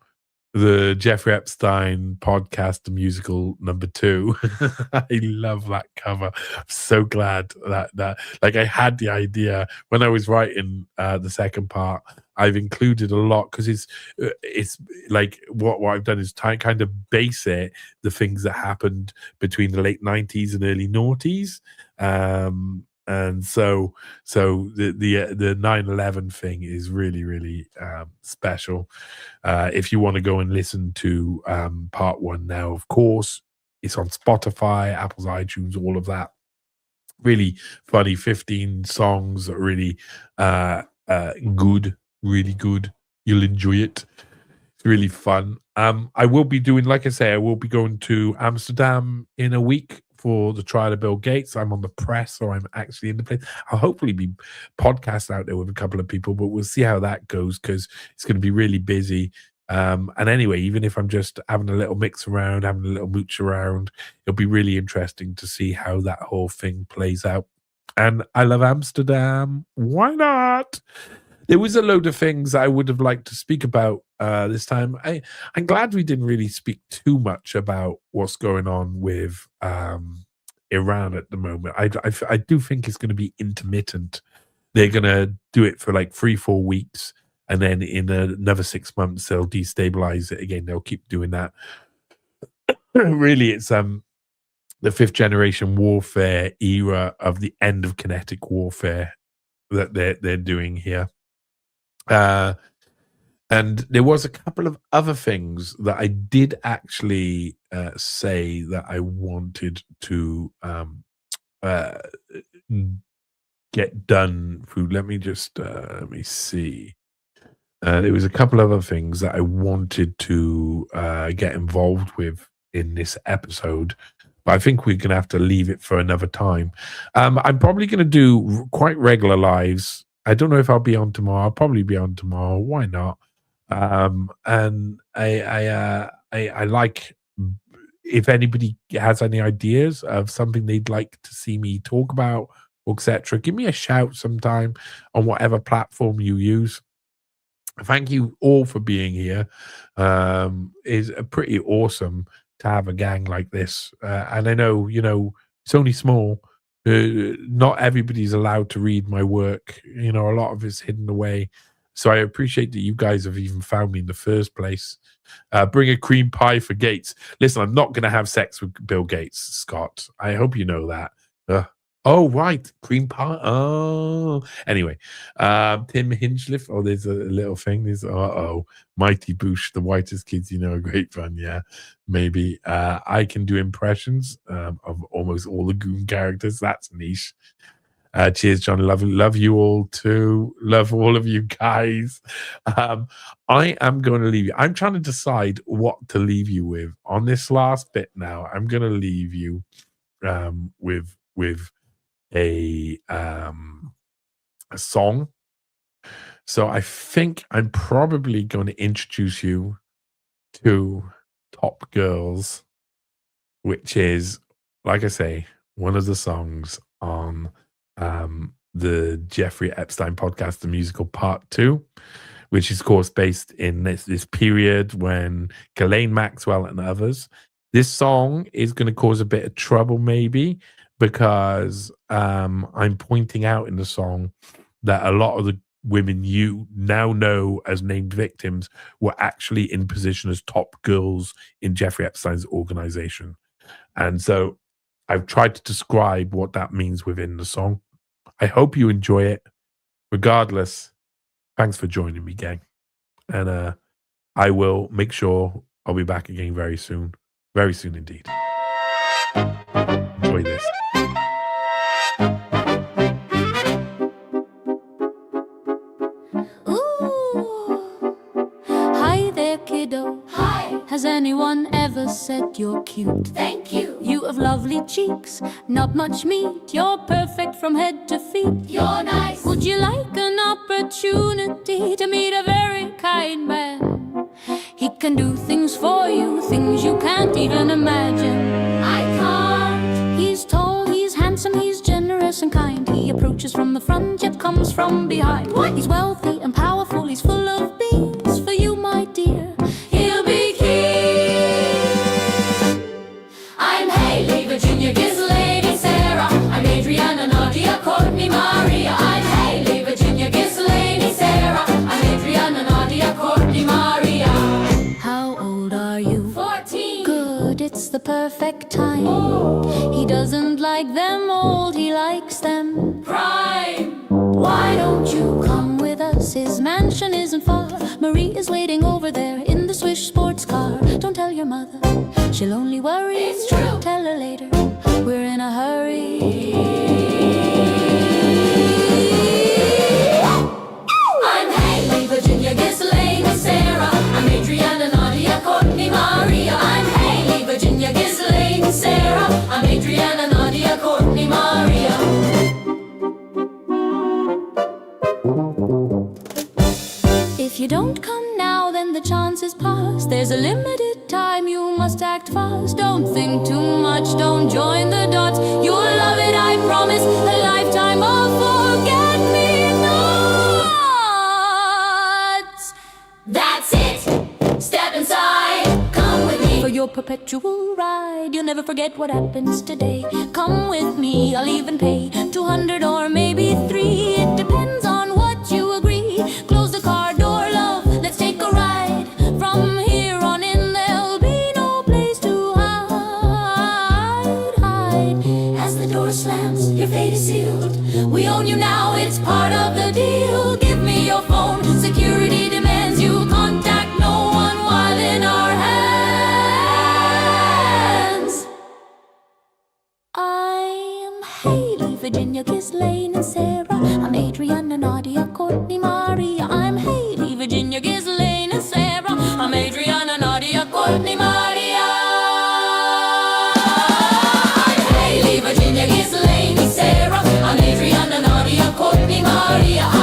D: the Jeffrey Epstein podcast, the musical #2. I love that cover. I'm so glad that like I had the idea when I was writing the second part. I've included a lot because it's like what I've done is kind of base it the things that happened between the late 90s and early noughties. And so the 9/11 thing is really, really special. If you want to go and listen to part 1 now, of course, it's on Spotify, Apple's iTunes, all of that. Really funny, 15 songs that are really good, really good. You'll enjoy it. It's really fun. I will be doing, like I say, I will be going to Amsterdam in a week for the trial of Bill Gates. I'm on the press, or I'm actually in the place. I'll hopefully be podcast out there with a couple of people, but we'll see how that goes because it's going to be really busy. And anyway, even if I'm just having a little mix around, having a little mooch around, it'll be really interesting to see how that whole thing plays out. And I love Amsterdam. Why not? There was a load of things I would have liked to speak about this time. I'm glad we didn't really speak too much about what's going on with Iran at the moment. I do think it's going to be intermittent. They're going to do it for like 3-4 weeks, and then in another 6 months they'll destabilize it again. They'll keep doing that. Really, it's the 5th generation warfare era of the end of kinetic warfare that they're doing here. And there was a couple of other things that I did actually say that I wanted to get done through. Let me just let me see. There was a couple other things that I wanted to get involved with in this episode, but I think we're going to have to leave it for another time. I'm probably going to do quite regular lives. I don't know if I'll be on tomorrow. I'll probably be on tomorrow. Why not? And I like, if anybody has any ideas of something they'd like to see me talk about, etc., give me a shout sometime on whatever platform you use. Thank you all for being here. It's pretty awesome to have a gang like this. And I know, it's only small. Not everybody's allowed to read my work. A lot of it's hidden away. So I appreciate that you guys have even found me in the first place. Bring a cream pie for Gates. Listen, I'm not going to have sex with Bill Gates, Scott. I hope you know that. Oh, right. Cream pie. Oh. Anyway, Tim Hinchcliffe. Oh, there's a little thing. There's, Mighty Boosh, the whitest kids great fun. Yeah, maybe. I can do impressions of almost all the Goon characters. That's niche. Cheers, John. Love you all too. Love all of you guys. I am going to leave you. I'm trying to decide what to leave you with on this last bit now. I'm going to leave you with a song. So I think I'm probably going to introduce you to Top Girls, which is, like I say, one of the songs on the Jeffrey Epstein podcast, the musical part 2, which is of course based in this period when Ghislaine Maxwell and others. This song is going to cause a bit of trouble maybe, because I'm pointing out in the song that a lot of the women you now know as named victims were actually in position as top girls in Jeffrey Epstein's organization. And so I've tried to describe what that means within the song. I hope you enjoy it. Regardless, thanks for joining me, gang. And I will make sure I'll be back again very soon. Very soon indeed. Enjoy this.
E: Ooh. Hi there, kiddo. Hi. Has anyone ever said you're cute? Thank you. You have lovely cheeks, not much meat. You're perfect from head to feet. You're nice. Would you like an opportunity to meet a very kind man? He can do things for you, things you can't even imagine. I can't. He's tall, he's handsome, he's generous and kind. He approaches from the front, yet comes from behind. What? He's wealthy and powerful, he's full of beans. For you, my dear, he'll be keen. I'm Haley, Virginia, Ghislaine, Sarah. I'm Adriana, Nadia, Courtney, Maria. I'm Haley, Virginia, Ghislaine, Sarah. I'm Adriana, Nadia, Courtney, Maria. How old are you? 14. Good, it's the perfect time. Oh. He doesn't like them old, he likes them prime. Why don't you come with us? His mansion isn't far. Marie is waiting over there in the Swish sports car. Don't tell your mother, she'll only worry. It's true. Tell her later, we're in a hurry. I'm Haley, Virginia, Ghislaine, Sarah. I'm Adriana, Nadia, Courtney, Maria. I'm Haley, Virginia, Ghislaine, Sarah. I'm Adriana, Nadia, Courtney, Maria. If you don't come now, then the chance is past. There's a limited time, you must act fast. Don't think too much, don't join the dots. You'll love it, I promise. A lifetime of forget-me-nots. That's it, step inside. Come with me for your perpetual ride. You'll never forget what happens today. Come with me, I'll even pay 200 or maybe 3. It depends on what you agree. Close the car door, love, let's take a ride. From here on in, there'll be no place to hide. As the door slams, your fate is sealed. We own you now, it's part of the deal. Give me your phone, security demands you. Virginia, Ghislaine, and Sarah. I'm Adriana, Nadia, Courtney, Maria. I'm Haley, Virginia, Ghislaine, and Sarah. I'm Adriana, Nadia, Courtney, Maria. I'm Haley, Virginia, Ghislaine, and Sarah. I'm Adriana, Nadia, Courtney, Maria.